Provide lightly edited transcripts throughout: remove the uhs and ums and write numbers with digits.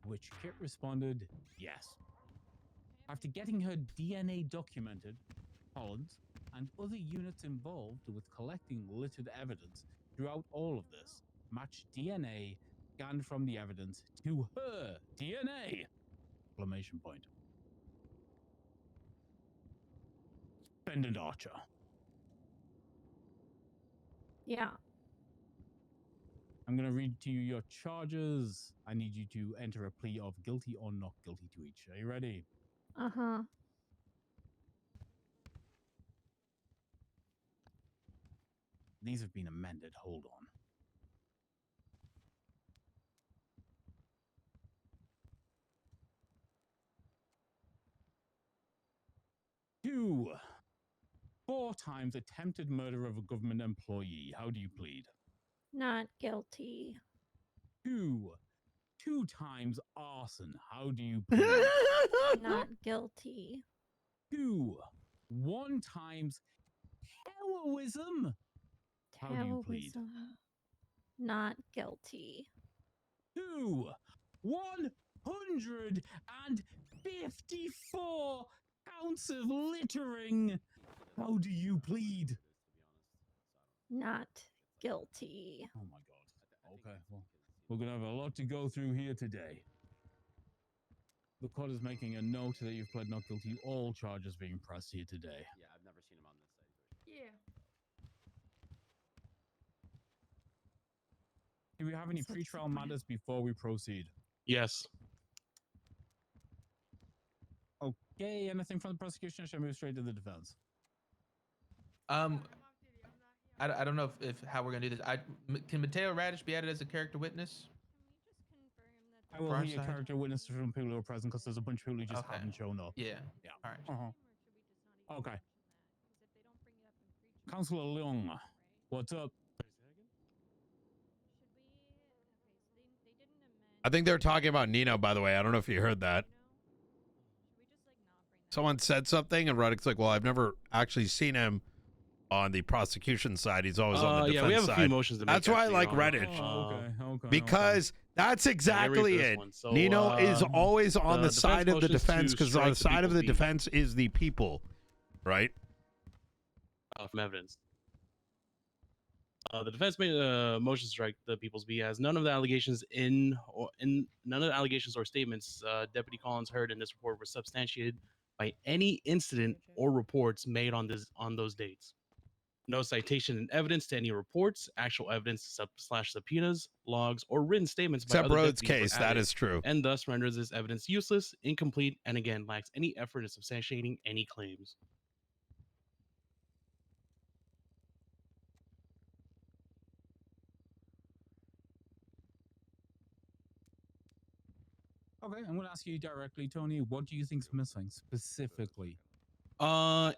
which Kit responded, yes. After getting her DNA documented, Collins and other units involved with collecting littered evidence throughout all of this matched DNA scanned from the evidence to her DNA! Exclamation point. Defendant Archer. Yeah. I'm going to read to you your charges. I need you to enter a plea of guilty or not guilty to each. Are you ready? Uh-huh. These have been amended. Hold on. Two. 4 times attempted murder of a government employee. How do you plead? Not guilty. 2. 2 times arson. How do you plead? Not guilty. 2. 1 times heroism. How do you plead? Not guilty. 2. 154 counts of littering. How do you plead? Not guilty. Oh my god. Okay, well, we're going to have a lot to go through here today. The court is making a note that you've pled not guilty to all charges being pressed here today. Yeah, I've never seen him on this side. Yeah. Do we have any pretrial matters before we proceed? Yes. Okay, anything from the prosecution, or should I move straight to the defense? I don't know if how we're gonna do this. Can Mato Radic be added as a character witness? I will hear character witnesses from people who are present because there's a bunch of people who just haven't shown up. Yeah. Yeah. All right. Okay. Councilor Leung, what's up? I think they're talking about Nino, by the way. I don't know if you heard that. Someone said something, and Radic's like, well, I've never actually seen him on the prosecution side. He's always on the defense yeah, we have side. a few motions to make. That's why I like Radic. Because that's exactly it. So, Nino is always on the side of the defense because on the side of the defense is the people, right? From evidence. The defense made a motion to strike the people's beat as none of the allegations none of the allegations or statements Deputy Collins heard in this report were substantiated by any incident or reports made on those dates. No citation and evidence to any reports, actual evidence / subpoenas, logs, or written statements by Except other Rhodes' deputies case, were that added, is true. and thus renders this evidence useless, incomplete, and again lacks any effort in substantiating any claims. Okay, I'm going to ask you directly, Tony. What do you think's missing specifically?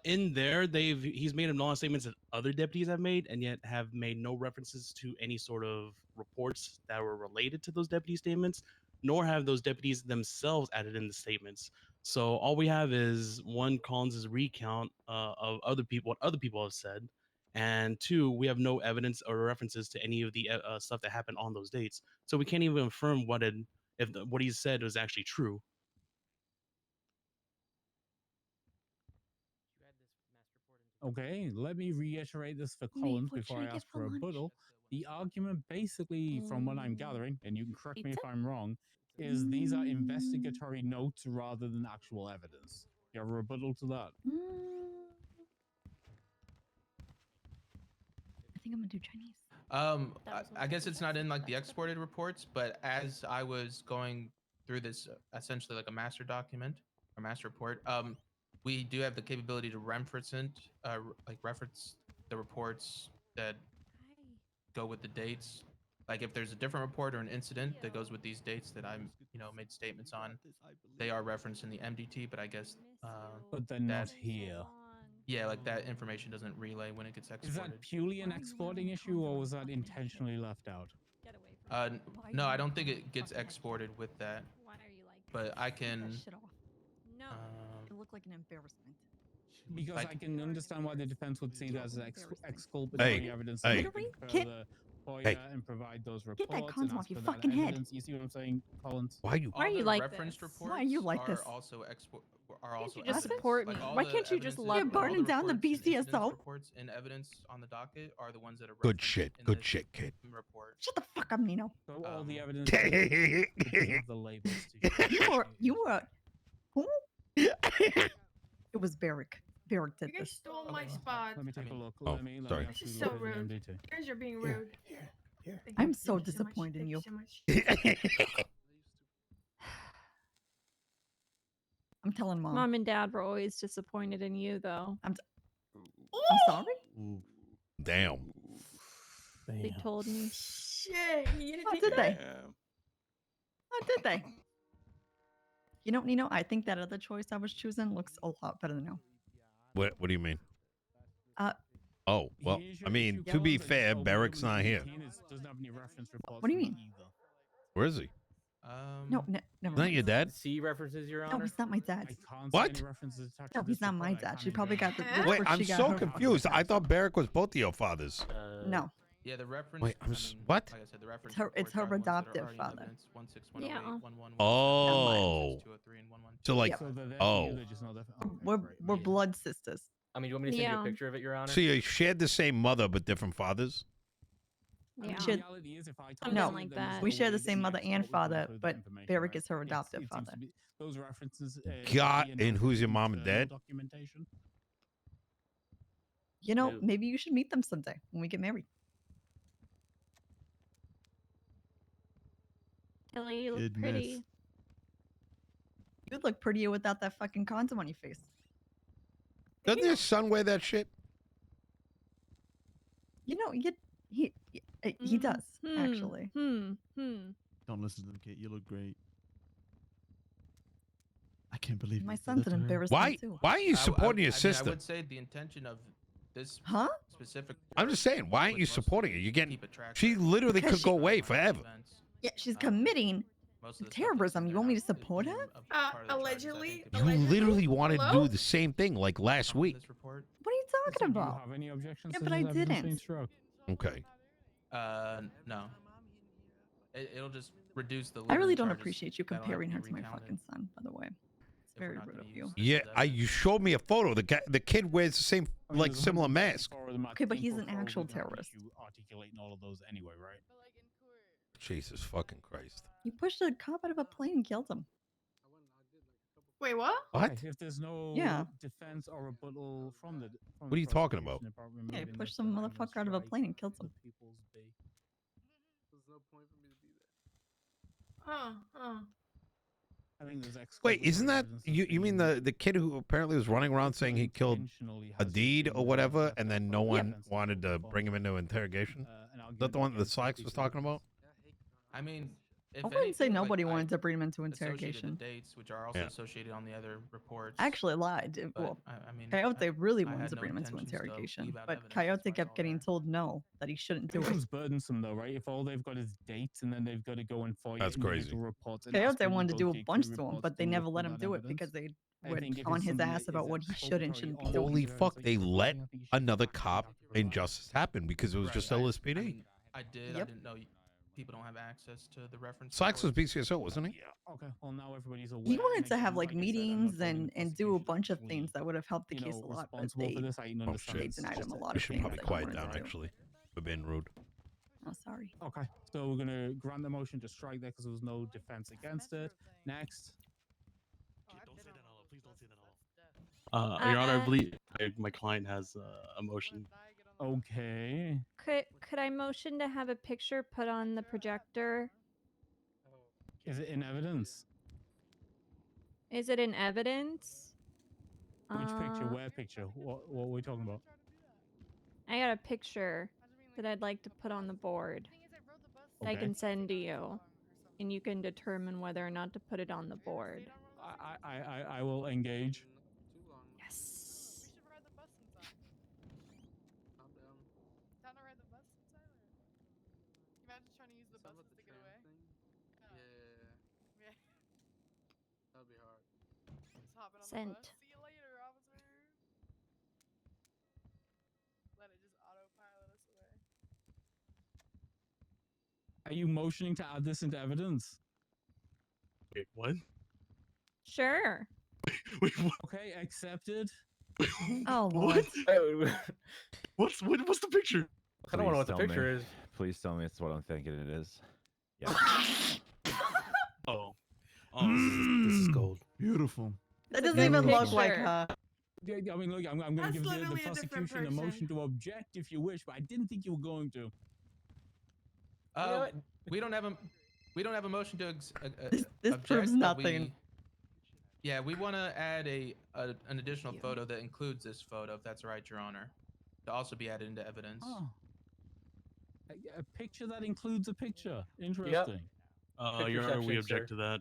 In there, he's made a lot of statements that other deputies have made, and yet have made no references to any sort of reports that were related to those deputy statements, nor have those deputies themselves added in the statements. So all we have is one, Collins's recount of what other people have said, and 2, we have no evidence or references to any of the stuff that happened on those dates. So we can't even affirm what he said was actually true. Okay, let me reiterate this for Collins before I ask for a rebuttal. The argument basically, from what I'm gathering, and you can correct me if I'm wrong, is these are investigatory notes rather than actual evidence. You have a rebuttal to that? I think I'm gonna do Chinese. I guess it's not in like the exported reports, but as I was going through this, essentially like a master document or master report, we do have the capability to reference the reports that go with the dates. Like if there's a different report or an incident that goes with these dates that I'm, made statements on, they are referenced in the MDT, but I guess but they're not here. Yeah, like that information doesn't relay when it gets exported. Is that purely an exporting issue, or was that intentionally left out? No, I don't think it gets exported with that. Why are you like? But I can. Shit off. No, it looked like an embarrassment. Because I can understand why the defense would see that as exculpatory evidence. Hey. FOIA Hey. and provide those Get reports. that and condom ask off your for that fucking head. evidence. You see what I'm saying, Collins? Why are you? Why are All you the like referenced this? reports Why are you like are this? also you just evidence. support me? all Why the can't you just evidences- love You're me? all burning down the reports and incidents BCSO? reports and evidence on the docket are the ones that are Good referenced shit. in Good this shit, kid. report. Shut the fuck up, Nino. So all the Um, evidence doesn't have the labels to You were who? It was Barrick. Barrick did You guys this. stole my spot. Let me take a look. Oh, Let me sorry. actually This is look so at the rude. MDT. You guys are being rude. Here. Thank I'm you. so Thank you disappointed in Thank you. so much. I'm telling mom. Mom and Dad were always disappointed in you, though. I'm sorry. Damn. They told me. Shit. You Oh, didn't did take they? that? Oh, did they? You know, Nino, I think that other choice I was choosing looks a lot better than you. What do you mean? Uh, Oh, well, Here's I your mean, issue, to be Collins. I just fair, opened Barrick's up my not here. MDT and it doesn't have any reference reports What do you for me mean? either. Where is he? No, never Not mind. your dad? C references, Your No, Honor. he's not my dad. I can't What? see any references attached No, to he's this not my report. I dad. can't She probably got the. engage. Huh? that's Wait, where I'm she got so her confused. I reference. thought Barrick was both of your fathers. No, Yeah, the reference. Wait, I'm I s- mean, what? Like I said, the reference. It's her reports are the ones that are adoptive already in father. evidence, 16, Yeah. 108, 11, Oh. 203, and 11. So, like, Yep. So they're there oh. for you, they're just not there for- okay, we're great, we're yeah. blood sisters. I mean, you want me to send you Yeah. a picture of it, Your Honor? so you shared the same mother but different fathers? I mean, Yeah. the Should- reality is if I Something told you, like then that. there's We no share way the that same the mother export and would go father, into the but information, Barrick right? is her adoptive It seems father. to be- those references. God, via and who's your no mom and internal dad? Documentation. You know, No. maybe you should meet them someday when we get married. Tilly, you look Goodness. pretty. You'd look prettier without that fucking condom on your face. Doesn't your son wear that shit? You know, he Mm, does actually. Don't listen to them, Kate. You look great. I can't believe My you did son's that an to her. embarrassment too. Why are you supporting your I sister? would say the intention of this Huh? specific. I'm just saying, why aren't would you mostly supporting her? be You're to getting. keep a track She record literally Because could go she- away of forever. events. Yeah, she's Um, committing Most of the stuff that's in terrorism. You there want me now to support is her? a part of the charges, I Allegedly? think, You Allegedly? literally wanted to Hello? do the same thing like last from week. this report. What are you So talking do you about? have any objections Yeah, to but this I evidence being didn't. struck? Okay. No. It'll just reduce the. I really limited don't charges appreciate you that'll have comparing be her to my recounted fucking son, by the way. It's if we're very not rude gonna of you. use this Yeah, as you evidence. showed me a photo. The kid wears the same, I mean, like, there's similar mask. 164 of them. I Okay, but think he's we're an probably actual gonna have an terrorist. issue articulating all of those anyway, right? Jesus fucking Christ. You pushed a cop out of a plane and killed him. Wait, what? What? Okay, if there's no Yeah. defense or rebuttal from the What are you talking about? Yeah, you pushed some motherfucker out of a plane and killed him. I think there's Wait, isn't that evidence you? that's You mean being the kid who apparently was running around saying he killed intentionally a has deed been or whatever, left and out then for no one defense to wanted to perform. bring him into interrogation? And I'll Is give that the one that against Slacks piece was of talking about? I mean, if I wouldn't say anything, like, nobody I wanted to bring him into associated interrogation. the dates, which are also Yeah. associated on the other reports. I actually lied. but Well, I mean, Coyote really I wanted had to no bring him into intentions to interrogation, leave out but evidence, that's Coyote why it's kept all getting there. told no, that he shouldn't do It it. becomes burdensome though, right? If all they've got is dates and then they've got to go and FOIA That's crazy. individual reports. And ask Coyote people wanted to do a go dig bunch through to him, reports but they to never look let for him that do it evidence. because they I were think if on it's his something ass that about is what he should and shouldn't be appropriately doing. Holy obvious fuck! that They you're let providing, I think you should another have to cop provide. injustice happen because it was Right, just I LSPD. mean, I did. I Yep. didn't know people don't have access to the reference. Slacks was reports. BCSO, wasn't he? Yeah. Okay. Well, now everybody's aware. He and wanted to again, have like like I said, I'm not meetings holding and do a prosecution bunch of actually, things that would have helped the you case know, a lot, but responsible for they this. I can Oh understand. shit! it's denied him just a lot We of should things probably that he quiet wanted down to do. actually for being rude. Oh, sorry. Okay, so we're gonna grant the motion to strike that because there was no defense against it. Next. Your Honor, I Uh, believe my client has a motion. Okay. Could I motion to have a picture put on the projector? Is it in evidence? Is it in evidence? Which picture? Uh, Where picture? What are we talking about? I got a picture that I'd like to put on the board that I Okay. can send to you, and you can determine whether or not to put it on the board. I will engage. Yes. Sent. Are you motioning to add this into evidence? Wait, what? Sure. Wait, what? Okay, accepted. Oh, What? Lord. What's the picture? I don't know what the Please tell picture me. is. Please tell me it's what I'm thinking it is. Yeah. Oh. This is gold. Beautiful. That It's a doesn't good even look picture. like her. Yeah, I mean, look, I'm going to That's give the literally a different prosecution a motion person. to object if you wish, but I didn't think you were going to. You know what? We don't have a motion to This object, proves but nothing. Yeah, we want to add an additional photo that includes this photo, if that's right, Your Honor, to also be added into evidence. Oh. A picture that includes a picture. Interesting. Your Honor, we object to that.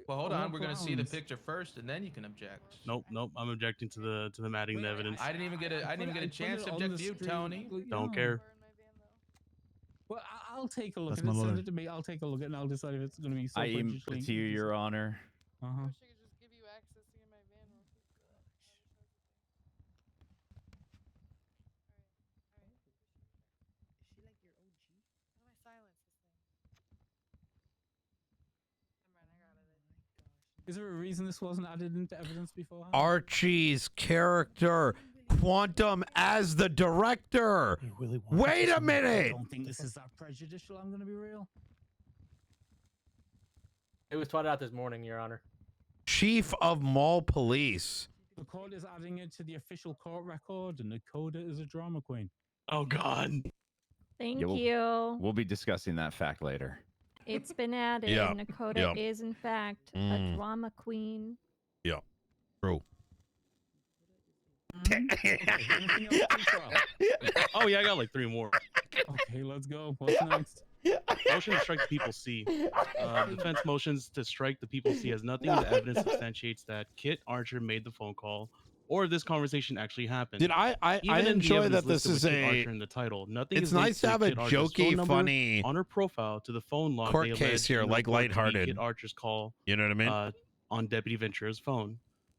Well, hold On on. what We're going to see the grounds? picture first, and then you can object. Nope. I'm objecting to them adding the evidence. I didn't even get a chance to object to you, Tony. Don't care. Well, I'll take a look That's at it. my Send lawyer. it to me. I'll take a look at it, and I'll decide if it's going to be so I emailed prejudicially. it to you, Your Honor. Uh-huh. Is there a reason this wasn't added into evidence before? Archie's character, Quantum as the director. Wait a I minute. don't think this is that prejudicial. I'm going to be real. It was twatted out this morning, Your Honor. Chief of Mall Police. The court is adding it to the official court record, and Nakota is a drama queen. Oh God. Thank Yeah, you. We'll be discussing that fact later. It's been added. Yeah, Nakota yeah. is, in fact, a Mm. drama queen. Yeah. True. Anything else, pre-trial? Oh yeah, I got like 3 more. Okay, let's go. What's next? Motion to strike the people C. Defense motions to strike the people C has nothing in the evidence substantiates that Kit Archer made the phone call or this conversation actually happened. Did I Even in the enjoy evidence that this listed is with Kit a Archer in the title. Nothing it's is nice linked to have a Kit Archer's phone jokey, number funny on her profile to the phone log court they case alleged here, in the like report to be lighthearted. Kit Archer's call You know what I mean? on Deputy Ventura's phone.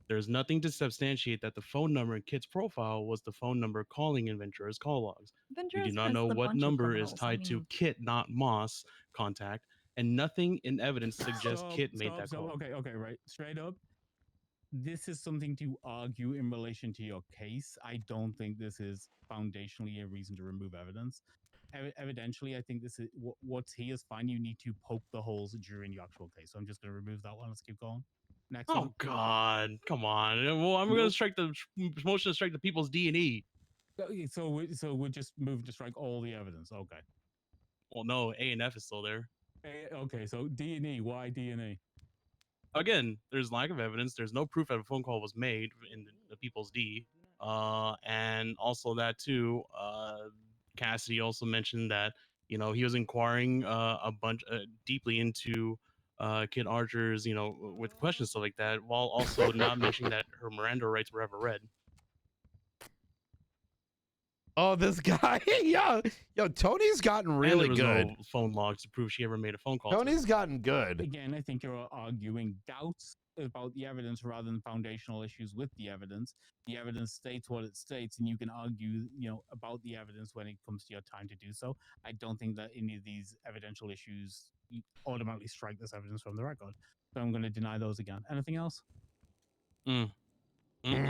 There's nothing to substantiate that the phone number in Kit's profile was the phone number calling in Ventura's call logs. We Ventura's do not friends know with a what bunch of number is criminals. I tied to mean, Kit, not Moss contact, and nothing in evidence suggests Kit made that call. Okay, right. Straight up. This is something to argue in relation to your case. I don't think this is foundationally a reason to remove evidence. Evidentially, I think this is what's here is fine. You need to poke the holes during the actual case. So I'm just going to remove that one. Let's keep going. Next one. Oh God, come on! Well, I'm gonna strike the motion to strike the people's D&E. Okay, so we're just moving to strike all the evidence. Okay. Well, no, A and F is still there. Okay, so D&E. Why D&E? Again, there's lack of evidence. There's no proof that a phone call was made in the people's D. And also that too, Cassidy also mentioned that he was inquiring a bunch deeply into Kid Archer's with questions stuff like that, while also not mentioning that her Miranda rights were ever read. Oh, this guy. Yo, Tony's gotten And really there was good. no phone logs to prove she ever made a phone call. Tony's gotten good. Again, I think you're arguing doubts about the evidence rather than foundational issues with the evidence. The evidence states what it states, and you can argue, about the evidence when it comes to your time to do so. I don't think that any of these evidential issues you automatically strike this evidence from the record. So I'm going to deny those again. Anything else? Mm-hmm.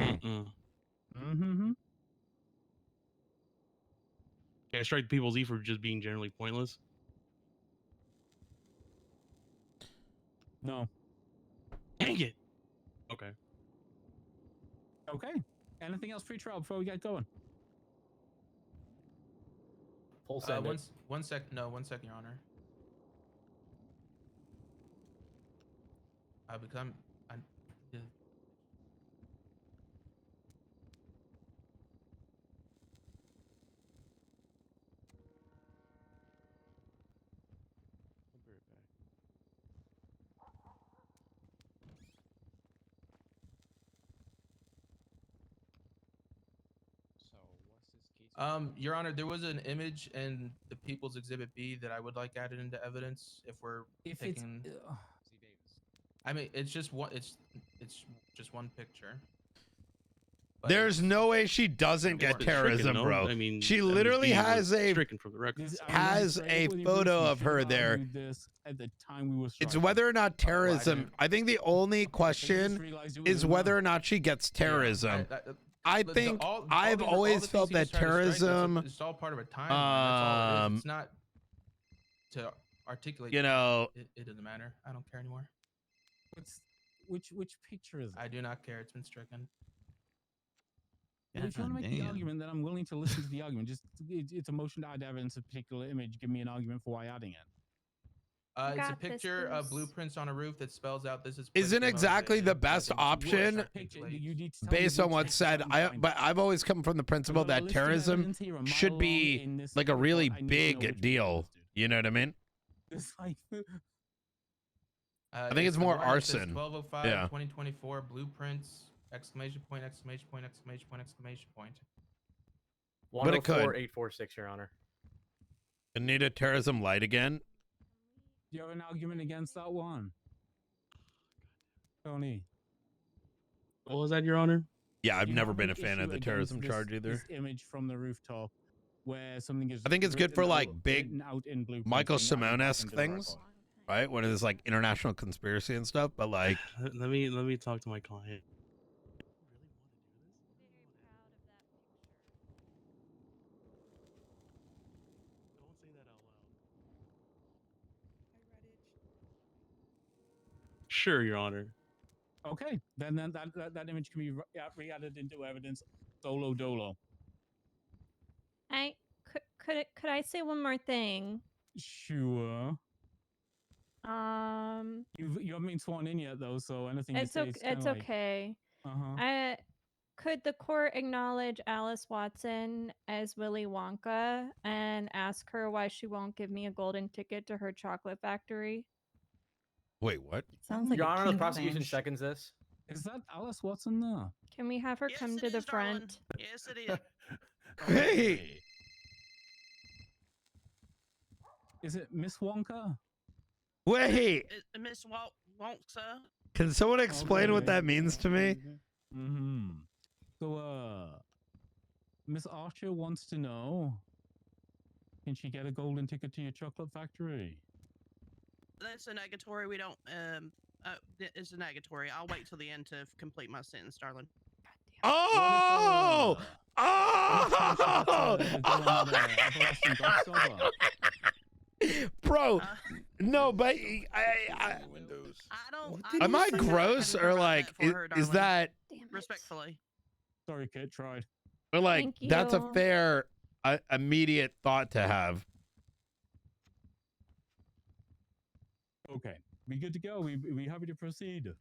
Okay, I strike the people's E for just being generally pointless. No. Dang it. Okay. Okay. Anything else pre-trial before we get going? Full send it. One second, Your Honor. Yeah. Your Honor, there was an image in the People's Exhibit B that I would like added into evidence if we're taking. I mean, it's just one. It's just one picture. but There's it's no way she doesn't get It's stricken, terrorism, no? bro. I mean, She that was literally being has a stricken from the record. has a photo of her there. This at the time we were It's striking. whether or not terrorism. didn't- I think the only question realized it was is a whether no. or not she gets terrorism. I the- think all I've the- all always the felt things that he's trying to strike, terrorism, it's all part of a timeline. That's all it is. It's not to articulate. you know, it doesn't matter. I don't care anymore. Which picture is it? I do not care. It's been stricken. Well, if you want to make the damn. argument, then I'm willing to listen to the argument. Just it's a motion to add evidence of a particular image. Give me an argument for why adding it. It's a got this, picture of Bruce. blueprints on a roof that spells out this is. isn't politically exactly the motivated. best Which option articulates- You need to tell me based on which what's picture said. I'm finding. But I've always come from the principle I've got a that list of terrorism evidence here, a mile should long be in this like a report. really I need to know big which one deal. it is, dude. You know what I mean? It's like I think it's the more one that says arson. 1205, Yeah. 2024 blueprints! Exclamation point! Exclamation point! Exclamation point! Exclamation point! But it could. 846, Your Honor. Anita, terrorism light again. Do you have an argument against that one? Tony. What was that, Your Honor? Yeah, I've Do you never have been an a fan issue of the against terrorism this- charge either. This image from the rooftop where something is I think it's good written for, like, out- big written out in blueprints Michael and added back Simone-esque into the things, record. right? When it's like international conspiracy and stuff, but like, Let me talk to my client. Don't say that out loud. Sure, Your Honor. Okay, then that image can be re-added into evidence. Dolo dolo. Could I say one more thing? Sure. You haven't been sworn in yet though, so anything you It's say okay. is kinda It's like, okay. Uh-huh. Could the court acknowledge Alice Watson as Willy Wonka and ask her why she won't give me a golden ticket to her chocolate factory? wait, what? Sounds like Your a Honor, the kink prosecution fetish. seconds this. Is that Alice Watson there? Can we have her come to the front? Yes, it is. Hey, Is it Miss Wonka? wait! Miss Wonka. Can someone explain what Okay. that means to me? Mm-hmm. So, Miss Archer wants to know, can she get a golden ticket to your chocolate factory? That's a negatory. We don't. It's a negatory. I'll wait till the end to complete my sentence, darling. Oh! Oh! Bro, no, but I don't. am I just gross couldn't or provide like that for her, is darling. that Damn it. respectfully? Sorry, Kit, tried. or like Thank that's a you. fair immediate thought to have? Okay, we good to go. We happy to proceed.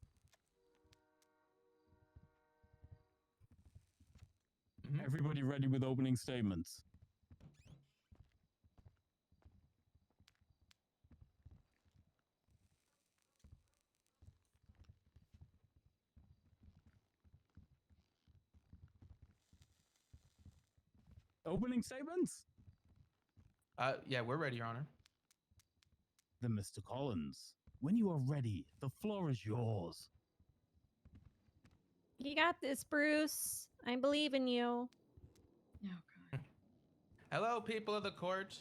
Mhm. Everybody ready with opening statements? Opening statements? Yeah, we're ready, Your Honor. Then, Mr. Collins, when you are ready, the floor is yours. You got this, Bruce. I believe in you. Oh, God. Hello, people of the court,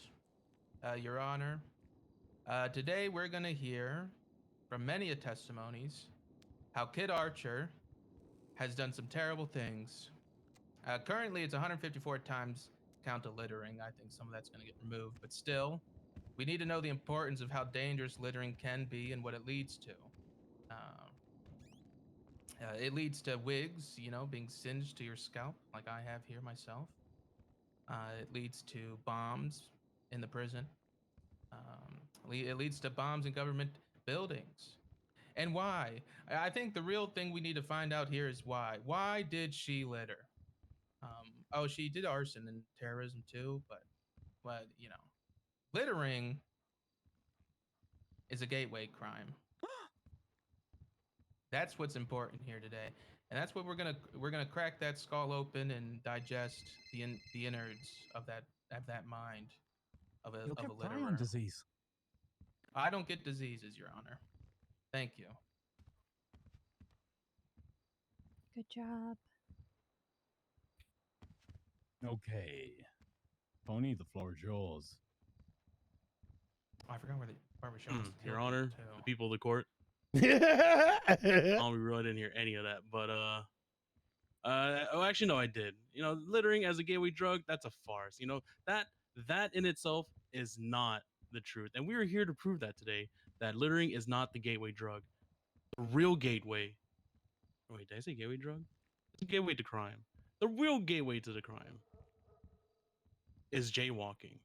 Your Honor. Today we're going to hear from many testimonies how Kid Archer has done some terrible things. Currently, it's 154 times count of littering. I think some of that's going to get removed, but still, we need to know the importance of how dangerous littering can be and what it leads to. It leads to wigs, being singed to your scalp, like I have here myself. It leads to bombs in the prison. It leads to bombs in government buildings. And why? I think the real thing we need to find out here is why. Why did she litter? Oh, she did arson and terrorism too, but littering is a gateway crime. That's what's important here today, and that's what we're gonna crack that skull open and digest the innards of that mind of a You'll get litterer. prion disease. I don't get diseases, Your Honor. Thank you. Good job. Okay. Pony, the floor is yours. Oh, I forgot where the barbershop was. Your tailgate, Honor, too. the people of the court. We really didn't hear any of that, but oh, actually, no, I did. You know, littering as a gateway drug, that's a farce. You know, that in itself is not the truth. And we are here to prove that today, that littering is not the gateway drug. The real gateway. Oh, wait, did I say gateway drug? It's a gateway to crime. The real gateway to the crime is jaywalking.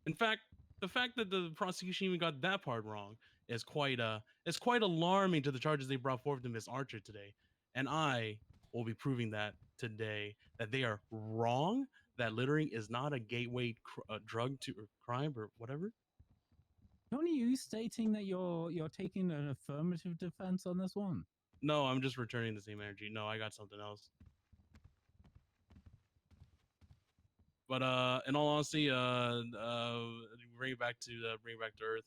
In fact, the fact that the prosecution even got that part wrong is quite alarming to the charges they brought forward to Miss Archer today. And I will be proving that today, that they are wrong, that littering is not a gateway drug to or crime or whatever. Tony, are you stating that you're taking an affirmative defense on this one? No, I'm just returning the same energy. No, I got something else. But in all honesty, bring it back to Earth.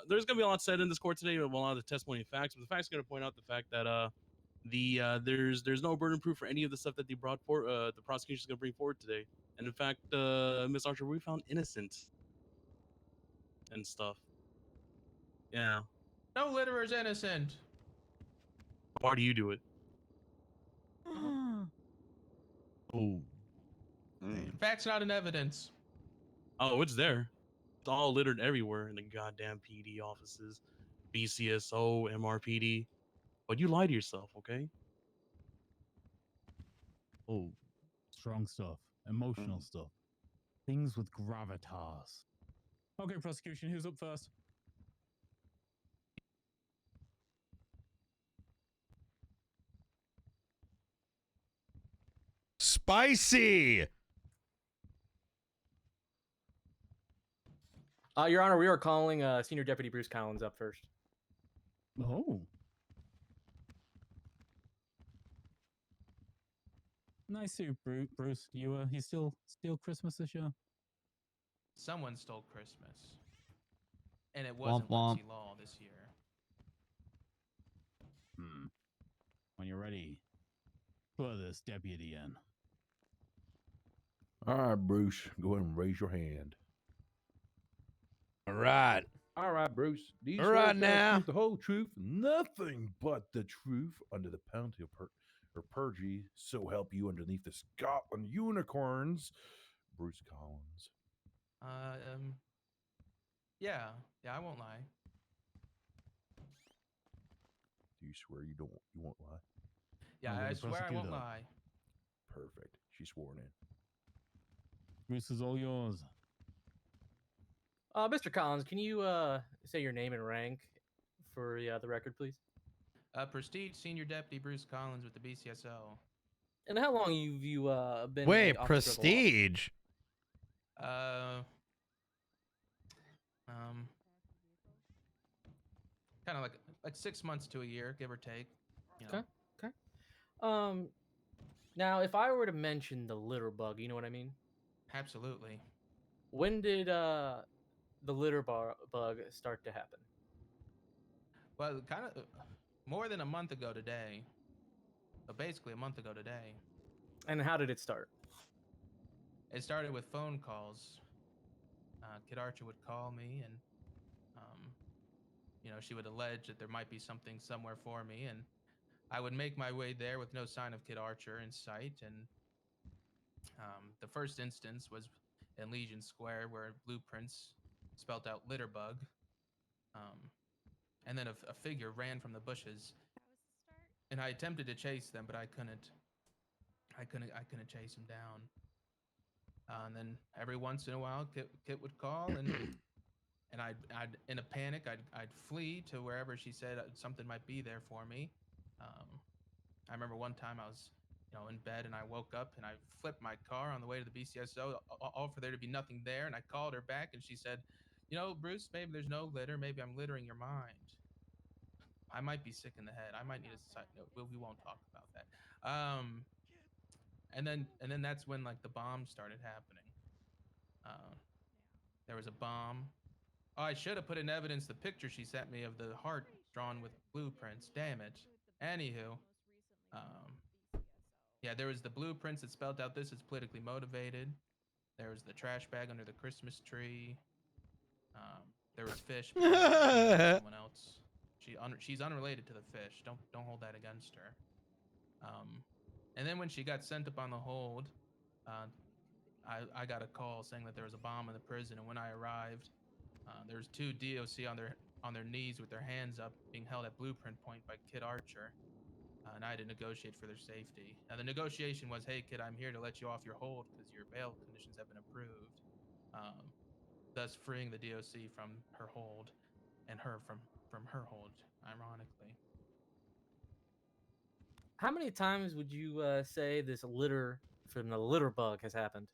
There's gonna be a lot said in this court today about a lot of the testimony and facts, but the facts are gonna point out the fact that there's no burden of proof for any of the stuff that they brought for the prosecution's gonna bring forward today. And in fact, Miss Archer, we found innocent and stuff. Yeah. No litterer's innocent. Why do you do it? Oh. Facts not in evidence. Oh, it's there. It's all littered everywhere in the goddamn PD offices, BCSO, MRPD. But you lie to yourself, okay? Oh, strong stuff, emotional stuff, things with gravitas. Okay, prosecution, who's up first? Spicy. Your Honor, we are calling Senior Deputy Bruce Collins up first. Oh. Nice suit, Bruce. You still steal Christmas this year? Someone stole Christmas. And it wasn't Lindsay Law this year. When you're ready, put this deputy in. All right, Bruce. Go ahead and raise your hand. All right. All right, Bruce. Do you All swear right to tell the now. truth, the whole truth, nothing but the truth, under the penalty of perjury, so help you underneath the Scotland unicorns, Bruce Collins? Yeah, I won't lie. Do you swear you won't lie? Yeah, I swear I won't lie. Perfect. She's sworn in. Bruce is all yours. Mr. Collins, can you say your name and rank for the record, please? Prestige Senior Deputy Bruce Collins with the BCSO. And how long have you been? Wait, a officer of the law? prestige. Kind of like 6 months to a year, give or take. You know. Okay. Now, if I were to mention the litter bug, you know what I mean? Absolutely. When did the litter bug start to happen? Well, kind of more than a month ago today. So basically a month ago today. And how did it start? It started with phone calls. Kid Archer would call me and, she would allege that there might be something somewhere for me. And I would make my way there with no sign of Kid Archer in sight. And the first instance was in Legion Square, where blueprints spelt out litter bug. And then a figure ran from the bushes. And I attempted to chase them, but I couldn't chase him down. And then every once in a while, Kit would call, and I'd in a panic, I'd flee to wherever she said something might be there for me. I remember one time I was, in bed, and I woke up and I flipped my car on the way to the BCSO, all for there to be nothing there. And I called her back, and she said, Bruce, maybe there's no litter. Maybe I'm littering your mind. I might be sick in the head. I might need a side note. We won't talk about that. And then that's when the bombs started happening. There was a bomb. Oh, I should have put in evidence the picture she sent me of the heart drawn with blueprints. Damn it. Anywho, Yeah, there was the blueprints that spelled out this is politically motivated. There was the trash bag under the Christmas tree. There was fish. but someone else. She's unrelated to the fish. Don't hold that against her. And then when she got sent up on the hold, I got a call saying that there was a bomb in the prison. And when I arrived, there was 2 DOC on their knees with their hands up, being held at blueprint point by Kid Archer. And I had to negotiate for their safety. Now the negotiation was, hey kid, I'm here to let you off your hold because your bail conditions have been approved. Thus freeing the DOC from her hold and her from her hold, ironically. How many times would you say this litter from the litter bug has happened?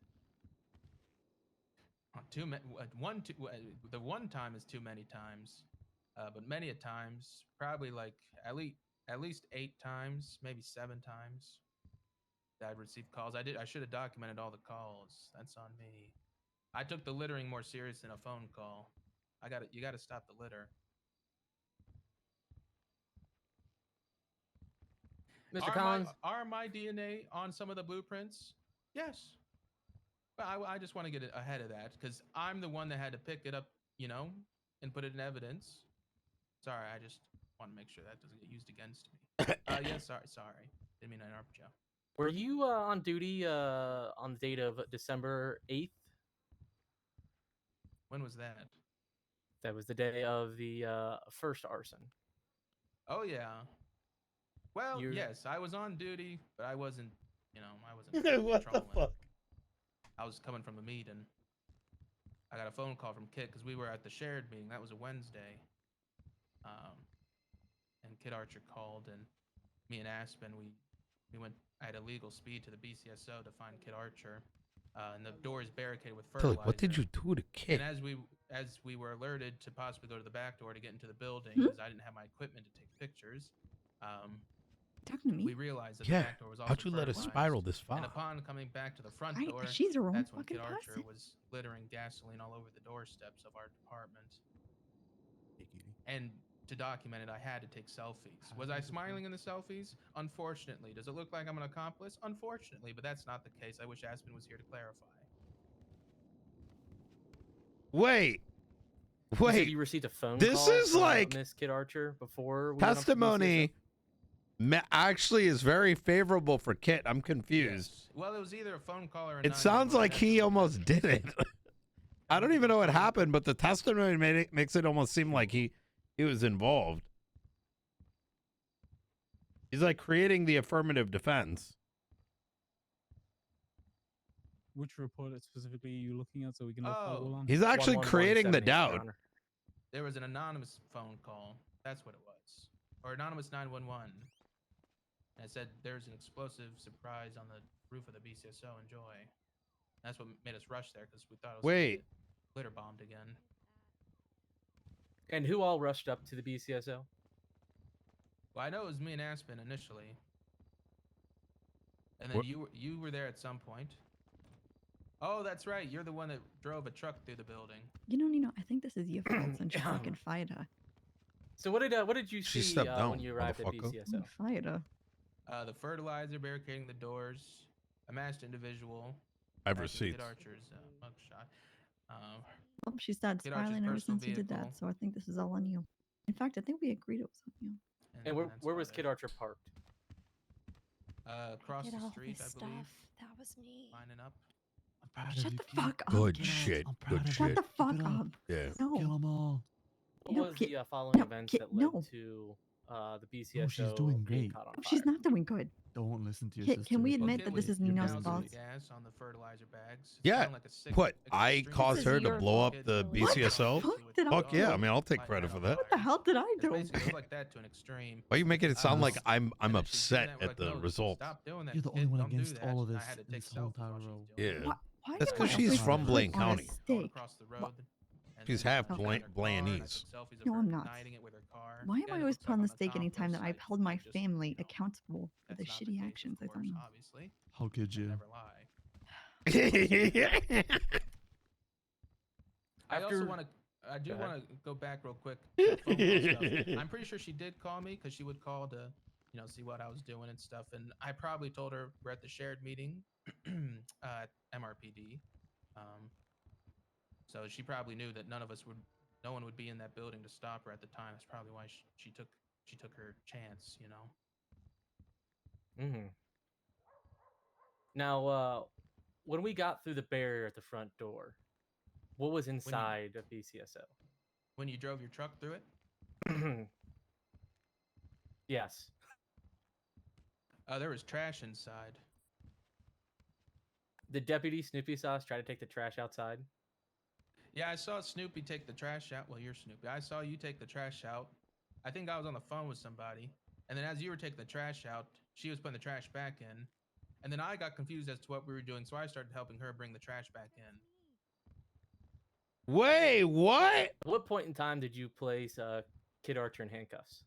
The one time is too many times, but many a times, probably like at least 8 times, maybe 7 times that I've received calls. I should have documented all the calls. That's on me. I took the littering more serious than a phone call. You gotta stop the litter. Mr. Collins? Are my DNA on some of the blueprints? Yes. But I just want to get ahead of that because I'm the one that had to pick it up, and put it in evidence. Sorry, I just want to make sure that doesn't get used against me. Yeah, sorry. Didn't mean to interrupt you. Were you on duty on the date of December 8th? When was that? That was the day of the first arson. Oh yeah. Well, yes, I was on duty, but I wasn't. What the fuck? I was coming from a meeting. I got a phone call from Kit because we were at the shared meeting. That was a Wednesday. And Kid Archer called, and me and Aspen, we went at illegal speed to the BCSO to find Kid Archer. And the door is barricaded with fertilizer. What did you do to Kid? And as we were alerted to possibly go to the back door to get into the building because I didn't have my equipment to take pictures. Talking to me? We realized that the back door was also how'd you let it spiral this far? And upon coming back to the front door, she's her own that's when fucking Kid Archer person. was littering gasoline all over the doorsteps of our department. And to document it, I had to take selfies. Was I smiling in the selfies? Unfortunately. Does it look like I'm an accomplice? Unfortunately, but that's not the case. I wish Aspen was here to clarify. Wait. You said you received a phone call This is from like Miss Kid Archer before we went up to testimony. Actually, is very favorable for Kit. I'm confused. Yes. Well, it was either a phone call or a It sounds like he almost did it. I don't even know what happened, but the testimony makes it almost seem like he was involved. He's like creating the affirmative defense. Which report specifically are you looking at so we can all follow along? He's actually creating the doubt. There was an anonymous phone call. That's what it was. Or anonymous 911. And it said there's an explosive surprise on the roof of the BCSO. Enjoy. That's what made us rush there because we thought it was gonna get litter bombed again. And who all rushed up to the BCSO? Well, I know it was me and Aspen initially. And then you were there at some point. Oh, that's right. You're the one that drove a truck through the building. Nino, I think this is your fault since you fucking fired her. So what did you see when you arrived at BCSO? Fired her. The fertilizer barricading the doors, a masked individual. I have Kid receipts. Archer's mugshot. Well, she started Kid Archer's smiling ever personal since you did that, vehicle. so I think this is all on you. In fact, I think we agreed it was on you. And where was Kid Archer parked? Across Did the all street, this I believe. stuff. That was me. Lining up. Shut the fuck up. Good Kid. shit. Good Shut shit. the fuck up. Yeah. No. Kill them all. What No, was Kid- the following no, events Kid- that led no. to the BCSO Oh, she's doing being great. caught on No, fire? she's not doing good. Don't listen to your Kid, sister. can we Well, admit Kid that was this is your Nino's boundaries. fault? Gas on the fertilizer bags. Yeah. Sound like a sick, What? I extreme caused This her is to your blow up fault. the What the BCSO? fuck did I Fuck yeah. do? I mean, I'll take credit for that. What the hell did I It's do? basically goes like that to an extreme. Why are you making it sound like I'm And then she's doing upset that, we're at like, the no, result? Stop doing that. You're the kid, only one don't do against that. all of And I this had to in take this whole selfies while entire she was row. doing it. Yeah. Why That's am 'cause I she's always from put Blaine on a County. Going stake? across the road. and She's then half she got in her car, and I Blanese. took selfies of No, her I'm not. igniting it with her car. Why am Again, I it always looks put on like the I'm stake anytime that accomplice. I've held my I just, family accountable for the that's not shitty the case, actions of I've course, done? obviously. How could I you? never lie. I also After- want to. I do Go ahead. want to go back real quick. To the phone call stuff. I'm pretty sure she did call me because she would call to, see what I was doing and stuff. And I probably told her we're at the shared meeting at MRPD. So she probably knew that no one would be in that building to stop her at the time. That's probably why she took her chance, Mm-hmm. Now, when we got through the barrier at the front door, what was inside of BCSO? When you drove your truck through it? Yes. There was trash inside. Did Deputy Snoopy Sauce try to take the trash outside? Yeah, I saw Snoopy take the trash out. Well, you're Snoopy. I saw you take the trash out. I think I was on the phone with somebody. And then as you were taking the trash out, she was putting the trash back in. And then I got confused as to what we were doing, so I started helping her bring the trash back in. Wait, what? At what point in time did you place Kid Archer in handcuffs?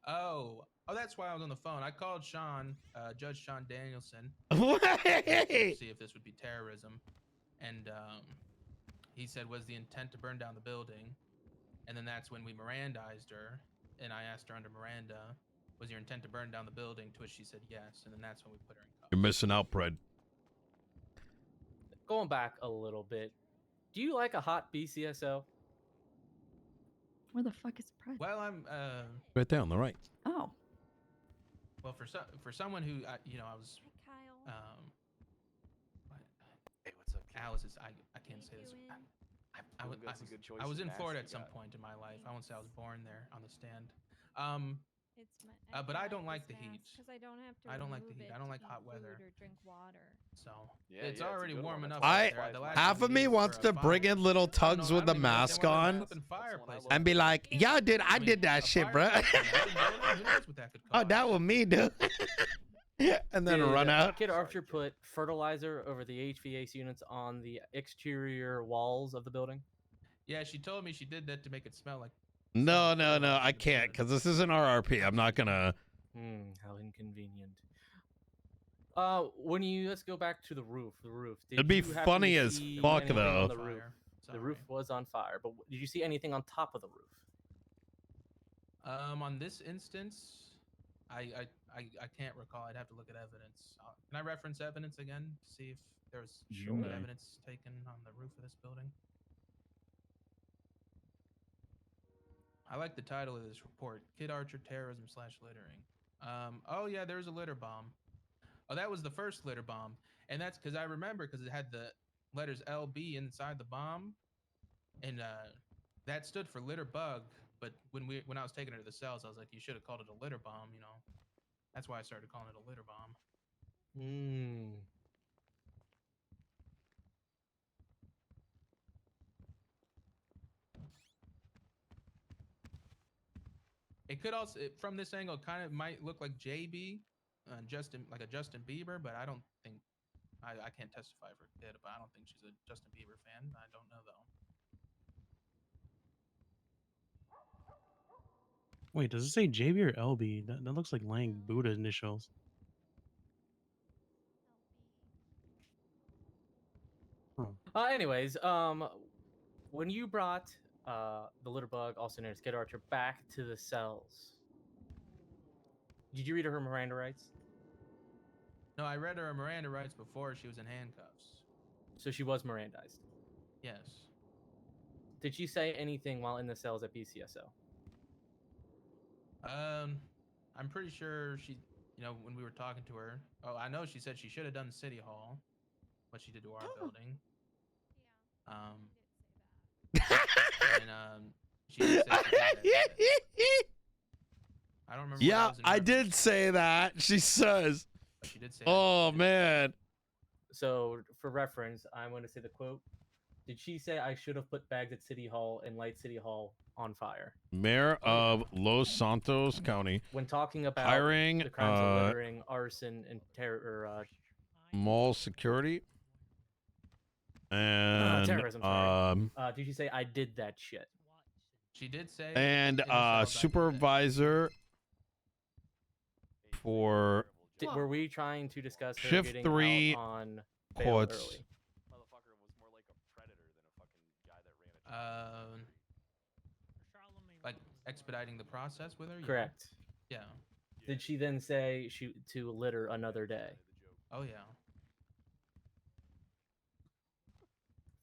Oh, that's why I was on the phone. I called Sean, Judge Sean Danielson, Wait. to see if this would be terrorism. And he said, was the intent to burn down the building? And then that's when we Mirandized her. And I asked her under Miranda, was your intent to burn down the building? To which she said yes. And then that's when we put her in cuffs. You're missing out, Pred. Going back a little bit, do you like a hot BCSO? Where the fuck is Pred? Well, I'm Right there on the right. Oh. well for someone who I was Hey, what's up, kid? Alice is I can't say this. That's a good choice I was of in mask Florida you at some got. point in my life. I won't say I was born there on the stand. It's But I don't like the heat. because I don't have to. I don't like the remove heat. it I don't to like eat hot food weather. or drink water. So Yeah, it's yeah, already a good warm one. enough. That's out there. The last Half time of we me used wants for to a bring fire. in little I don't tugs know, with I the don't even know if mask they wanna on light up in fireplaces. and be like, yeah, dude, I did that a shit, bro. fireplace, who knows what that could Oh, cause? that was me, dude. And then Did run out. Kid Archer put fertilizer over the HVAC units on the exterior walls of the building? Yeah, she told me she did that to make it smell like. No, I can't, because this isn't RRP. I'm not gonna. How inconvenient. Let's go back to the roof. Did It'd be you happen funny to as see fuck, anything though. On the roof. Fire. The roof was on fire, but did you see anything on top of the roof? On this instance, I can't recall. I'd have to look at evidence. Can I reference evidence again to see if there was Sure. evidence taken on the roof of this building? I like the title of this report: Kid Archer Terrorism / Littering. Oh yeah, there was a litter bomb. Oh, that was the first litter bomb, and that's because I remember because it had the letters LB inside the bomb, and that stood for litter bug. But when I was taking her to the cells, I was like, you should have called it a litter bomb, That's why I started calling it a litter bomb. It could also, from this angle, kind of might look like JB, Justin Bieber, but I don't think, I can't testify for Kid, but I don't think she's a Justin Bieber fan. I don't know though. Wait, does it say JB or LB? That looks like Lang Buddha initials. Anyways, when you brought the litter bug, also known as Kid Archer, back to the cells, did you read her Miranda rights? No, I read her Miranda rights before she was in handcuffs. So she was Mirandized. Yes. Did she say anything while in the cells at BCSO? I'm pretty sure she, when we were talking to her, I know she said she should have done City Hall, what she did to our building. She did say she did that. I don't remember. Yeah, I did say that. She says. But she did say. Oh man. So for reference, I'm going to say the quote. Did she say I should have put bags at City Hall and light City Hall on fire? Mayor of Los Santos County. When talking about hiring the crimes of littering, arson, and terror, mall security. And terrorism. Sorry. Did she say I did that shit? She did say. And supervisor for Were we trying to discuss her shift getting 3 out on bail courts. early? Motherfucker was more like a predator than a fucking guy that ran a expediting the process with her. Yeah. Correct. Yeah. Did she then say to litter another day? Oh yeah.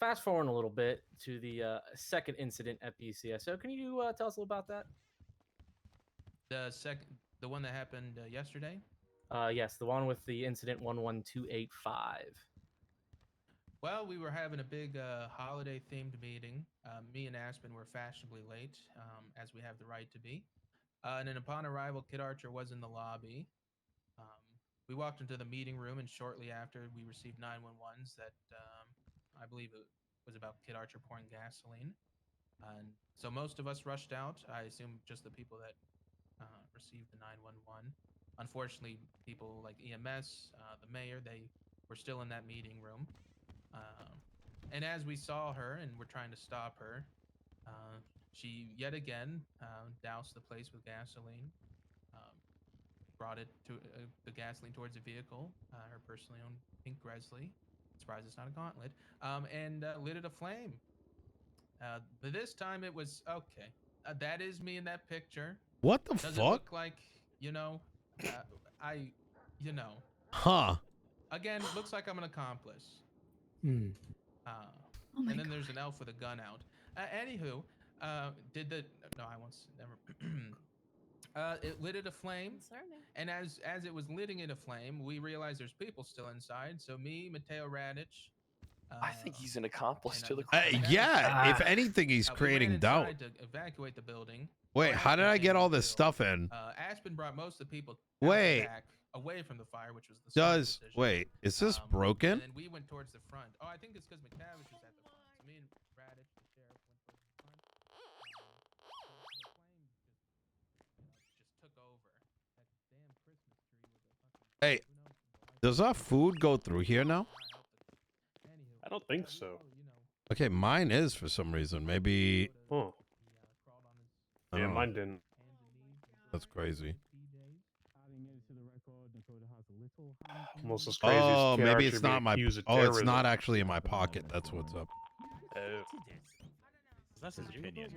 Fast forward a little bit to the second incident at BCSO. Can you tell us a little about that? The one that happened yesterday. Yes, the one with the incident 11285. Well, we were having a big holiday-themed meeting. Me and Aspen were fashionably late, as we have the right to be. And then upon arrival, Kid Archer was in the lobby. We walked into the meeting room, and shortly after, we received 911s that I believe it was about Kid Archer pouring gasoline. And so most of us rushed out. I assume just the people that received the 911. Unfortunately, people like EMS, the mayor, they were still in that meeting room. And as we saw her and were trying to stop her, she yet again doused the place with gasoline, brought it to the gasoline towards a vehicle, her personally owned pink Grizzly. Surprised it's not a gauntlet, and lit it aflame. But this time it was okay. That is me in that picture. What the Does fuck? it look like, Huh. Again, looks like I'm an accomplice. Oh my And then there's an elf with a gun out. Anywho, no, I won't. Never. It lit it aflame, and as it was litting it aflame, we realized there's people still inside. So me, Mato, Radic. I think he's an accomplice to the. Yeah, if anything, he's we creating ran doubt. inside to evacuate the building. Wait, how did I get all this stuff in? Aspen brought most of the people out Wait. the back, away from the fire, which was the smart decision. Wait, is this And broken? then we went towards the front. Oh, I think it's because McTavish was at the front. So me and Radic, the sheriff, went towards the front. The flame just took over. That damn Christmas tree with the fucking. Hey, does our food go through here now? I don't think so. Okay, mine is for some reason. Maybe. Huh. I Yeah, don't know. mine didn't. That's crazy. Almost as crazy as Oh, Kid maybe Archer it's not being my. accused of Oh, it's terrorism. not actually in my pocket. That's what's up. Oh. That's his opinion.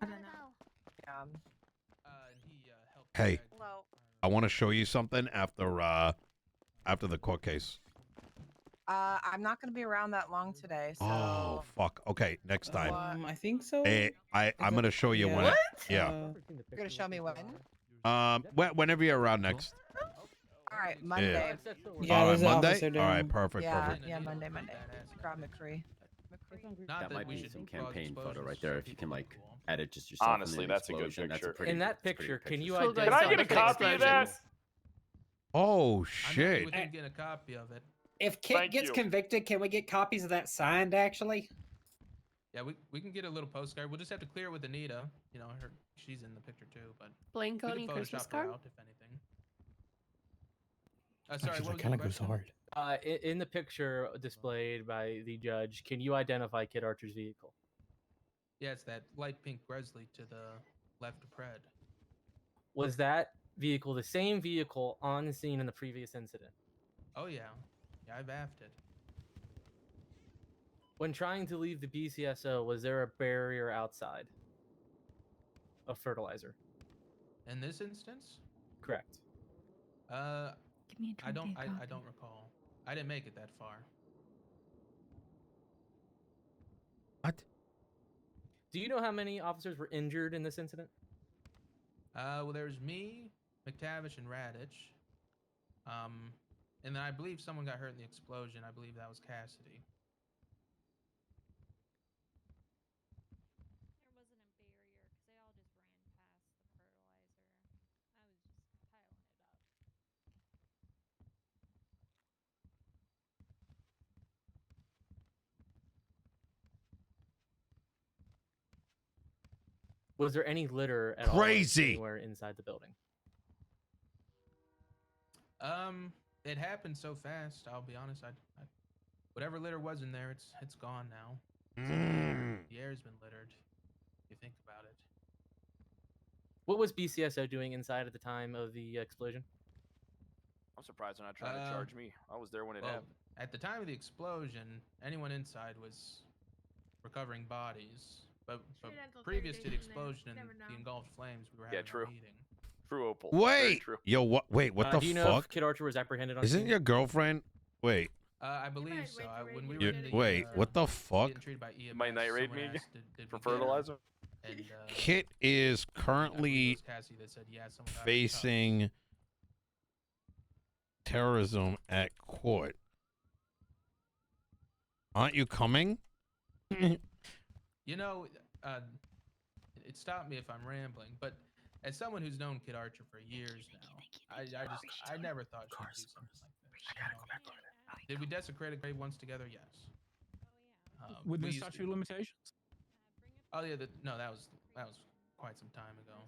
I don't know. Hey, I want to show you something after the court case. I'm not going to be around that long today, so. Oh fuck. Okay, next time. I think so. Hey, I'm gonna show you when. What? Yeah. You're going to show me when? Whenever you're around next. All right, Monday. All right, Monday. All right, perfect, Yeah, perfect. yeah, Monday. Grab McCree. That might be some campaign photo right there. If you can like edit just yourself. Honestly, that's a good picture. In that picture, can you Can I get a copy of that? Oh I shit. know we can get a copy of it. If Kit Thank gets you. convicted, can we get copies of that signed, actually? Yeah, we can get a little postcard. We'll just have to clear it with Anita. She's in the picture too, but Blank we coding can Christmas Photoshop her card? out if anything. Sorry, Actually, what was kind your of goes question? hard. In the picture displayed by the judge, can you identify Kid Archer's vehicle? Yeah, it's that light pink Grizzly to the left of Pred. Was that vehicle the same vehicle on the scene in the previous incident? Oh yeah, yeah, I've aft it. When trying to leave the BCSO, was there a barrier outside of fertilizer? In this instance, Correct. Give me a I don't copy. recall. I didn't make it that far. What? Do you know how many officers were injured in this incident? Well, there was me, McTavish, and Radic. And then I believe someone got hurt in the explosion. I believe that was Cassidy. Was there any litter at Crazy. all anywhere inside the building? It happened so fast. I'll be honest. I whatever litter was in there, it's gone now. The air's been littered. If you think about it. What was BCSO doing inside at the time of the explosion? I'm surprised they're not trying to charge me. I was there when it Well, happened. at the time of the explosion, anyone inside was recovering bodies. But previous to the explosion and the engulfed flames, we were having true. a meeting. True, Opal. Very Wait, true. yo, what? Wait, what the do you know fuck? if Kid Archer was apprehended on Isn't scene? your girlfriend? Wait, I believe so. When we were you in the, wait, what the fuck? getting treated by EMS, Might night raid me someone again? asked, did For we get her? fertilizer? And, Kit is I believe it currently was Cassie that said, yeah, someone got her cuffed. facing terrorism at court. Aren't you coming? You know, it stopped me if I'm rambling, but as someone who's known Kid Archer for years now, I never thought she'd do something like this. I gotta go back on it. Did we desecrate a grave once together? Yes. With the we used statute of limitations? Oh yeah, no, that was quite some time ago.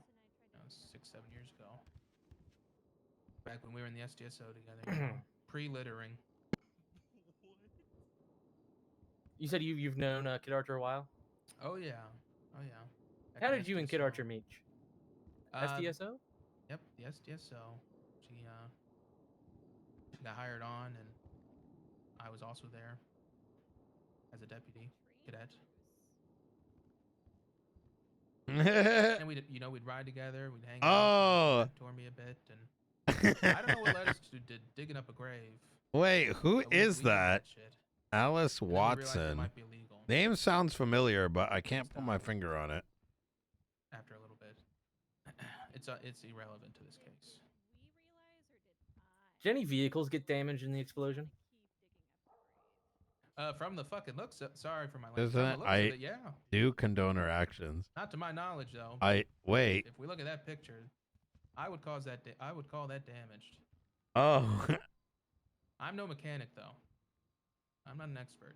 That was 6-7 years ago. Back when we were in the SDSO together, you know, pre-littering. You said you've known Kid Archer a while. Oh yeah, oh yeah. How At did the you and Kid SDSO. Archer meet? SDSO? Yep, the SDSO. She got hired on, and I was also there as a deputy cadet. And we'd ride together, we'd hang out, mentor me a bit, and I don't know what led us to digging up a grave. Wait, who But we is did that? shit. Alice And then we realized it Watson. might be illegal. Name sounds familiar, but I can't put my finger on it. After a little bit, it's irrelevant to this case. Did any vehicles get damaged in the explosion? From the fucking looks, sorry for my language. Isn't From the it? looks of I it, yeah. do condone her actions. Not to my knowledge, though. Wait. If we look at that picture, I would call that damaged. Oh. I'm no mechanic, though. I'm not an expert.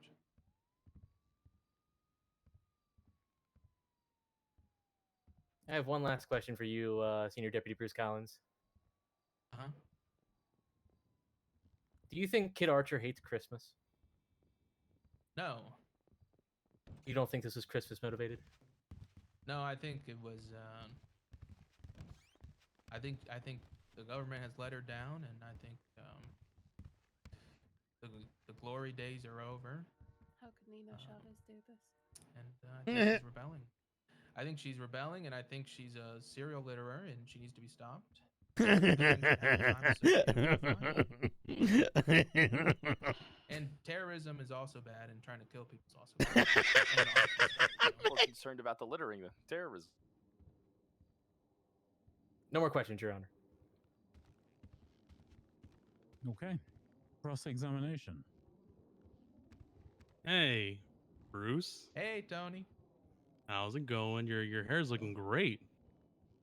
I have one last question for you, Senior Deputy Bruce Collins. Uh-huh. Do you think Kid Archer hates Christmas? No. You don't think this was Christmas motivated? No, I think it was. I think the government has let her down, and I think the glory days are over. How could Nino Chavez do this? And I think she's rebelling. I think she's rebelling, and I think she's a serial litterer, and she needs to be stopped. And terrorism is also bad, and trying to kill people is also bad. I'm more concerned about the littering than terrorism. No more questions, Your Honor. Okay. Cross-examination. Hey, Bruce. Hey, Tony. How's it going? Your hair's looking great.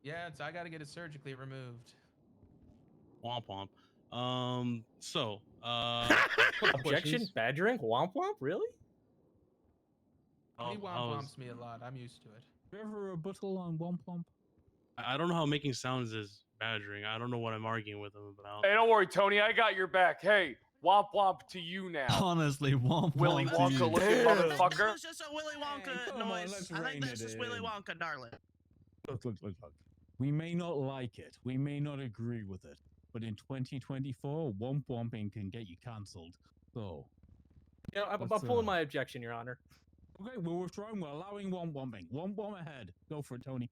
Yeah, I got to get it surgically removed. Womp womp. So, Objection? questions. Bad drink? Womp womp? Really? He I womp-womps me a lot. I'm used to it. You ever rebuttal on Womp Womp? I don't know how making sounds is badgering. I don't know what I'm arguing with him about. Hey, don't worry, Tony. I got your back. Hey, womp womp to you now. Honestly, Womp Willy Womp to Wonka you. looking motherfucker. It's just a Willy Wonka come on, noise. let's I rein think that's it just Willy in. Wonka, darling. Look. We may not like it. We may not agree with it. But in 2024, Womp Womping can get you cancelled. So. You know, I'm Let's, pulling my objection, Your Honor. Okay, we're withdrawing. We're allowing Womp Womping. Womp Womp ahead. Go for it, Tony.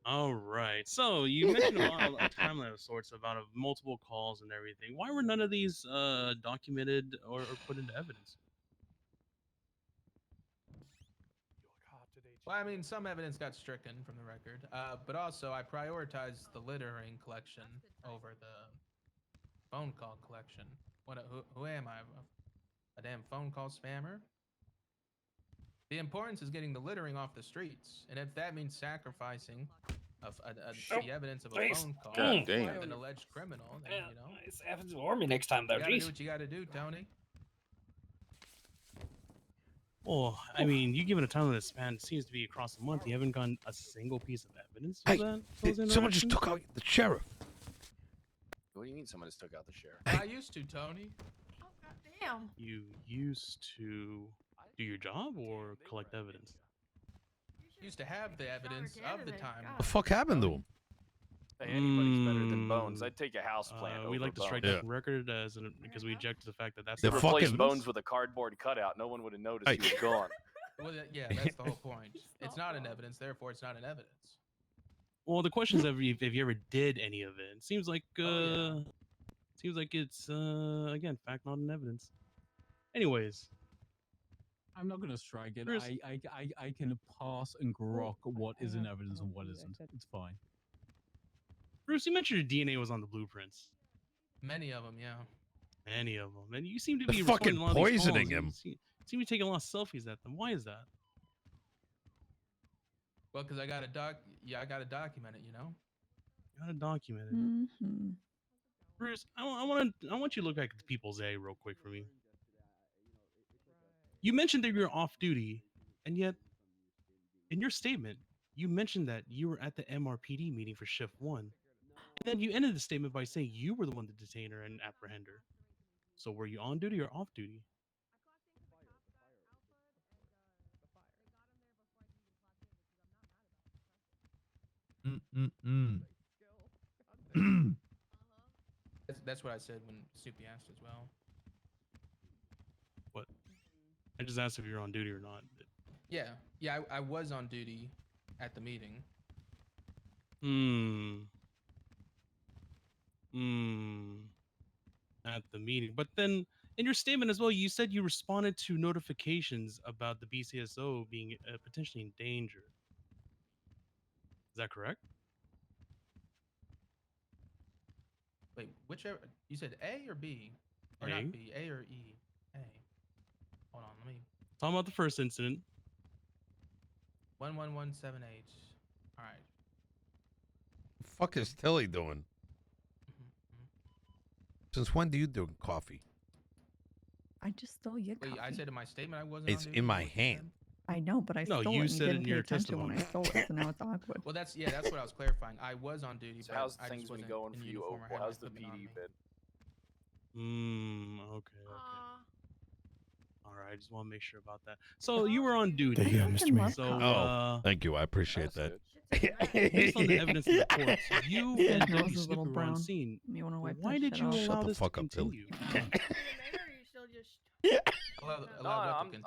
All right. So you mentioned a timeline of sorts about multiple calls and everything. Why were none of these documented or put into evidence? Well, I mean, some evidence got stricken from the record, but also I prioritized the littering collection over the phone call collection. Who am I? A damn phone call spammer? The importance is getting the littering off the streets, and if that means sacrificing the evidence of a Nice. phone call God with damn. an alleged criminal, then you know. It's happens to warn me next time, though. You gotta do Jeez. what you gotta do, Tony. Well, I mean, you given a time limit span seems to be across a month. You haven't gotten a single piece of evidence. Hey, Someone just took out the sheriff. What do you mean someone just took out the sheriff? I used to, Tony. Oh, goddamn. You used to do your job or collect evidence? Used to have the evidence of the time. What the fuck happened to him? Hey, anybody's better than Bones. I'd take a house plant. We over like to strike Bones. that record because we object to the fact that that's The not fucking- Replace Bones with a cardboard cutout. No one would have noticed he was gone. Well, yeah, that's the whole point. It's not in evidence, therefore it's not in evidence. Well, the question is if you ever did any of it. It seems like Oh, seems like it's again fact not in evidence. Anyways, I'm not gonna strike it. Bruce- I can pass and grok what is in evidence and what isn't. It's fine. Bruce, you mentioned your DNA was on the blueprints. Many of them, yeah. Many of them, and you seem to They're be fucking responding to a lot of these poisoning calls, and him. you seem to be taking a lot of selfies at them. Why is that? Well, because I gotta document it, you know. You gotta document it. Mm-hmm. Bruce, I want you to look back at the People's A real quick for me. You mentioned that you're off duty, and yet, in your statement, you mentioned that you were at the MRPD meeting for shift 1. And then you ended the statement by saying you were the one to detain her and apprehend her. So were you on duty or off duty? That's what I said when Snoopy asked as well. What? I just asked if you're on duty or not. Yeah, I was on duty at the meeting. At the meeting. But then in your statement as well, you said you responded to notifications about the BCSO being potentially in danger. Is that correct? Wait, whichever you said, A or B, or A. not B, A or E? A. Hold on, let me. Talking about the first incident. 11178. All right. The fuck is Tilly doing? Since when do you do coffee? I just stole your Wait, coffee. I said in my statement I wasn't. It's on in duty? my hand. I know, but I No, stole you it. And said you it didn't in pay your attention when I testimony. stole it, so now it's awkward. Well, that's what I was clarifying. I was on duty. So but how's I things just been wasn't going in for you? uniform or had my How's the equipment on PD me. been? Okay. All right, I just want to make sure about that. So you were on duty. Thank you, Mr. Mayor. So, Oh, thank you. I appreciate that. based on the evidence in the courts, you His and nose Deputy is a little Snoopy were on brown. scene. You want to wipe Why that did shit you off? allow Shut the this fuck to up, Tilly. continue?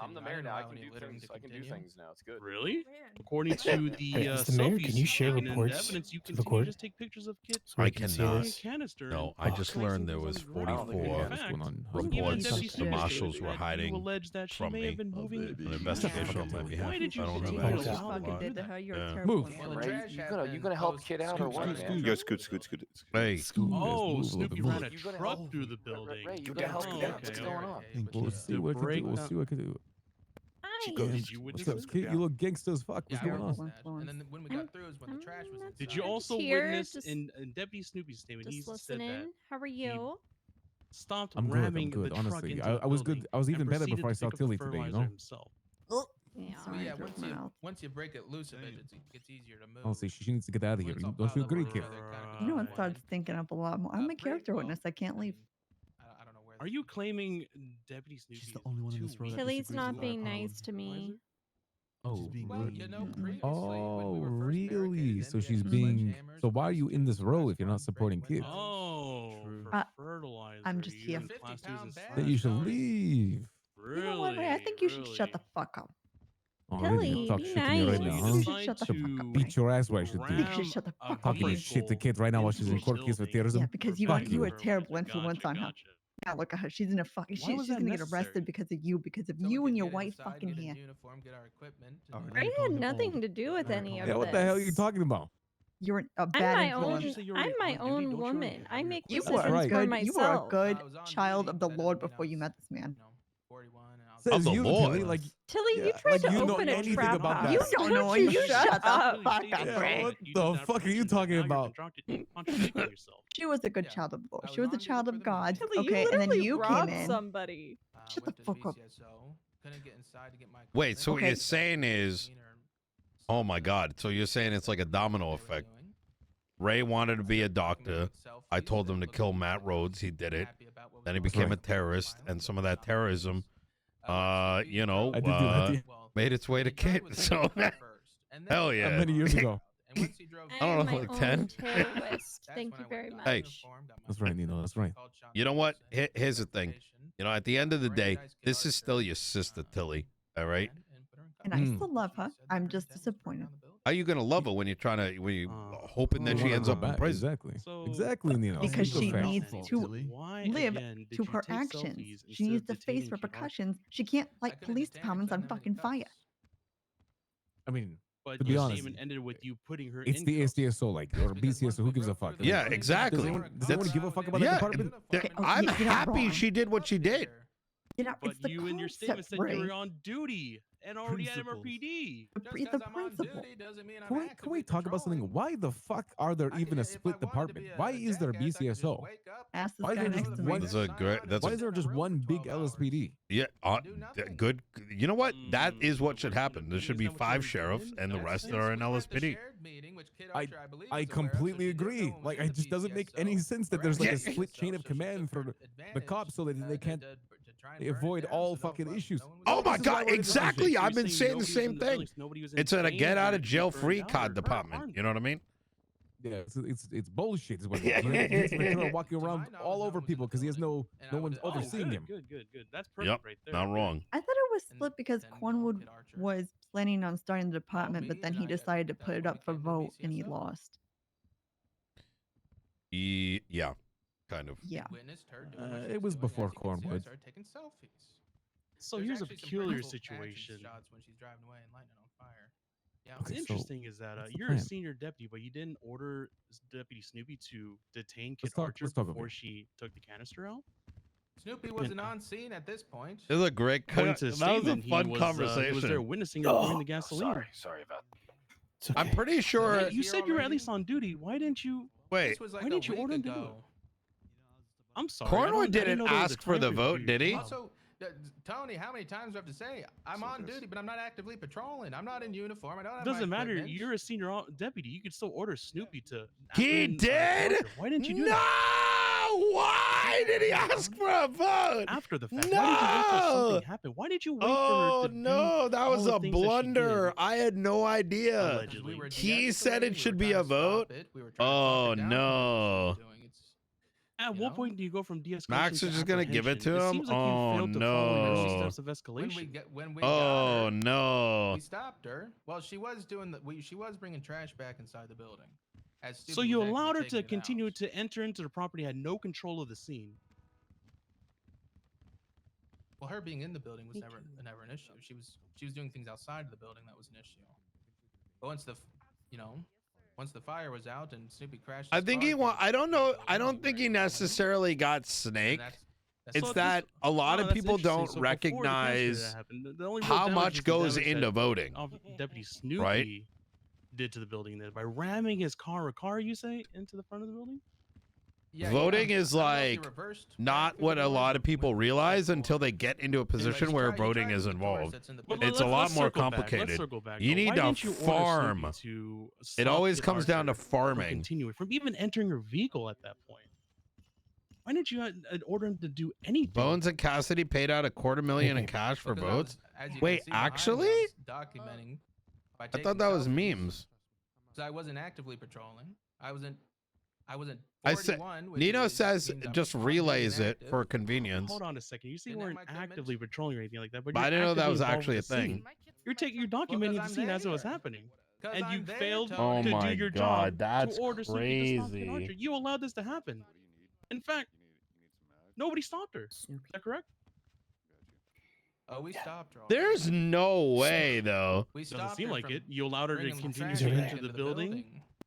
I'm the mayor now. I can do things. I can do things now. It's good. Really? According to the Hey, Mr. Mayor, selfies can you share taken in the reports evidence, you to the continue court? to just take pictures of kids. So I can see cannot. this? Canister. No, and I just placing learned there things on was the ground. 44 In fact, even reports Deputy Snoopy the stated marshals were that you hiding allege that she from may me. have been moving An investigation on my behalf. Why did you I don't have continue access to to allow them that. to do that? You're a Yeah. terrible Move. influence. Well, the trash You has gonna been gonna help post- kid out or what, Scoot, man? scoot. Yo, scoot. Hey. Oh, Snoopy ran a You gonna truck help- through the building. Ray, you gotta help Oh, kid out. okay, What's going on? We'll see To what I can break do. We'll down- see what I can do. Hi. Did you What's witness up, this? kid? You look gangster as fuck. What's Yeah, I going on? witnessed that. And then when we got through is when the trash was inside. Did you also here, witness just- in Deputy Snoopy's statement? He Just said that listening. How are you? stopped I'm good. I'm ramming good. the truck Honestly, into I the was good. building I was and even better proceeded before I to saw pick up Tilly the today. You fertilizer know. himself. Yeah. Well, yeah, Sorry, once you break it loose of it, it gets easier to move. Honestly, she needs to get out of here. When it's all Don't you piled up agree, on kid? each other, it kinda You know what? goes Starts blind. thinking up a lot more. I'm a character witness. I can't leave. I don't know where. Are you claiming Deputy Snoopy? She's the only one in this row that Tilly's disagrees not with being our nice to me. Oh, Well, you know, previously, oh, when we were first really? barricaded, So then we she's had being. sledgehammers, So why are you in this row if you're not supporting kids? Oh, for Uh, fertilizer. I'm just you here. using class 2s and bag. Then you should Tony. leave. Really? You know what, Ray? I think you should shut the fuck up. Oh, Tilly, really? Talk be shit to me right nice. now, You huh? should decide shut the fuck up, to Beat your ass where I should do. You should ram shut the a fuck up. Talking Ray. shit to kids right now while she's in court case for terrorism. Yeah, because you Fuck you a you. terrible influence on her. Gotcha. Yeah, look at her. She's in a fucking. Why was She's that gonna get necessary? arrested because of you. Because of So we you could and your get white inside, fucking get in hair. uniform, get our equipment. All and right. Ray had nothing to do with any of Yeah, this. what the hell are you talking about? You're a I'm bad my own. influence. you say you're I'm my already on duty? own Don't you already woman. have I your make You equipment? decisions were a right. for good. myself. You were a good I was on child duty, of the but that Lord doesn't mean I before you was, met this man. 41 and I was Says Of the you, Lord. Tilly, like Tilly, yeah, you tried like to you know open a anything trap about house. that. You don't know. You shut the up. fuck up, Yeah, Ray. what the fuck are you talking about? Contradicting yourself. She was a good Yeah. child of the Lord. I She was was a on duty child for of the God. meeting. Tilly, Okay, you and then literally you came robbed in. somebody. Shut went the to fuck up. BCSO, couldn't get inside to get my Wait, equipment. so what Okay. you're saying is, oh my God. So you're saying it's like a domino effect. Ray wanted to be a doctor. I told him to kill Matt Rhodes. He did it. Then he became a terrorist, and some of that terrorism, you know, I did do that, yeah. made its way to Kit. So, hell yeah. Many years ago. I don't know, like 10. Terrorist. Thank you very much. Hey, That's right, Nino. That's right. you know what? Here's the thing. You know, at the end of the day, this is still your sister, Tilly. All right? And I still love her. I'm just disappointed. How you gonna love her when you're trying to when you hoping that she ends up in prison? Exactly, Nino. Because Single she fam. needs to live to her actions. She needs to face repercussions. She can't light police departments on fucking fire. I mean, But to be your honest, statement ended with you putting her it's in the cuffs. SDSO, like, or BCSO. Who gives a fuck? Yeah, exactly. Does anyone give a fuck about that department? I'm you're not happy wrong. she did what she did. You know, But it's the you in your statement concept, said you Ray. were on duty and already at MRPD. The principle. Can we talk about something? Why the fuck are there even a split department? Why is there BCSO? Ask this Why guy is there next just to me. one? That's a great. That's Why a, is there just one big LSPD? yeah. Good. You know what? That is what should happen. There should be 5 sheriffs, and the rest are in LSPD. I completely agree. Like, it just doesn't make any sense that there's like a split chain of command for the cops so that they can't avoid all fucking issues. Oh my This is why God! we're in Exactly. this I've been saying saying the nobody was same in the thing. buildings, nobody was It's a insane, get out of nobody jail was burned free out card or department. harmed. You know what I mean? Yeah, it's bullshit. Is what it is. You have Vince McTavish walking around all over people because he has no one overseeing him. Good. That's perfect Yep. right there. Not wrong. I thought it was split because Cornwood was planning on starting the department, but then he decided to put it up for vote and he lost. Yeah. Kind of. Yeah. It was before Cornwood. So here's a peculiar situation. What's Okay, so interesting is that what's the you're a plan? senior deputy, but you didn't order Deputy Snoopy to detain Kid Let's talk Archer over before here. she took the canister out. Snoopy wasn't on scene at this point. It was a great. According to his That was a statement, fun he was conversation. there witnessing her pouring the gasoline. Sorry about I'm pretty sure. Wait, you said you were at least on duty. Why didn't you? Wait. This was like Why a didn't you week order him to do ago. it? I'm sorry. I Cornwood didn't didn't know there was a ask for the time vote, review. did he? Also, Tony, how many times do I have to say I'm on duty, but I'm not actively patrolling. I'm not in uniform. I don't have my Doesn't matter. equipment. You're a senior deputy. You could still order Snoopy to. He did? Archer. Why didn't you do No! that? Why did he ask for a vote? After the fact. Why did you wait till No! something happened? Why did you wait for her Oh to do no, that all was the a things that she blunder. did? I had no idea. Allegedly. He said it should be a vote. Oh no. At what point do you go from de-escalation Max to is just gonna give it to apprehension? him? Seems like you Oh, failed to follow the no. initial steps of escalation. When we Oh got her, no. we stopped her. Well, she was doing she was bringing trash back inside the building. As So Snoopy you was actually allowed her taking to it out. continue to enter into the property, had no control of the scene. Well, her being in the building was never an issue. She was doing things outside of the building that was an issue. But once once the fire was out and Snoopy crashed, I his think car, he then I don't know. I don't think he necessarily got snake. It's So that a lot oh, of that's people interesting. don't So before the canister recognize happened, the only real how damage much is the goes damage into that voting. Deputy Snoopy did to the building there by ramming his car, you say, into the front of the building? Voting is like not what a lot of people realize until they get into a position where voting is involved. It's a lot more complicated. You need to farm. It always comes down to farming. Continue from even entering her vehicle at that point. Why didn't you order him to do anything? Bones and Cassidy paid out $250,000 in cash for votes. Wait, actually? Documenting. I thought that was memes. So I wasn't actively patrolling. I wasn't. I said 41, which Nino is says deemed just unactive. relays it for convenience. Hold on a second. You say you weren't actively patrolling or anything like that, but But I you're didn't know that actively was involved actually with a the thing. scene. You're documenting the scene as it was happening, and you failed Oh to my do your God, job that's to order Snoopy to stop Kid crazy. Archer. You allowed this to happen. In fact, nobody stopped her. Is that correct? Oh, we stopped her. There's no way though. Doesn't seem like it. You allowed her to bringing continue trash to back enter the building,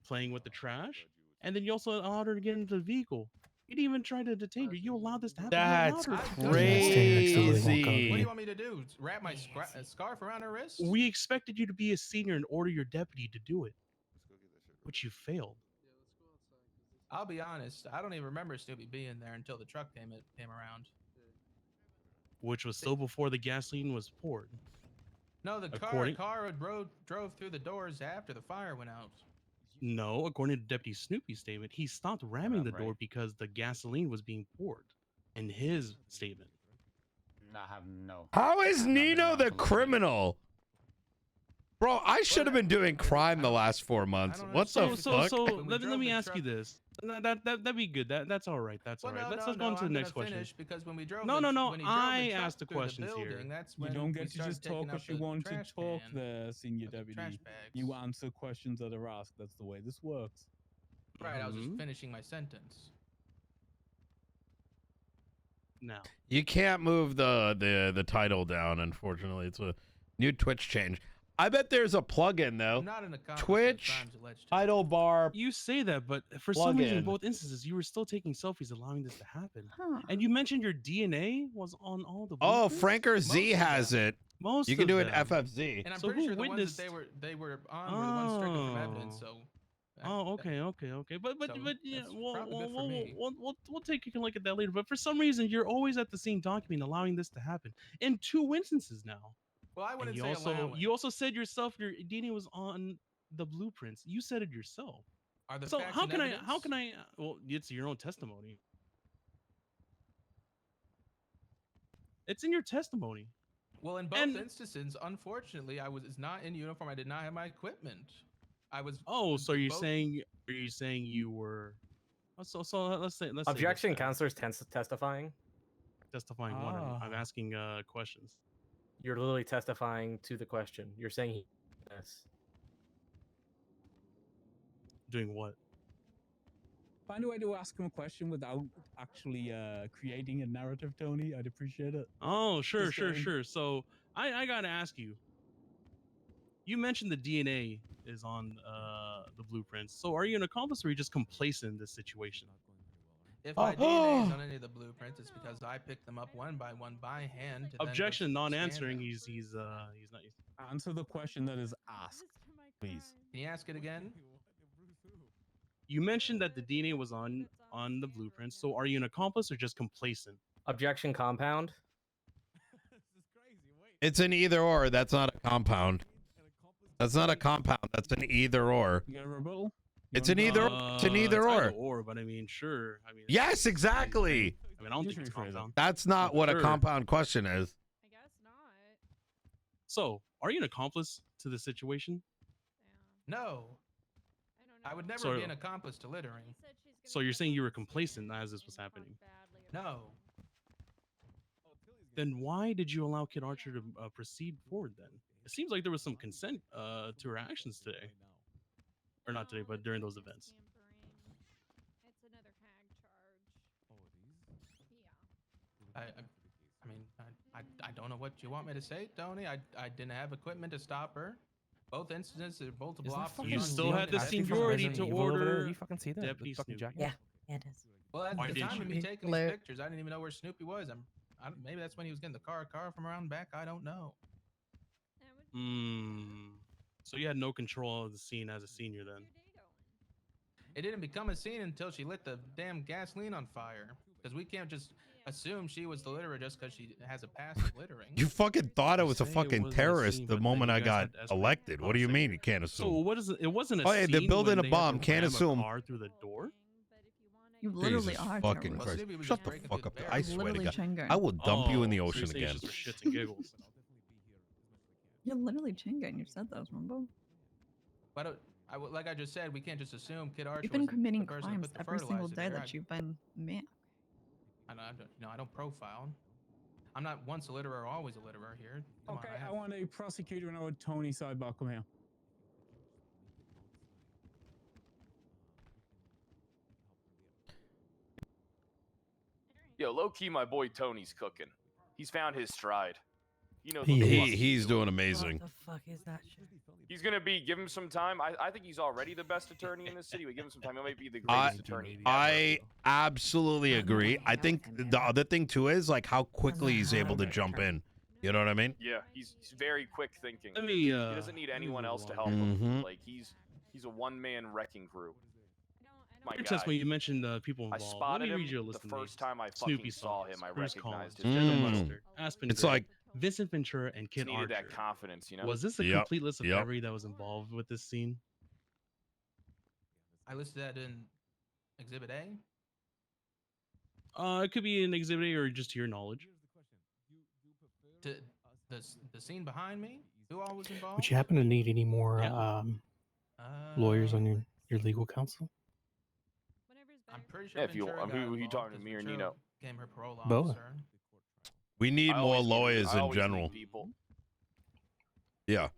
playing with the trash, and then you also allowed her to get into the vehicle. You didn't even try to detain her. You allowed this to happen. That's You allowed her to. What do crazy. you want me to do? Wrap my scarf around her wrist? We expected you to be a senior and order your deputy to do it, but you failed. I'll be honest. I don't even remember Snoopy being there until the truck came around. Which was still before the gasoline was poured. No, the According- car drove through the doors after the fire went out. No, according to Deputy Snoopy's statement, he stopped ramming the door because the gasoline was being poured. In his statement. How is Nino the criminal? Bro, I should have been doing crime the last 4 months. What the fuck? So let me ask you this. That'd be good. That's all right. That's all right. Let's go on to the next question. Because when we drove, No. when he drove I the truck asked the through questions building, here. That's You when don't we get to started just talk taking because out you the want to trash talk can there, Senior with the Deputy. trash bags. You answer questions that are asked. That's the way this works. Right, I was just finishing my sentence. Now You can't move the title down, unfortunately. It's a new Twitch change. I bet there's a plugin though. I'm not an accomplice to the Twitch crimes alleged. title bar. you say that, but for some reason, in Plugin. both instances, you were still taking selfies, allowing this to happen. Huh. And you mentioned your DNA was on all the. Oh, blueprints? Franker Z has it. Most You can of do an them. FFZ. And I'm So pretty who sure the witnessed- ones that they were on were the ones stricken from evidence. So. Okay. But So yeah, that's probably good for me. we'll take a look at that later. But for some reason, you're always at the same document, allowing this to happen in 2 instances now. Well, I And wouldn't you say also allowing. you also said yourself your DNA was on the blueprints. You said it yourself. Are the So facts how and can evidence? I? Well, it's your own testimony. It's in your testimony. Well, in both And- instances, unfortunately, I was not in uniform. I did not have my equipment. I was. Oh, so you're both- saying you were? So let's say Objection, this, counselors testifying. testifying what? I'm asking questions. You're literally testifying to the question. You're saying yes. Doing what? Find a way to ask him a question without actually creating a narrative, Tony. I'd appreciate it. Oh, sure. Just saying. So I gotta ask you. You mentioned the DNA is on the blueprints. So are you an accomplice or are you just complacent in this situation? If my DNA is on any of the blueprints, it's because I picked them up one by hand. To then go Objection, non-answering. scan them. He's not. Answer the question that is asked, please. Can you ask it again? You mentioned that the DNA was on the blueprints. So are you an accomplice or just complacent? Objection, compound. It's an either or. That's not a compound. That's not a compound. That's an either or. You got a rebuttal? It's an either. It's an either It's or. but I mean, sure. I mean. Yes, exactly. I mean, I don't think it's compound. That's not what a Sure. compound question is. I guess not. So, are you an accomplice to the situation? No. I would never be an accomplice to littering. So you're saying you were complacent as this was happening? No. Then why did you allow Kid Archer to proceed forward then? It seems like there was some consent to her actions today. Or not today, but during those events. It's another CAG charge. I mean, I don't know what you want me to say, Tony. I didn't have equipment to stop her. Both instances, multiple officers. You on still scene had the that- seniority to order You fucking see that? Deputy fucking Snoopy. jacket? Yeah, it is. Well, at Why the didn't time of you? me taking these Glare. pictures, I didn't even know where Snoopy was. Maybe that's when he was getting the car from around back. I don't know. So you had no control of the scene as a senior then? It didn't become a scene until she lit the damn gasoline on fire. Because we can't just assume she was the litterer just because she has a past of littering. You fucking thought I was a Say it fucking wasn't a terrorist scene, the but then moment you I guys got had escort elected. What do you processing. mean you can't So assume? what is it? It wasn't a Oh, yeah, scene they're building when a they had bomb. to Can't ram a assume. car through the door? You literally Jesus are fucking terrorist. Christ. Snoopy was Shut just the breaking fuck through up. the I barriers. swear to Literally God. Chingun. I will dump you in the Oh, so ocean you're saying again. it's just for shits and giggles. You're literally Chingun. You said those, remember? But like I just said, we can't just assume Kid Archer You've been was the committing person that crimes put the every single fertilizer day there. that you've been man. I don't profile. I'm not once a litterer, always a litterer here. Come Okay, on, I want a prosecutor and I want Tony sidebar. Come here. Yo, low key, my boy Tony's cooking. He's found his stride. He knows. He's doing amazing. What the fuck is that shit? He's gonna be. Give him some time. I think he's already the best attorney in the city. We give him some time. He might be the greatest attorney. I absolutely agree. I think the other thing too is like how quickly he's able to jump in. You know what I mean? Yeah, he's very quick thinking. Let me, He doesn't need anyone else to help him. Like he's a one-man wrecking crew. My Princess, guy. when you mentioned people I involved, spotted let me him read you a list the of first names. time I Snoopy fucking saw Songs, him. I Bruce recognized Collins, his General face. Mustard, Aspen It's Gray, like Vincent Ventura, and Kid He needed Archer. that confidence, you know. Was this a Yep, complete list of yep. everybody that was involved with this scene? I listed that in Exhibit A. It could be an exhibit A or just to your knowledge. The scene behind me. Who all was involved? Would you happen to need any more lawyers on your legal counsel? I'm pretty sure. Yeah, if you Ventura want, got who you involved talking to, 'cause me or Ventura Nino? Became her parole Both. officer. We need I more always need- lawyers I in always need general. people. Yeah.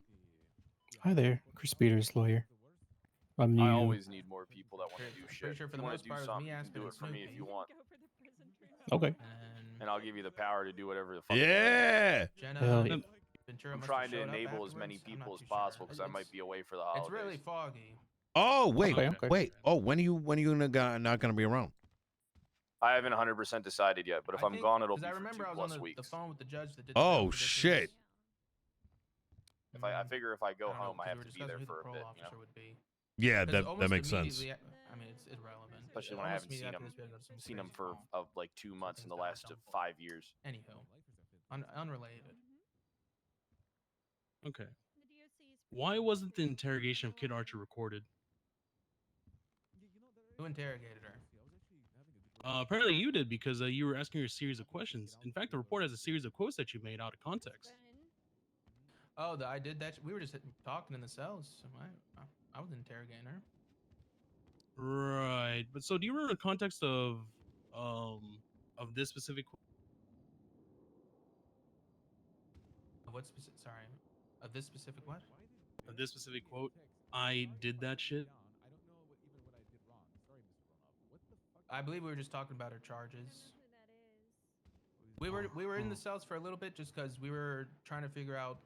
Hi there, Chris Peters, lawyer. I'm new. I always need more people that want to do Pretty shit. sure for If the you want most to do part it was something, me, you can Aspen, do and it for me if Snoopy. you want. Okay. And I'll give you the power to do whatever the fuck. Yeah. Jenna, Hell yeah. Ventura I'm must have trying to showed up enable as many afterwards. I'm not people as too sure. possible because I It's- might be away for the holidays. It's really foggy. Oh wait, Okay. wait. Oh, when are you not gonna be around? I haven't 100% decided yet, but if I I'm think- gone, it'll 'cause be I for remember 2+ I was on the weeks. phone with the judge that did. Oh shit. If I figure if I go I don't know, home, I 'cause have we to were be there discussing who for the a parole bit. officer would be. Yeah, 'Cause that almost makes sense. immediately I mean, it's irrelevant. Especially when I Almost haven't seen immediately him, after this, we had to go to some seen him crazy for call. like 2 months in things the that were last done 5 years. Anywho, unrelated. Okay. Why wasn't the interrogation of Kid Archer recorded? Who interrogated her? Apparently you did because you were asking her a series of questions. In fact, the report has a series of quotes that you made out of context. Oh, I did that. We were just talking in the cells. So I was interrogating her. Right. But so do you remember the context of this specific quote? What specific? Sorry, of this specific what? Of this specific quote? I did that shit. I believe we were just talking about her charges. We were in the cells for a little bit just because we were trying to figure out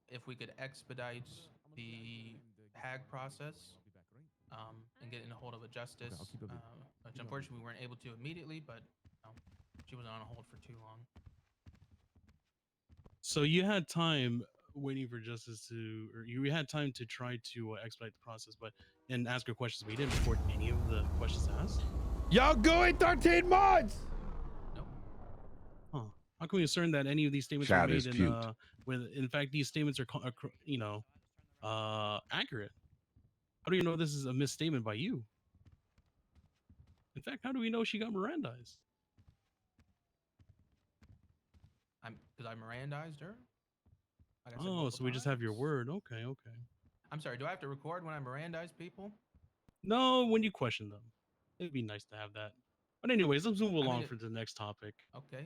if we could expedite the HAG process and get in a hold of a justice, which unfortunately we weren't able to immediately, but she was on a hold for too long. So you had time waiting for justice to, or you had time to try to expedite the process, and ask her questions, but you didn't report any of the questions asked? Y'all going 13 months? Huh. How can we assume that any of these statements Chat were is made cute. when in fact these statements are accurate? How do you know this is a misstatement by you? In fact, how do we know she got Mirandized? Because I Mirandized her. Like I said Oh, multiple so we just have your times. word. Okay, okay. I'm sorry. Do I have to record when I Mirandize people? No, when you question them. It'd be nice to have that. But anyways, let's move I mean, along for the next topic. Okay.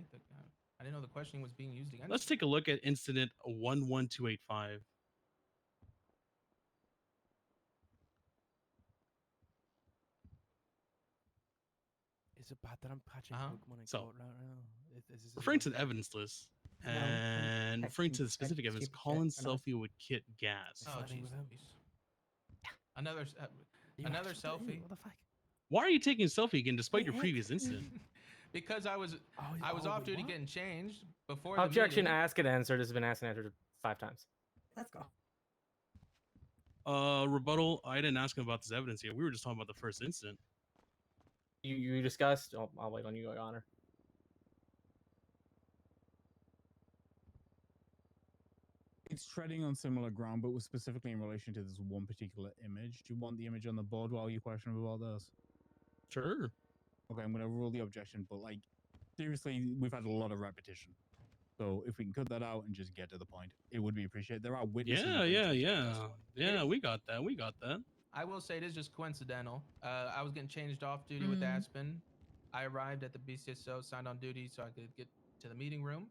I didn't know the questioning was being used against. Let's take a look at incident 11285. Is it bad that I'm patching Pokemon and So, Goat right now? Is referring to the evidence list and referring to the specific evidence, Colin's selfie with Kit Gas. Oh, jeez. Another selfie. What the fuck? Why are you taking a selfie again despite your previous incident? Because I was off duty getting changed before. Objection, the meeting. ask and answered has been asked and answered 5 times. Let's go. Rebuttal. I didn't ask him about this evidence yet. We were just talking about the first incident. You discussed. Oh, I'll wait on you, Your Honor. It's treading on similar ground, but was specifically in relation to this one particular image. Do you want the image on the board while you question about this? Sure. Okay, I'm going to rule the objection, but like, seriously, we've had a lot of repetition. So if we can cut that out and just get to the point, it would be appreciated. There are witnesses. Yeah. We got that. I will say it is just coincidental. I was getting changed off duty with Aspen. I arrived at the BCSO, signed on duty so I could get to the meeting room.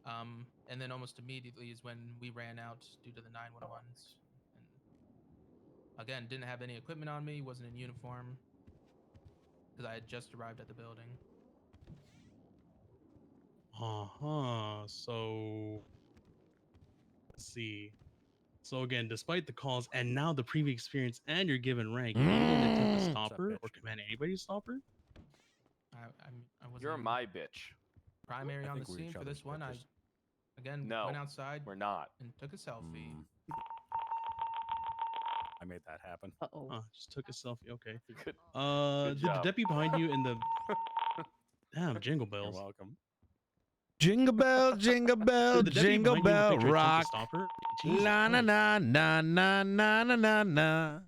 And then almost immediately is when we ran out due to the 911s. And again, didn't have any equipment on me, wasn't in uniform because I had just arrived at the building. So let's see. So again, despite the calls and now the previous experience and your given rank, you didn't attempt to stop her or command anybody to stop her? I wasn't You're even my bitch. primary on the scene for this one. I again No, went outside. We're not. And took a selfie. I made that happen. Just took a selfie. Okay. Good The job. deputy behind you in the damn jingle bells. You're welcome. Jingle bell, jingle bell, Did the deputy jingle behind you in the bell, picture attempt to rock. stop her? Jesus La na Christ. na na na na na na na.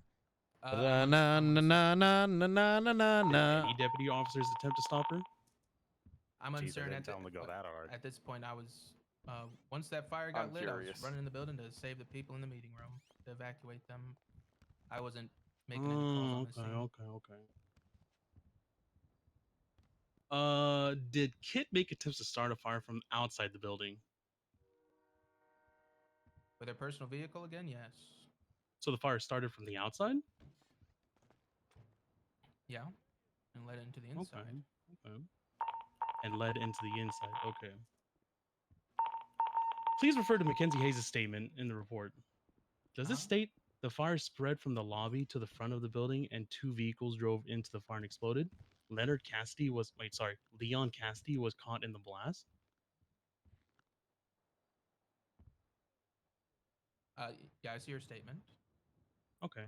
Na na na na na na na na na. Any deputy officers attempt to stop her? I'm Jeez, I uncertain didn't tell him to go that hard. at this point. I was Once that fire got I'm lit, I curious. was running in the building to save the people in the meeting room, to evacuate them. I wasn't making any calls on the scene. Okay. Did Kit make attempts to start a fire from outside the building? With their personal vehicle again, yes. So the fire started from the outside? Yeah, and led into the inside. Okay. And led into the inside. Okay. Please refer to Mackenzie Hayes' statement in the report. Does this state the fire spread from the lobby to the front of the building and 2 vehicles drove into the fire and exploded? Leon Cassidy was caught in the blast? Yeah, I see your statement. Okay.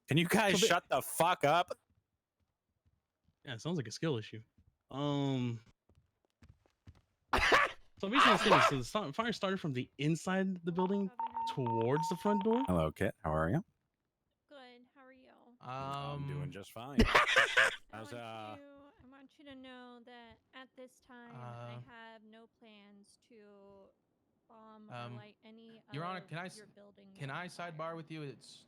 Can you guys shut the fuck up? Yeah, it sounds like a skill issue. So basically, so the fire started from the inside the building towards the front door. Hello, Kit. How are you? Good. How are you? I'm doing just fine. How's I want you to know that at this time I have no plans to bomb or light any Your Honor, of your buildings. can I sidebar with you? It's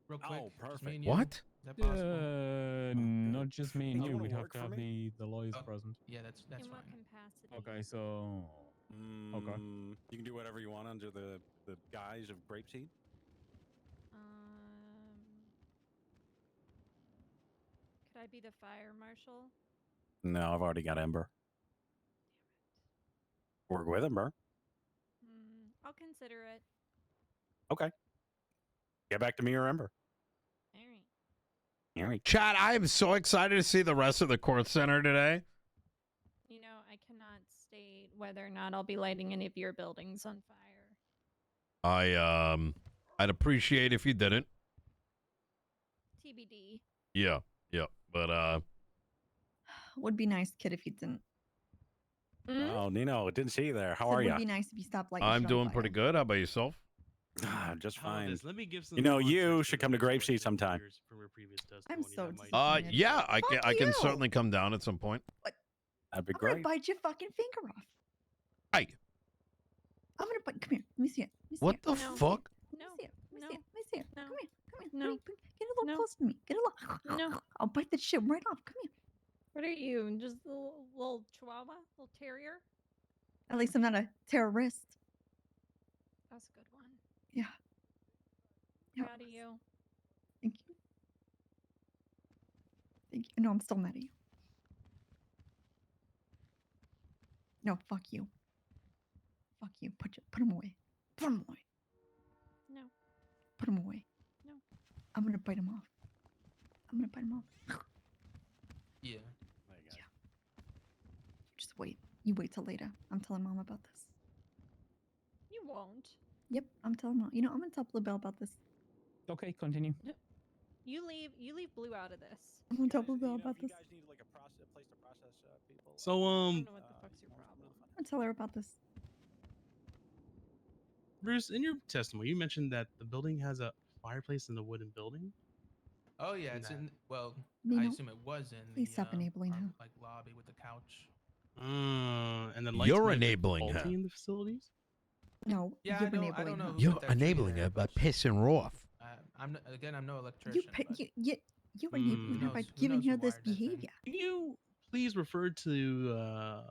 real quick. Oh, just perfect. me and you. What? Is that possible? Not just me and You you. wanna We'd have work to for have me? the lawyers Oh, present. Yeah, that's In fine. what capacity? Okay, so okay. You can do whatever you want under the guise of grapeseed. Could I be the fire marshal? No, I've already got Ember. Work with Ember. I'll consider it. Okay. Get back to me or Ember. All right. Chad, I am so excited to see the rest of the court center today. You know, I cannot state whether or not I'll be lighting any of your buildings on fire. I'd appreciate if you didn't. TBD. Yeah, but Would be nice, kid, if you didn't. Oh, Nino, didn't see you there. How Said are you? Would be nice if you stopped lighting. I'm shit on doing fire. pretty good. How about yourself? Just How about fine. this? Let me give some You know, you context should to come to the Grapeseed sometime. from your previous I'm testimony so that might- disappointed. Yeah, I can you. certainly come down at some point. That'd be I'm gonna great. bite your fucking finger off. Hey, I'm gonna bite. Come here. Let me see it. Let me see what it. the No. fuck? No. Let me see it. Let me No. see it. Let me see it. No. Come here. Come here. No. Get a little No. close to me. Get a little. No. I'll bite that shit right off. Come here. What are you? Just a little chihuahua? Little terrier? At least I'm not a terrorist. That's a good one. Yeah. Yeah. Proud of you. Thank you. Thank you. No, I'm still mad at you. No, fuck you. Fuck you. Put him away. Put him away. No. Put him away. No. I'm gonna bite him off. I'm gonna bite him off. Yeah. Just wait. You wait till later. I'm telling mom about this. You won't. Yep, I'm telling mom. You know, I'm gonna tell Bluebell about this. Okay, continue. You leave Blue out of this. I'm gonna tell Bluebell about this. So I don't know what the fuck's your problem. I'm gonna tell her about this. Bruce, in your testimony, you mentioned that the building has a fireplace in the wooden building. Oh yeah, it's in. Well, I Nino, assume it was in please the stop enabling her. like lobby with the couch. And then lights You're may have been enabling her. faulty in the facilities. No, Yeah, you're I don't enabling know her. who You're put that tree enabling there, her by but, pissing her off. I'm no You electrician. pa- but you enabling her knows- by who giving knows who her this wired that thing? behavior. Can you please refer to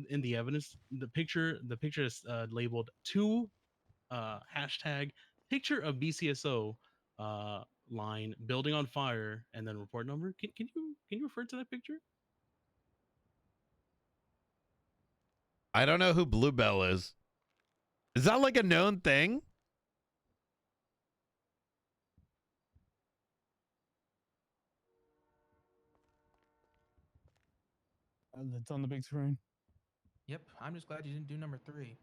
in the evidence the picture is labeled to hashtag picture of BCSO line building on fire and then report number. Can you refer to that picture? I don't know who Bluebell is. Is that like a known thing? It's on the big screen. Yep, I'm just glad you didn't do number 3.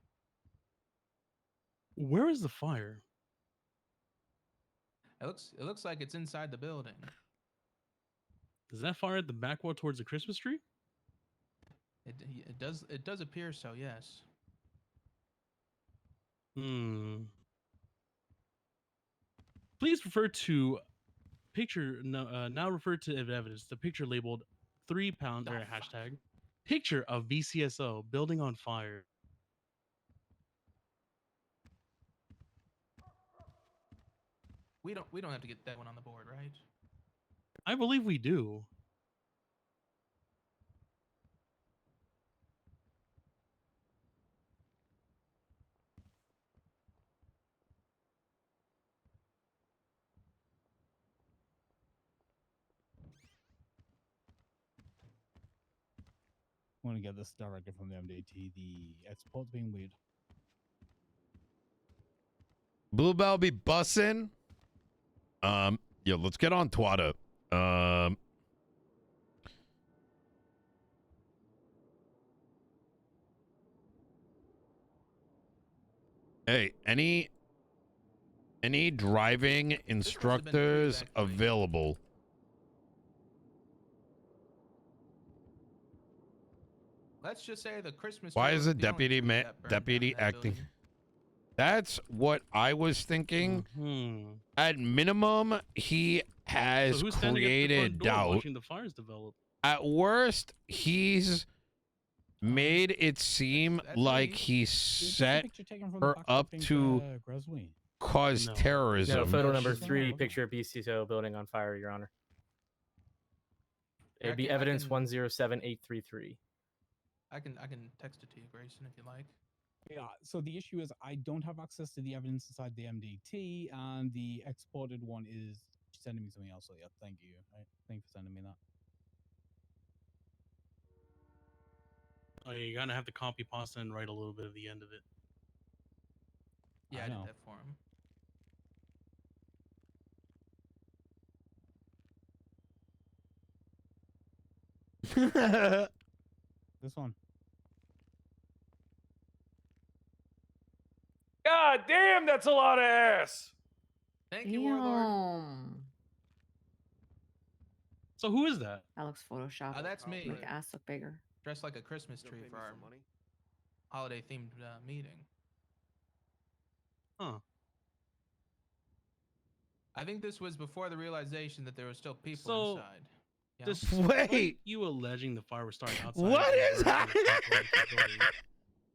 Where is the fire? It looks like it's inside the building. Is that fire at the back wall towards the Christmas tree? It does appear so, yes. Please refer to picture now refer to evidence. The picture labeled 3 pound or hashtag picture of BCSO building on fire. We don't have to get that one on the board, right? I believe we do. I want to get this directly from the MDT. The export's being weird. Bluebell be bussin'. Yeah, let's get on Twata. Hey, any driving instructors available? Let's just say the Christmas. Why tree is was the the only deputy tree that burned down deputy in that acting? building. That's what I was thinking. At minimum, he has So who's standing at the created front door doubt. watching the fires develop? At worst, he's made it seem like he set her up to cause No, terrorism. photo number 3, picture of BCSO building on fire, Your Honor. It'd be evidence 107833. I can text it to you, Grayson, if you like. Yeah, so the issue is I don't have access to the evidence inside the MDT, and the exported one is sending me something else. So yeah, thank you. Thank you for sending me that. Oh, yeah, you're gonna have to copy pasta and write a little bit of the end of it. Yeah, I did that for him. This one. God damn, that's a lot of ass. Thank you, Warlord. So who is that? That looks photoshopped. That's me. Make the ass look bigger. Dressed like a Christmas tree for our holiday themed meeting. Huh. I think this was before the realization that there were still people So, inside. Yeah. Despite you alleging the fire was starting outside. What and is burning the building,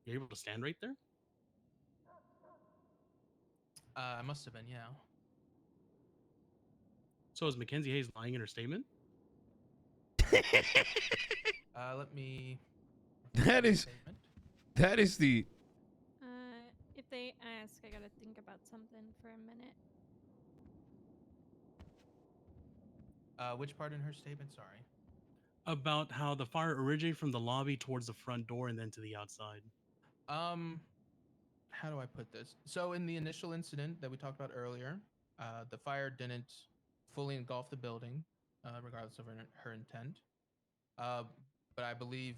you're able to stand right there? I must have been, yeah. So is Mackenzie Hayes lying in her statement? Let me. That is the If they ask, I gotta think about something for a minute. Which part in her statement? Sorry. About how the fire originated from the lobby towards the front door and then to the outside. How do I put this? So in the initial incident that we talked about earlier, the fire didn't fully engulf the building, regardless of her intent. But I believe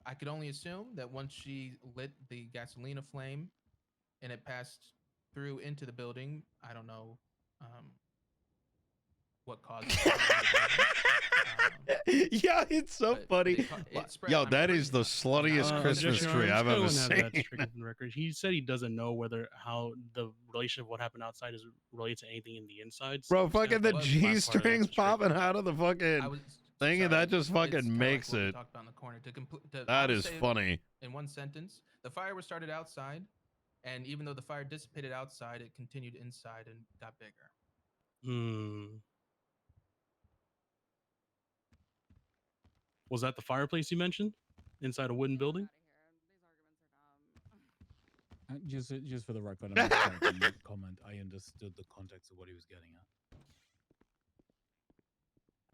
I could only assume that once she lit the gasolina flame and it passed through into the building, I don't know what caused it. Yeah, it's so funny. Yo, that is the sluttiest Christmas tree I've ever seen. He said he doesn't know how the relation of what happened outside is related to anything in the inside. Bro, fucking the G strings popping out of the fucking thing, and that just fucking makes it. That is funny. In one sentence, the fire was started outside, and even though the fire dissipated outside, it continued inside and got bigger. Was that the fireplace you mentioned inside a wooden building? Just for the record, I'm not trying to comment. I understood the context of what he was getting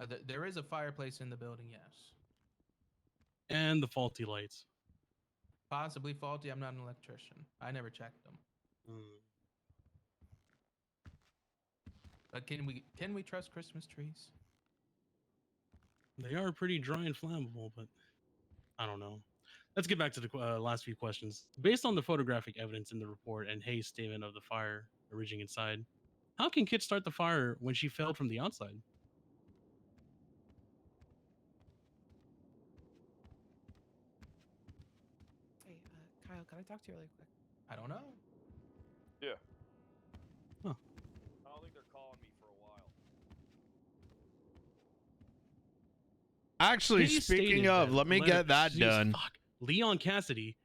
at. There is a fireplace in the building, yes. And the faulty lights. Possibly faulty. I'm not an electrician. I never checked them. But can we trust Christmas trees? They are pretty dry and flammable, but I don't know. Let's get back to the last few questions. Based on the photographic evidence in the report and Hayes' statement of the fire originating inside, how can Kit start the fire when she failed from the outside? Hey, Kyle, can I talk to you really quick? I don't know. Yeah. Huh. I don't think they're calling me for a while. Actually, He speaking stated of, that let me letter- get that jeez, done. fuck. Leon Cassidy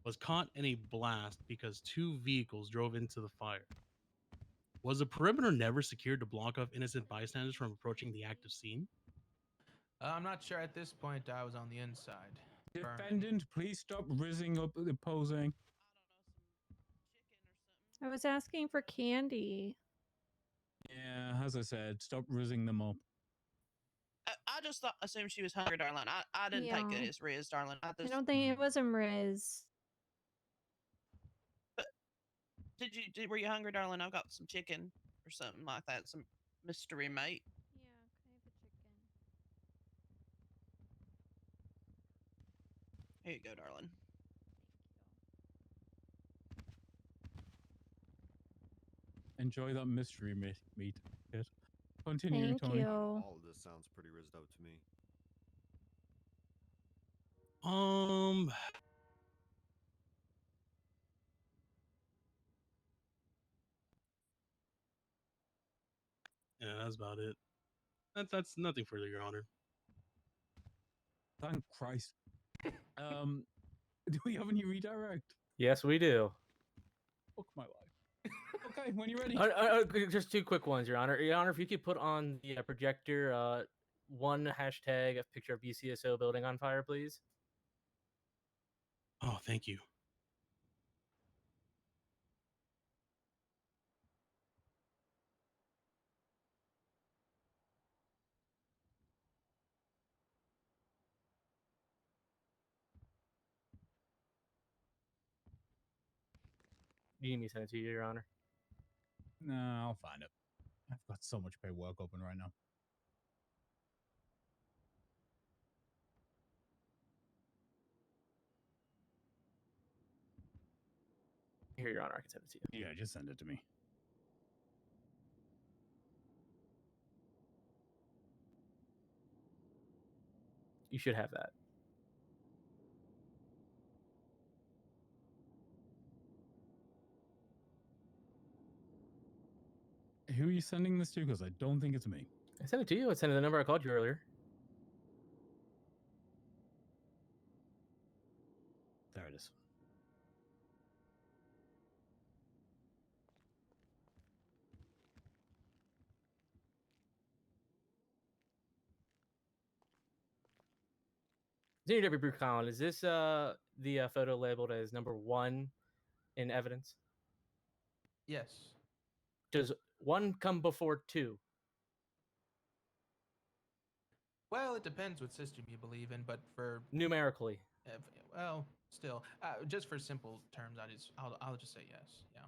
was caught in a blast because 2 vehicles drove into the fire. Was the perimeter never secured to block off innocent bystanders from approaching the active scene? I'm not sure at this point. I was on the inside. Defendant, please stop rizzing up the posing. I was asking for candy. Yeah, as I said, stop rizzing them up. I just assumed she was hungry, darling. I didn't take it Yeah. as Riz, darling. I I just, don't think it was a Riz. were you hungry, darling? I've got some chicken or something like that. Some mystery mate. Here you go, darling. Enjoy that mystery meat. Kid. Continue, Thank Tony. you. All of this sounds pretty rizzed out to me. Yeah, that's about it. That's nothing further, Your Honor. Thank Christ. Do we have any redirect? Yes, we do. Fuck my life. Okay, when you're ready. Just 2 quick ones, Your Honor. Your Honor, if you could put on the projector 1 hashtag a picture of BCSO building on fire, please. Oh, thank you. Do you need me to send it to you, Your Honor? No, I'll find it. I've got so much paperwork open right now. Here, Your Honor, I can send it to you. Yeah, just send it to me. You should have that. Who are you sending this to? Because I don't think it's me. I sent it to you. I sent it the number I called you earlier. There it is. Senior Deputy Bruce Collin, is this the photo labeled as number 1 in evidence? Yes. Does 1 come before 2? Well, it depends what system you believe in, but for Numerically. well, still, just for simple terms, I'll just say yes. Yeah,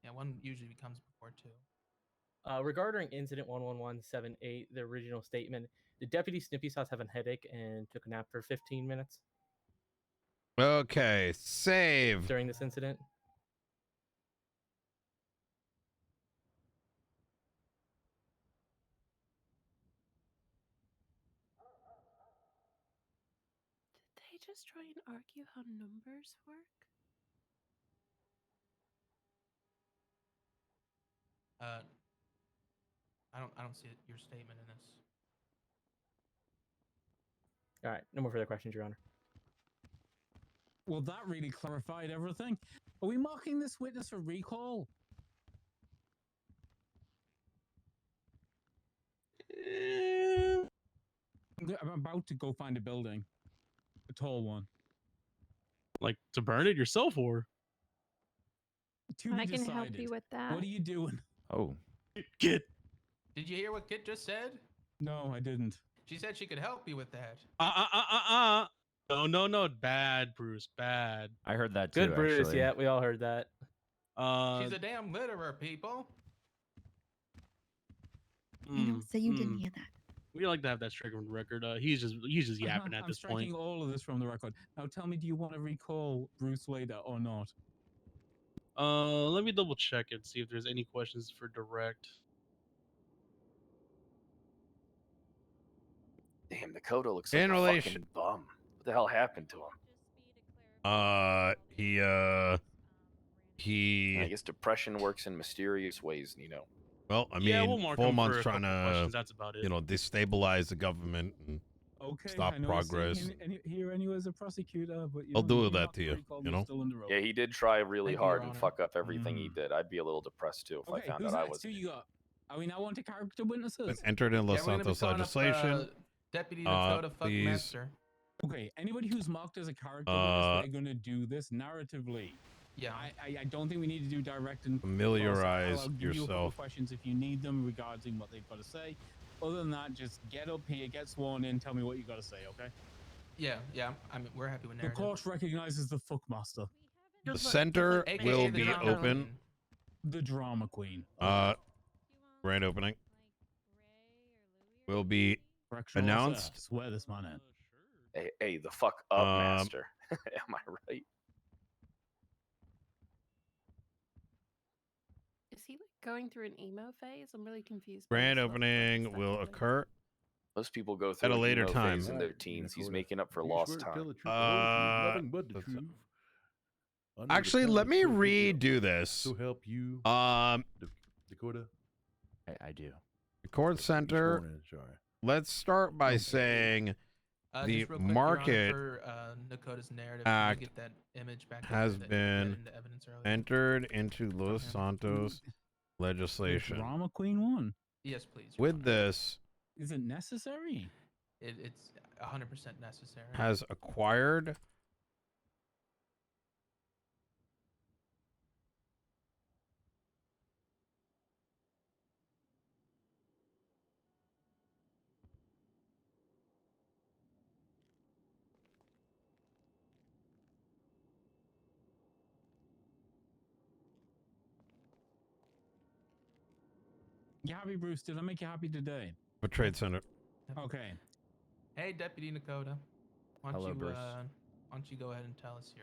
yeah. 1 usually becomes before 2. Regarding incident 11178, the original statement, did Deputy Snippy Sauce have a headache and took a nap for 15 minutes Okay, save. during this incident? Did they just try and argue how numbers work? I don't see your statement in this. All right, no more further questions, Your Honor. Well, that really clarified everything. Are we marking this witness for recall? I'm about to go find a building. A tall one. Like, to burn it yourself, or? To be I can help decided. you with that. What are you doing? Oh. Kid. Did you hear what Kit just said? No, I didn't. She said she could help you with that. No. Bad, Bruce. Bad. I heard that too. Good, Bruce. Actually. Yeah, we all heard that. She's a damn litterer, people. You don't say you didn't hear that. We like to have that straight from the record. He's just yapping at I'm this striking point. all of this from the record. Now tell me, do you want to recall Bruce later or not? Let me double check and see if there's any questions for direct. Damn, Nakota looks like In a relation- fucking bum. What the hell happened to him? He. I guess depression works in mysterious ways, Nino. Well, I mean, Yeah, we'll mark him Beaumont's for a trying couple to, questions, that's about it. destabilize the government. And Okay, stop I know progress. you're sitting here anyway as a prosecutor, but I'll do you're that not to you, recall you me know? still in the road. Yeah, he did try really Thank you, Your hard and Honor. fuck up everything he did. I'd be a little depressed too if I Okay, found who's out I next? was. Who you got? Are we now on to character Been witnesses? entered in Los Yeah, we're gonna be Santos calling up, legislation. Deputy Nakota please. Fuckmaster. Okay, anybody who's marked as a character witness, they're going to do this narratively. Yeah. I don't think we need to do direct and Familiarize I'll give you a couple yourself. of questions if you need them regarding what they've got to say. Other than that, just get up here, get sworn in, tell me what you got to say, okay? Yeah. I mean, we're happy with The narrative. court recognizes the fuckmaster. The center AKA will the be drama open. queen. The drama queen. Grand opening will be Correctional announced. officer, swear this man in. Hey, the fuck up, master. Am I right? Is he like going through an emo phase? I'm really confused. Grand opening will occur Most people go through at a an later emo time. phase in their teens. He's making up for You lost swear to tell time. the truth, the whole truth, nothing but the truth. Under the Actually, penalty let of me perjury, redo this. So help you, Dakota. I do. The court center. Sworn in, sorry. Let's start by saying the Just real quick, Your Honor, market for, Nakota's narrative, can we act get that image back up has that we had been into evidence earlier? entered into Los Santos The legislation. drama queen won. Yes, please. Your With Honor. this, Is it necessary? It's 100% necessary. has acquired You happy, Bruce? Did I make you happy today? a trade center. Okay. Hey, Deputy Nakota. Why don't Hello, you Bruce. why don't you go ahead and tell us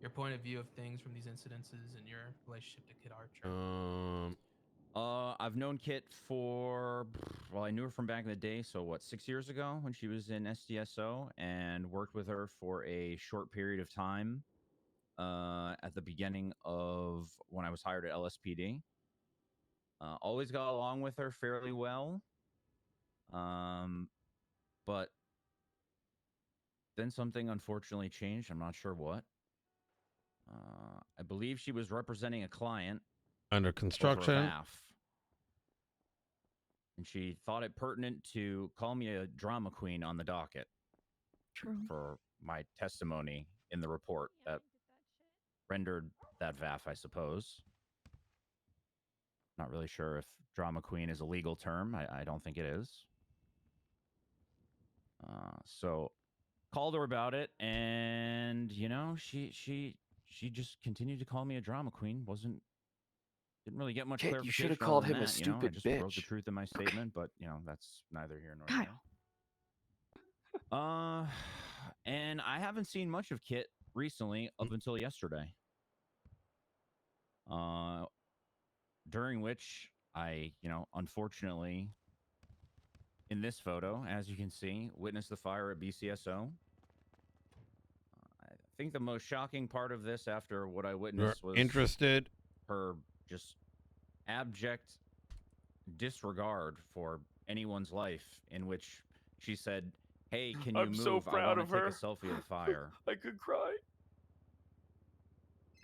your point of view of things from these incidences and your relationship to Kid Archer? I've known Kit for, well, I knew her from back in the day. So what, 6 years ago when she was in SDSO, and worked with her for a short period of time at the beginning of when I was hired at LSPD. Always got along with her fairly well. But then something unfortunately changed. I'm not sure what. I believe she was representing a client Under over a construction. VAF. And she thought it pertinent to call me a drama queen on the docket. True. For my testimony in the report that rendered that VAF, I suppose. Not really sure if drama queen is a legal term. I don't think it is. So called her about it, and you know, she just continued to call me a drama queen. Didn't really get much Kid, you clarification. should have other called than him a that, you know? I stupid just wrote the bitch. truth in my statement, but you know, that's neither here nor there. And I haven't seen much of Kit recently up until yesterday. During which I, you know, unfortunately, in this photo, as you can see, witnessed the fire at BCSO. I think the most shocking part of this, after what I witnessed, was Interested? her just abject disregard for anyone's life, in which she said, "Hey, can you I'm move? so I proud want of to take her. a selfie of the fire." I could cry.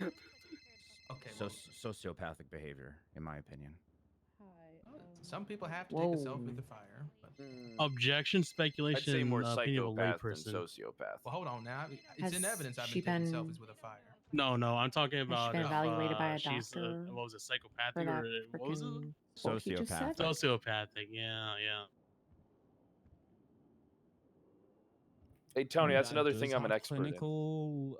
Okay. So sociopathic behavior, in my opinion. Some people have to take a selfie with the fire. But... Objection, speculation, I'd say more opinion of a psychopath than layperson. sociopath. Well, hold on now. It's Has in evidence. I've she been taking been- selfies with a fire. No, I'm talking about been if evaluated by a she's doctor what was it, psychopathic for that or what was it? frickin' quote he just said? Sociopathic, yeah. Hey Tony, that's That another does thing I'm an have expert in. clinical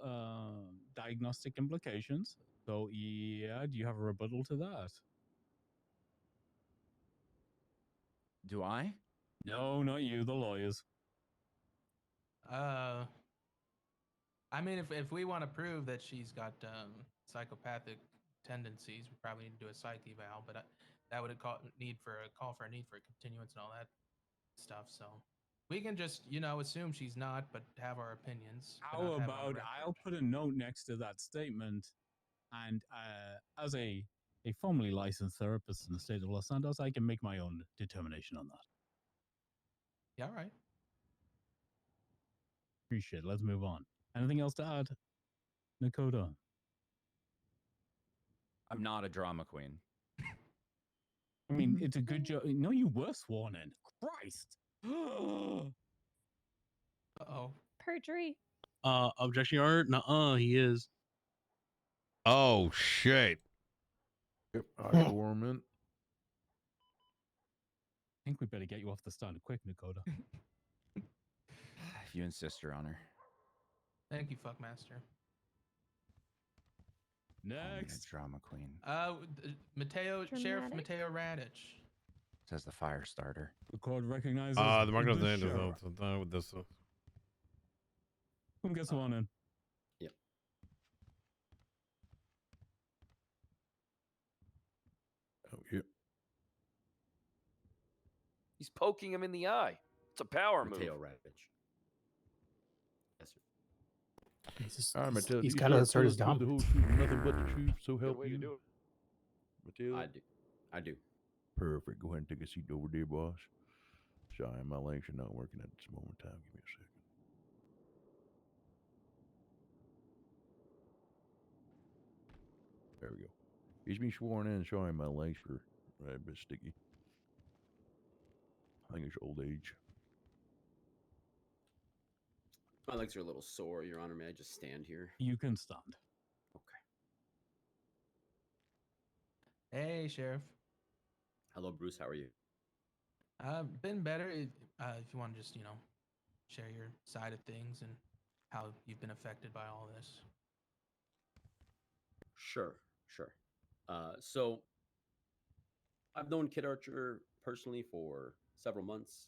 diagnostic implications. So yeah, do you have a rebuttal to that? Do I? No, not you, the lawyers. I mean, if we want to prove that she's got psychopathic tendencies, we probably need to do a psych eval. But that would call for a need for a continuance and all that stuff. So we can just assume she's not, but have our opinions. but How not have it on about record. I'll put a note next to that statement, and as a formally licensed therapist in the state of Los Santos, I can make my own determination on that. Yeah, all right. Appreciate it. Let's move on. Anything else to add? Nakota. I'm not a drama queen. I mean, it's a good job. No, you were sworn in. Christ. Uh-oh. Perjury. Objection, Your Honor. Nuh-uh, he is. Oh shit. Yep, I swore him in. I think we better get you off the stand quick, Nakota. If you insist, Your Honor. Thank you, Fuckmaster. Next. Drama queen. Sheriff Dramatic. Mateo Radic. Says the fire starter. The court recognizes The mark of the sheriff. with this. Come get sworn in. Yep. Oh, yep. He's poking him in the eye. It's a power move. Mateo Radic. Yes, sir. All right, Mateo. He's you gotta swear assert his to tell the whole dominance. truth, nothing but the truth, so help way to you. do it. Mateo. I do. Perfect. Go ahead and take a seat over there, boss. Sorry, my legs are not working at this moment in time. Give me a second. There we go. He's been sworn in. Sorry, my legs are a bit sticky. I think it's old age. My legs are a little sore, Your Honor. May I just stand here? You can stand. Hey, Sheriff. Hello, Bruce. How are you? Been better. If you want to just, share your side of things and how you've been affected by all this. Sure. So I've known Kid Archer personally for several months.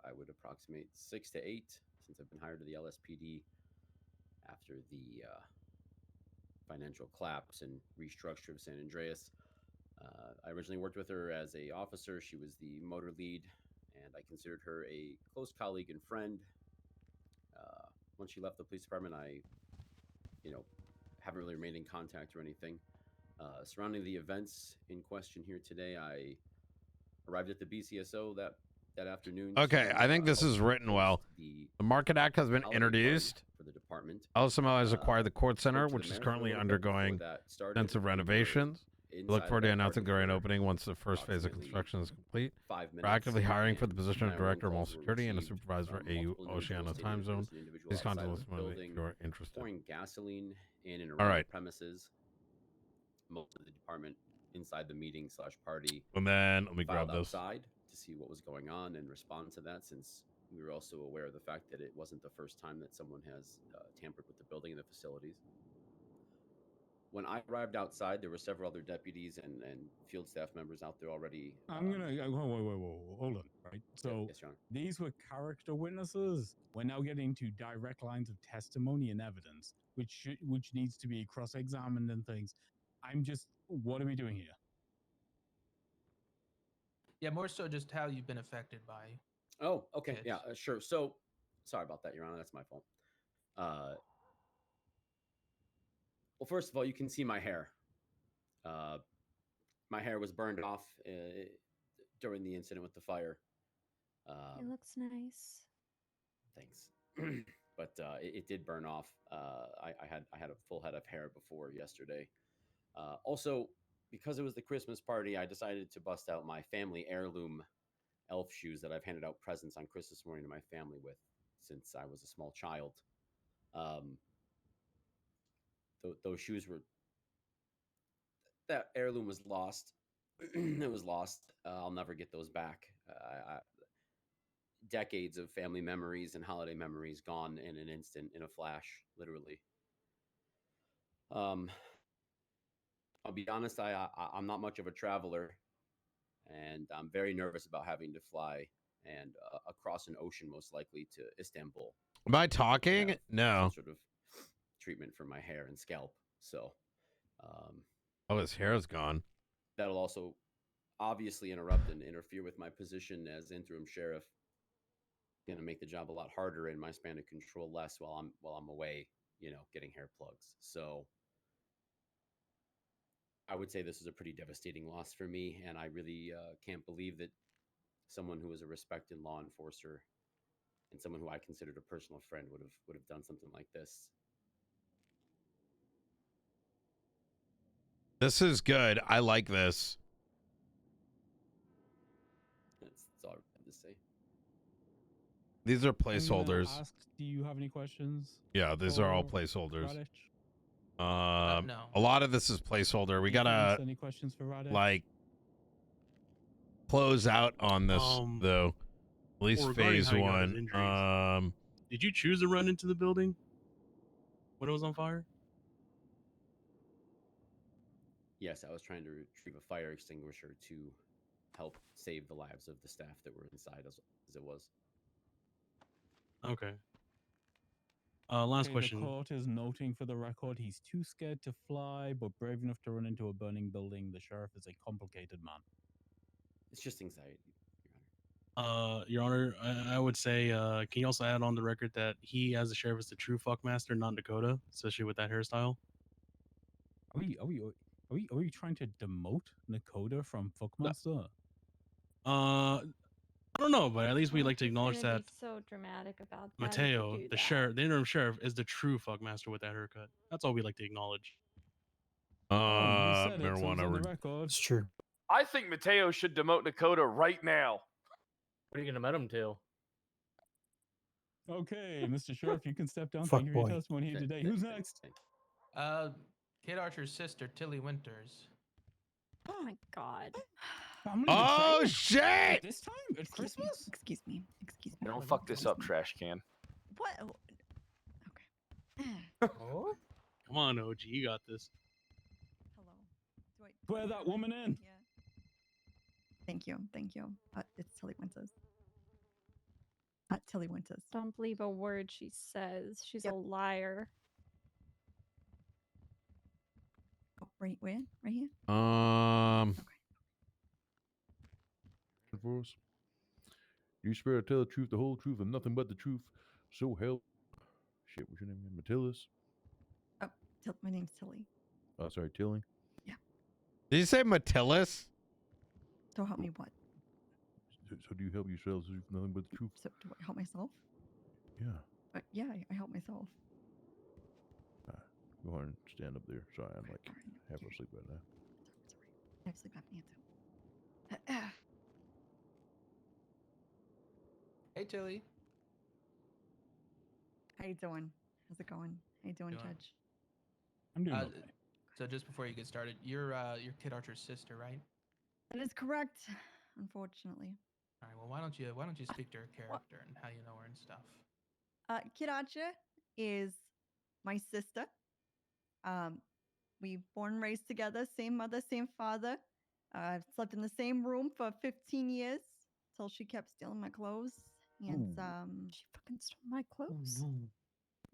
I would approximate 6 to 8 since I've been hired to the LSPD after the financial collapse and restructure of San Andreas. I originally worked with her as a officer. She was the motor lead, and I considered her a close colleague and friend. Once she left the police department, I, haven't really remained in contact or anything. Surrounding the events in question here today, I arrived at the BCSO that afternoon. Okay, to, I think this is written well. the The Market Act has been holiday introduced. party for the department. LSMO has acquired the court Spoke center, to the which is mayor for a currently little bit before undergoing that started. extensive We were renovations. We look inside forward to that announcing the party grand for opening once the first phase of approximately construction is complete. 5 We're minutes, actively hiring for the and position of my Director of phone Mall calls were Security and a received supervisor from for AU multiple individuals Oceania stating time that there zone. was an individual Please outside contact of us the if building you're interested. pouring gasoline in and All around right. the premises. Most of the department inside the meeting / party And then let me grab filed this. outside to see what was going on and respond to that, since we were also aware of the fact that it wasn't the first time that someone has tampered with the building and the facilities. When I arrived outside, there were several other deputies and field staff members out there already. I'm gonna whoa, hold on, right? So yes, Your Honor. these were character witnesses. We're now getting to direct lines of testimony and evidence, which needs to be cross-examined and things. What are we doing here? Yeah, more so just how you've been affected by. Oh, okay, kids. yeah, sure. So, sorry about that, Your Honor. That's my fault. Well, first of all, you can see my hair. My hair was burned off during the incident with the fire. It looks nice. Thanks. But it did burn off. I had a full head of hair before yesterday. Also, because it was the Christmas party, I decided to bust out my family heirloom elf shoes that I've handed out presents on Christmas morning to my family with since I was a small child. Those shoes were... That heirloom was lost. It was lost. I'll never get those back. Decades of family memories and holiday memories gone in an instant, in a flash, literally. I'll be honest, I'm not much of a traveler, and I'm very nervous about having to fly and across an ocean, most likely to Istanbul. Am I talking? No. Some sort of treatment for my hair and scalp. So, Oh, his hair is gone. that'll also obviously interrupt and interfere with my position as interim sheriff. Going to make the job a lot harder and my span of control less while I'm away, getting hair plugs. So I would say this is a pretty devastating loss for me, and I really can't believe that someone who is a respected law enforcer and someone who I considered a personal friend would have done something like this. This is good. I like this. That's all I have to say. These are I'm gonna placeholders. ask, do you have any questions? Yeah, these are all for placeholders. Radic? No. A lot of this is placeholder. We gotta Any questions for Radic? like close out on this though. At least well, regarding phase how you got his one. injuries, did you choose to run into the building when it was on fire? Yes, I was trying to retrieve a fire extinguisher to help save the lives of the staff that were inside as it was. Okay. Last Okay, question. The court is noting for the record he's too scared to fly, but brave enough to run into a burning building. The sheriff is a complicated man. It's just anxiety. Your Honor, I would say, can you also add on the record that he, as the sheriff, is the true fuckmaster, not Nakota, especially with that hairstyle? Are we trying to demote Nakota from Fuckmaster? I don't know, but at least we like to acknowledge Gonna that be so dramatic about that. if you Mateo, do the that. sheriff, the interim sheriff, is the true fuckmaster with that haircut. That's all we like to acknowledge. Marijuana. It's true. I think Mateo should demote Nakota right now. What are you gonna met him to? Okay, Mr. Sheriff, you can step down. Fuck Thank you for your boy. testimony here today. Who's next? Kid Archer's sister, Tilly Winters. Oh my god. Oh shit! At this time? At Christmas? Excuse me. Excuse me. Don't fuck this up, trash can. What? Come on, OG, you got this. Swear that woman in. Thank you. Thank you. It's Tilly Winters. Tilly Winters. Don't believe a word she says. She's a liar. Oh, right where? Right here? For us. You swear to tell the truth, the whole truth, and nothing but the truth. So help. Shit, what's your name again? Matildas? Oh, my name's Tilly. Oh, sorry, Tilly. Did you say Matillas? So help me what? So do you help yourselves with nothing but the truth? So do I help myself? Yeah. Yeah, I help myself. Go ahead and stand up there. Sorry, I'm like half asleep right now. I have sleep apnea too. Hey, Tilly. How you doing? How's it going? How you doing, Judge? I'm doing okay. So just before you get started, you're Kid Archer's sister, right? That is correct, unfortunately. All right. Well, why don't you speak to her character and how you know her and stuff? Kid Archer is my sister. We born and raised together, same mother, same father. Slept in the same room for 15 years till she kept stealing my clothes. And she fucking stole my clothes.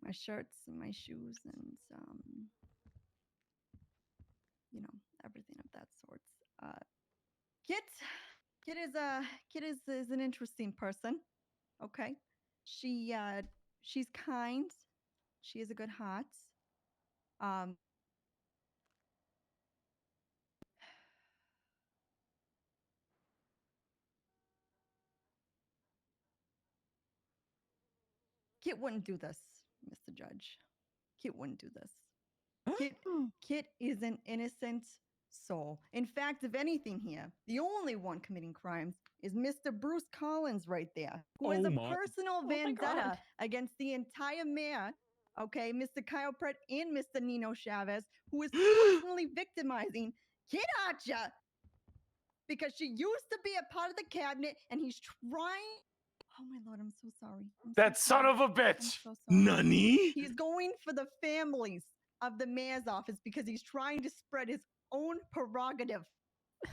My shirts and my shoes and everything of that sort. Kit is an interesting person. Okay, she's kind. She has a good heart. Kit wouldn't do this, Mr. Judge. Kit wouldn't do this. Kit is an innocent soul. In fact, if anything here, the only one committing crimes is Mr. Bruce Collins right there, who has a personal vendetta against the entire mayor, okay, Mr. Kyle PR and Mr. Nino Chavez, who is personally victimizing Kid Archer because she used to be a part of the cabinet and he's trying. Oh my lord, I'm so sorry. That son of a bitch! Nani? He's going for the families of the mayor's office because he's trying to spread his own prerogative.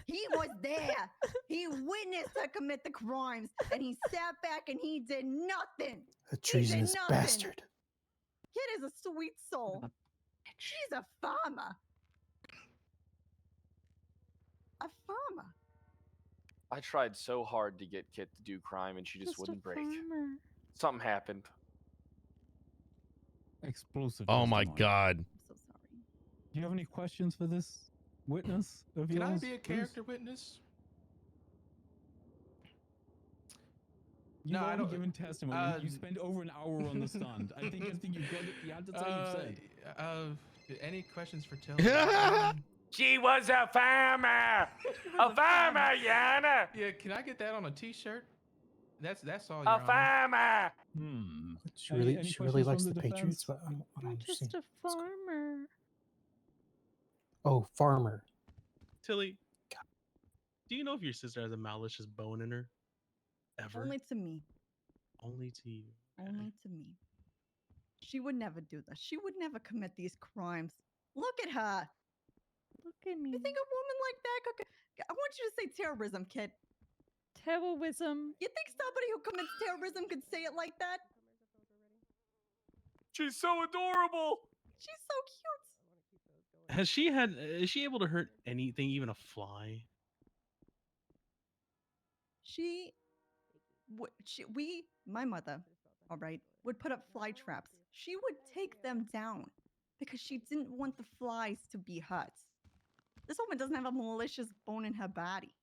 He was there. He witnessed her commit the crimes, and he sat back and he did nothing. A treasonous bastard. Kid is a sweet soul. She's a farmer. A farmer. I tried so hard to get Kit to do crime and she just wouldn't break. Something happened. Explosive. Oh my testimony. god. I'm so sorry. Do you have any questions for this witness of Can I yours, be a Bruce? character witness? You've No, I already don't- given testimony. You spent over an hour on the stand. I think you've got it. You had to say you've said. Any questions for Tilly? She was a farmer. A farmer, Yana. Yeah, can I get that on a T-shirt? That's all. A Your Honor. farmer. She really likes the Patriots. But I don't understand. Just a farmer. Oh, farmer. Tilly, do you know if your sister has a malicious bone in her? Ever? Only to me. Only to you. Only to me. She would never do this. She would never commit these crimes. Look at her. Look at me. You think a woman like that could? I want you to say terrorism, kid. Terrorism. You think somebody who commits terrorism could say it like that? She's so adorable. She's so cute. Has she had? Is she able to hurt anything, even a fly? My mother, all right, would put up fly traps. She would take them down because she didn't want the flies to be hurt. This woman doesn't have a malicious bone in her body.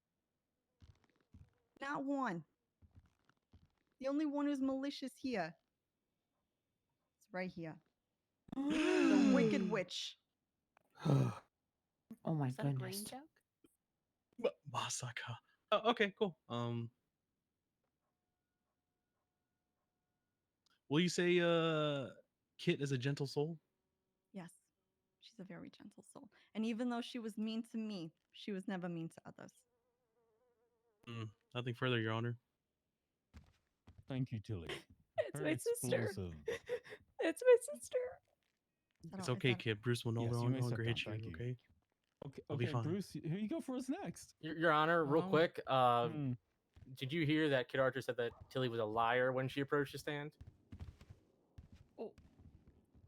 Not one. The only one who's malicious here. It's right here. The Wicked Witch. Oh my Is that a goodness. green joke? Masaka. Oh, okay, cool. Will you say Kit is a gentle soul? Yes, she's a very gentle soul. And even though she was mean to me, she was never mean to others. Nothing further, Your Honor. Thank you, Tilly. It's Her my sister. explosive. It's my sister. It's okay, Kit. Bruce will no Yes, you may longer step hit down, you, thank you. okay? Okay, I'll be fine. Bruce, who you go for us next? Your Honor, real Oh. quick, did you hear that Kid Archer said that Tilly was a liar when she approached the stand?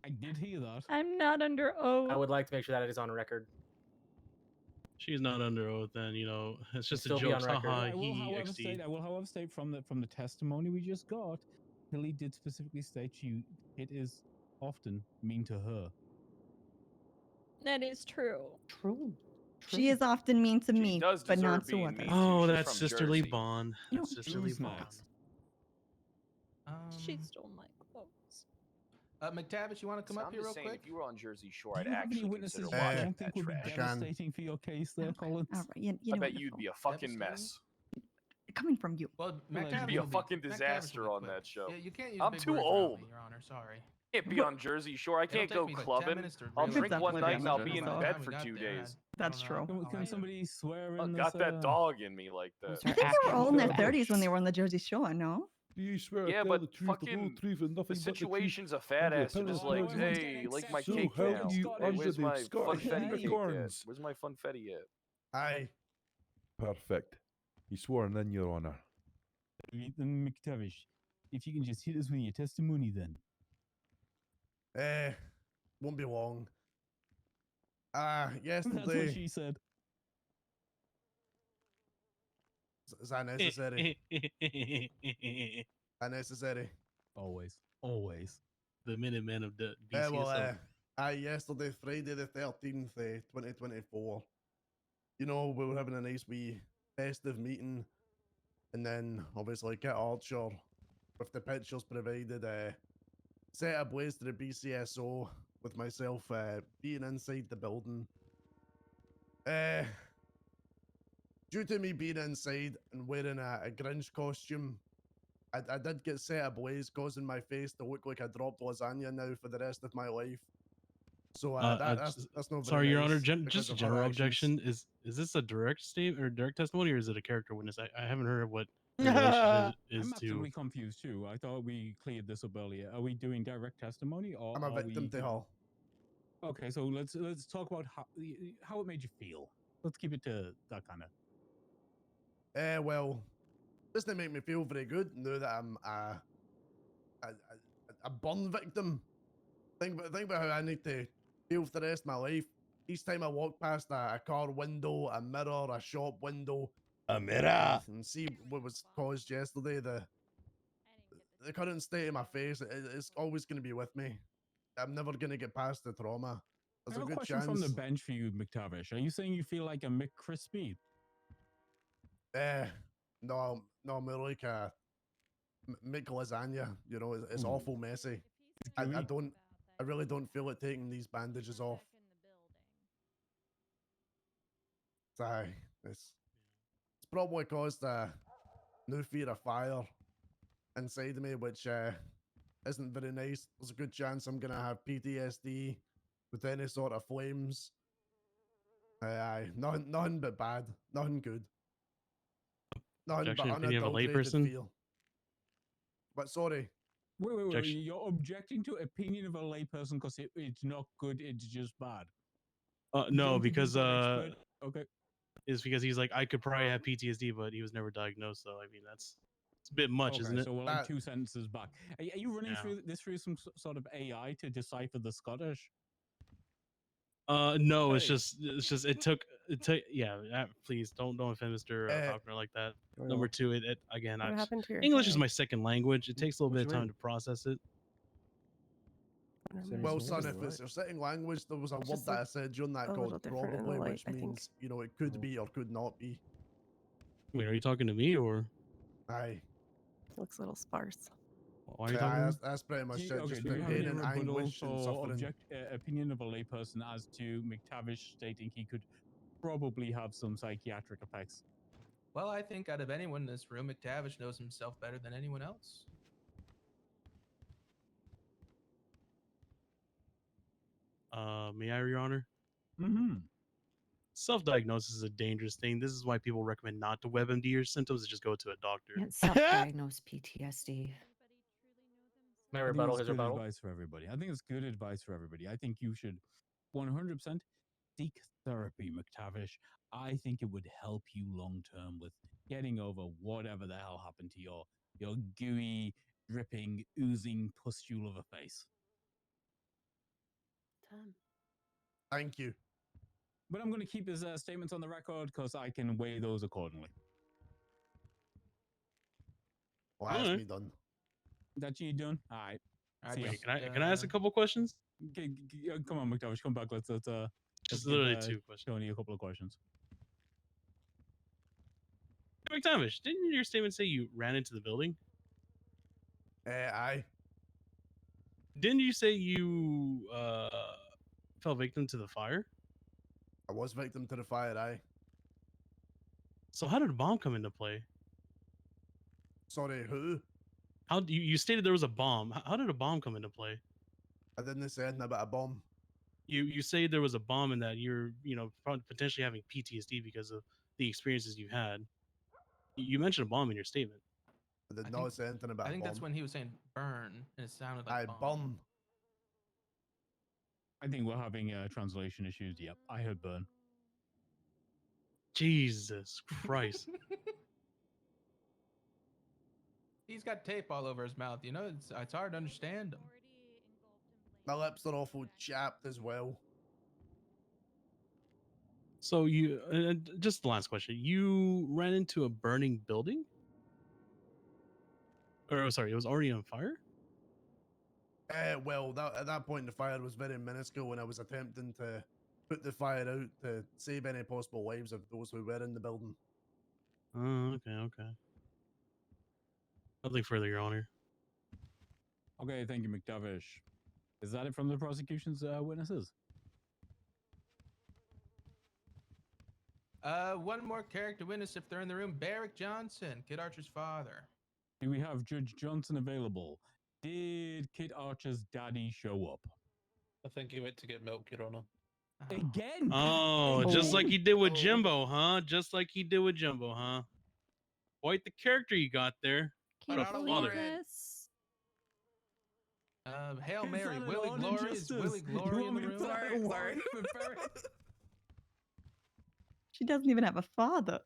I did hear that. I'm not under oath. I would like to make sure that it is on record. She's not under oath, then, you know, it's just a still be joke. on record. Haha, I will, he however, state, from the testimony we just got, Tilly did specifically state it is often mean to her. That is true. True. She is often mean to me, does but deserve not to being others. mean. Oh, She's that's from sisterly Jersey. bond. That's sisterly Who's bond. next? She stole my clothes. McTavish, you want to come So up I'm here just real saying, quick? if you were on Jersey Shore, Do I'd you have any actually witnesses consider you watching don't think that would be trash. devastating for your case there, Collins? All right, you I know bet what, you'd be a fucking mess. coming from you. Well, Well, McTavish Be a will fucking McTavish will disaster be on quick. that show. Yeah, you can't use I'm big too words around old. me, Your Honor. Sorry. Can't be on Jersey Shore. I It'll can't take go me like 10 clubbing. minutes to I'll realize drink what one the night and I'll damage be is. in By the bed time for we got 2 there, days. That's true. Can somebody swear I in this? got that dog in me like that. I think they were all in their 30s when they were on the Jersey Shore, no? Do you swear to Yeah, tell but the truth, the whole fucking truth, and the nothing but the truth? situation's a fat and ass who the just penalty like, of perjury? hey, like my So cake help now. you Hey, under where's the my Scottish funfetti cake at? unicorns. Where's my funfetti at? Aye. Perfect. You sworn in, Your Honor. Then McTavish, if you can just hit us with your testimony, then. Won't be long. That's what Yesterday. she said. Is that necessary? Unnecessary. Always. The Minutemen of the BCSO. Yesterday, Friday the 13th, 2024. You know, we were having a nice wee festive meeting. And then, obviously, Kit Archer, with the pictures provided, set ablaze to the BCSO with myself being inside the building. Due to me being inside and wearing a Grinch costume, I did get set ablaze, causing my face to look like I dropped lasagna now for the rest of my life. So that's not very Sorry, Your nice Honor. because Just a of her general actions. objection. Is this a direct statement or direct testimony, or is it a character witness? I haven't heard of what the relationship is I'm to. absolutely confused too. I thought we cleared this up earlier. Are we doing direct testimony or I'm a are victim we... to her. Okay, so let's talk about how it made you feel. Let's keep it to that kind of. Well, this didn't make me feel very good now that I'm a burn victim. Think about how I need to feel for the rest of my life. Each time I walk past a car window, a mirror, a shop window, A mirror. and see what was caused yesterday, the current state of my face, it's always going to be with me. I'm never going to get past the trauma. I There's have a a good question chance. from the bench for you, McTavish. Are you saying you feel like a McCrispy? No, I'm more like a make lasagna. You know, it's Ooh. awful messy. I really don't feel it taking these bandages off. Aye, it's probably caused a new fear of fire inside of me, which isn't very nice. There's a good chance I'm gonna have PTSD with any sort of flames. Aye, nothing but bad, nothing good, nothing but Objection, opinion of a unadulterated layperson? fear. But sorry, Wait. Objection. You're objecting to opinion of a layperson because it's not good, it's just bad. You No, don't think because you've got expert- okay. is because he's like, I could probably have PTSD, but he was never diagnosed. So I mean, it's a bit much, Okay, isn't it? so we're like 2 sentences back. Are you running Yeah. through some sort of AI to decipher the Scottish? No, Hey. it's just it took yeah. Please don't offend Mr. Falconer like that. Number two, it again. What happened to your English is hand? my second language. It takes a little What bit you of time mean? to process it. well, son, if it's your second language, there was a It's word just that a- I said during that a little called different in the probably, light, which I think. means you know it could be or could not be. Wait, are you talking to me or? Aye. It looks a little sparse. Why are you Aye, talking? that's pretty much it. Okay, Just do the you have any pain and rebuttal anguish and for suffering. opinion of a layperson as to McTavish stating he could probably have some psychiatric effects? Well, I think out of anyone in this room, McTavish knows himself better than anyone else. May I, Your Honor? Mm-hmm. Self-diagnosis is a dangerous thing. This is why people recommend not to WebMD your symptoms and just go to a doctor. Can't self-diagnose PTSD. My I think rebuttal, it's his good rebuttal. advice for everybody. I think it's good advice for everybody. I think you should 100% seek therapy, McTavish. I think it would help you long term with getting over whatever the hell happened to your gooey, dripping, oozing pustule of a face. Thank you. But I'm going to keep his statements on the record because I can weigh those accordingly. Well, that's me done. That you done? All right. See ya. Wait, can I ask a couple questions? Come on, McTavish, come back. Let's Just give, literally 2 questions. Tony a couple of questions. Hey, McTavish, didn't your statement say you ran into the building? Aye. Didn't you say you fell victim to the fire? I was victim to the fire, aye. So how did a bomb come into play? Sorry, who? How you stated there was a bomb? How did a bomb come into play? I didn't say anything about a bomb. You say there was a bomb and that you're potentially having PTSD because of the experiences you've had. You mentioned a bomb in your statement. I did not say anything about I a think bomb. that's when he was saying burn, and it sounded like bomb. I think we're having translation issues. Yep, I heard burn. Jesus Christ. He's got tape all over his mouth. You know, it's hard to understand him. My lips are awful chapped as well. So you just the last question. You ran into a burning building? Or sorry, it was already on fire? Well, at that point, the fire was very minuscule, and I was attempting to put the fire out to save any possible lives of those who were in the building. Oh, okay. Nothing further, Your Honor. Okay, thank you, McTavish. Is that it from the prosecution's witnesses? One more character witness if they're in the room. Barrick Johnson, Kid Archer's father. Do we have Judge Johnson available? Did Kid Archer's daddy show up? I think he went to get milk, Your Honor. Again? Oh, just like he did with Jimbo, huh? Just like he did with Jimbo, huh? Quite the character you got there. What a father. Hail Is Mary, that an Willie odd Glory. Is Willie injustice? Glory You in want the me to room? sorry. She doesn't even have a father.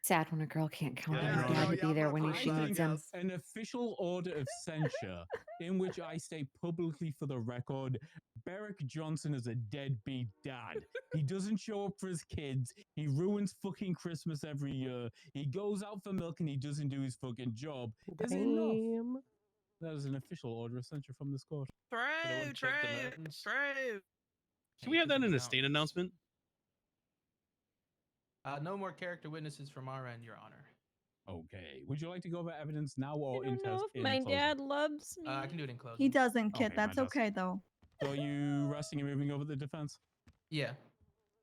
Sad when a girl can't count on Yeah, her no, dad to yeah, be there but when I she needs think him. an official order of censure in which I say publicly for the record, Barrick Johnson is a deadbeat dad. He doesn't show up for his kids. He ruins fucking Christmas every year. He goes out for milk and he doesn't do his fucking job. Is enough. That is an official order of censure from this court. True. Can we have that in a state announcement? No more character witnesses from our end, Your Honor. Okay. Would you like to go over evidence now or I in don't know test if in my closing? dad loves me. I can do it in closing. He doesn't, Kit. Okay, That's mine does. okay, though. So are you resting and moving over the defense? Yeah.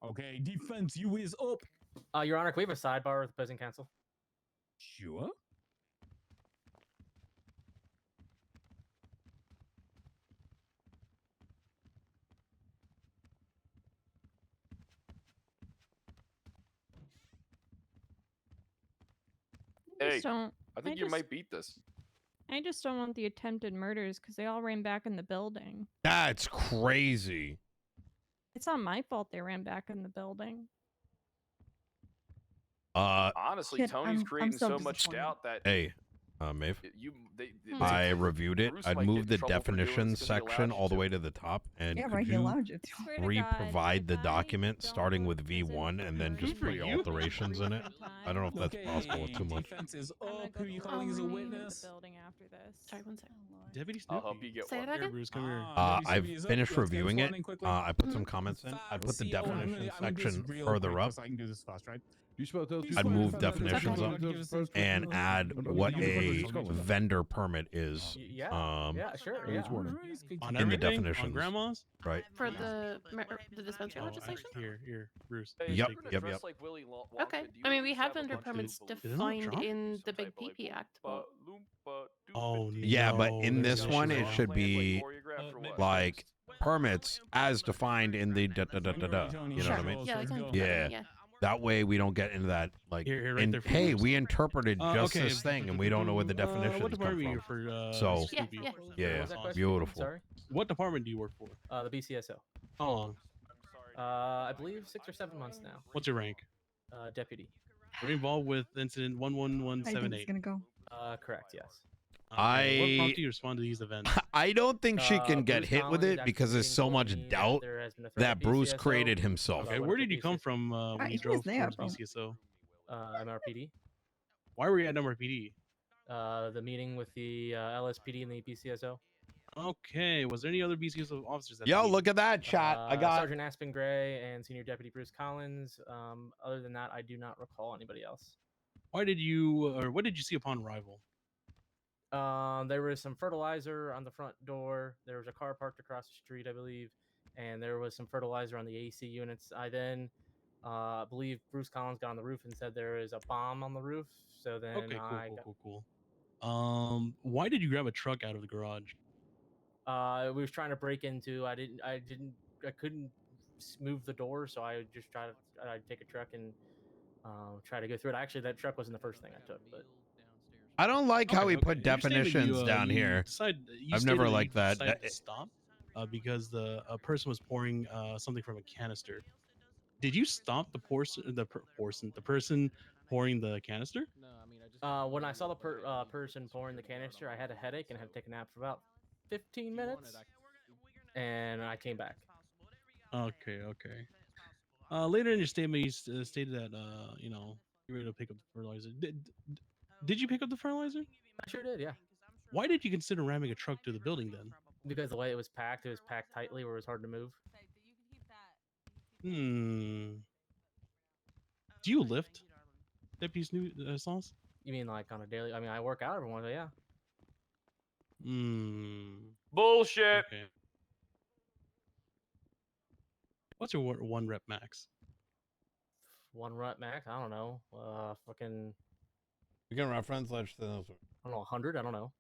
Okay, defense, you is up. Your Honor, can we have a sidebar with opposing counsel? Sure. Hey, just don't. I think you might beat this. I just don't want the attempted murders because they all ran back in the building. That's crazy. It's not my fault they ran back in the building. Honestly, Kid, Tony's I'm creating so so much disappointed. doubt that Hey, Maeve. they I reviewed it. Bruce I'd might move get the in trouble for doing it definitions because he allowed section you all the to. way to the top, and Yeah, could right. He you allowed you to. Swear to God, re-provide the if I document don't starting with V1 and then just for put your you. alterations in it? I don't know if that's possible. It's too much. Defense is I'm gonna up. go Who are you to calling as a the witness? building after this. Sorry, one second. Deputy I'll Snoopy. help you get Say one. that Here, again? Bruce, come here. I've is up. finished Let's get reviewing this it. one in quickly. I put some comments in. I put the CO, I'm gonna- definition I'm gonna do this section real further quick up. just so I can do this fast, right? You spelled those. I'd move Okay. definitions up and add what a vendor permit is. Yeah. Yeah, sure. Yeah. On in the everything? definitions. On grandma's? Right. For the dispensary Oh, legislation? Here, Bruce. Hey, Yep, if you're gonna yep, dress yep. like Willy Wonka, Okay. do you I mean, at we least have a vendor bunch of permits little defined drop? in the some big type of, like, PP Act. Oompa But Loompa Oh, Yeah, but no, in there's this no one, shit it wrong. should Playing, be choreographed or what? like permits as defined in the da-da-da-da-da. You know what I mean? yeah, like on Yeah. yeah. That way we don't get into that like Here, right and there for hey, you. we interpreted just Okay. this thing and we don't know where the What definitions come department are you from. for? So Yeah, Snoopy? yeah. yeah, What was that question? beautiful. Sorry. What department do you work for? The BCSO. How long? I believe 6 or 7 months now. What's your rank? Deputy. Are you involved with incident I think it's 11178? gonna go. Correct. Yes. What I prompted you to respond to these events? I don't think she can get Bruce hit with Collins it actually because there's so told much me that doubt there has been a threat that at Bruce BCSO. created himself. Okay, where did you come from when he you was drove there, towards bro. BCSO? MRPD. Why were you at MRPD? The meeting with the LSPD and the BCSO. Okay, was there any other BCSO officers at the Yo, meeting? look at that chat. I got Sergeant Aspen Gray and Senior Deputy Bruce Collins. Other than that, I do not recall anybody else. Why did you, or what did you see upon arrival? There was some fertilizer on the front door. There was a car parked across the street, I believe, and there was some fertilizer on the AC units. I then believe Bruce Collins got on the roof and said there is a bomb on the roof. So then Okay, cool. Why did you grab a truck out of the garage? we was trying to break into. I couldn't move the door, so I just tried to take a truck and try to go through it. Actually, that truck wasn't the first thing I took, but I don't like how he put In your statement, definitions you, down you here. you I've never stated liked you that. decided to stop because a person was pouring something from a canister. Did you stop the person pouring the canister? when I saw the person pouring the canister, I had a headache and had to take a nap for about 15 minutes, and I came back. Okay. Later in your statement, you stated that you know you were able to pick up the fertilizer. Did you pick up the fertilizer? I sure did, yeah. Why did you consider ramming a truck to the building then? Because the way it was packed tightly where it was hard to move. Do you lift, Deputy Sauce? You mean like on a daily? I mean, I work out every once in a while, yeah. Bullshit. Okay. What's your one rep max? 1 rep max? I don't know. Fucking. You can reference I don't know, 100. I don't know.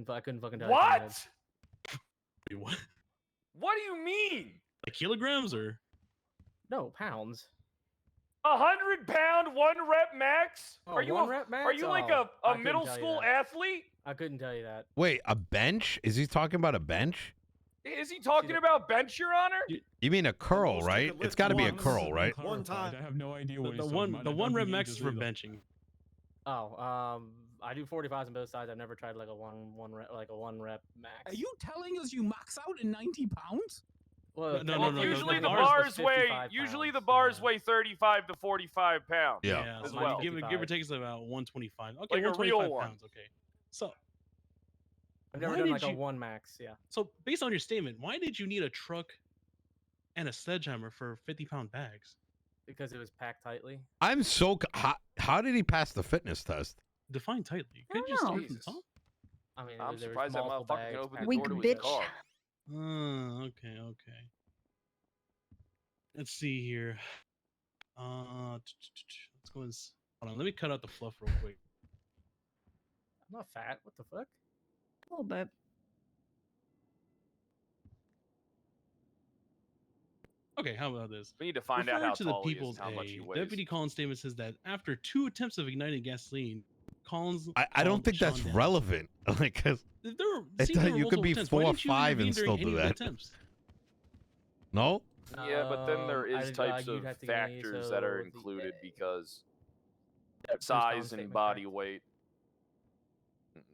I couldn't fucking tell you off my head. What? Wait, what? What do you mean? Like kilograms or? No, pounds. 100-pound 1 rep max? Oh, Are you 1 rep max? Are you like Oh, I a couldn't middle tell you school that. athlete? I couldn't tell you that. Wait, a bench? Is he talking about a bench? Is he talking about bench, Your Honor? You mean a curl, right? It's got to be a curl, right? One time. I have no idea what The he's one talking the about. I one don't rep think max he is for does either. benching. Oh, I do 45s on both sides. I've never tried like a one rep max. Are you telling us you max out in 90 pounds? Well, No, Usually the bars bars weigh 35 to 45 pounds. Yeah. As So well. give or take is about 125. Okay, Like a 125 real one. pounds. Okay. So I've never why done did like a you- 1 max. Yeah. So based on your statement, why did you need a truck and a sledgehammer for 50-pound bags? Because it was packed tightly. I'm so. How did he pass the fitness test? Define tightly. I Could you don't start know. from the top? I mean, I'm there was surprised that multiple motherfucker can bags open the packed Weak door to in his bitch. car. Okay. Let's see here. Let's go and hold on. Let me cut out the fluff real quick. I'm not fat. What the fuck? A little bit. Okay, how about this? We need to find out Refer how to the tall he is people's and how much A. he weighs. Deputy Collins' statement says that after 2 attempts of igniting gasoline, Collins. I don't called think that's Sean down. relevant. Like, cause There were, it seemed there does- were you could multiple be attempts. Why 4 or didn't you 5 and intervene during still any do of the that. attempts? No. Yeah, but then there is I'd- types you'd of have to give me, factors that are so the, included because Bruce Collins' size and statement, body correct? weight.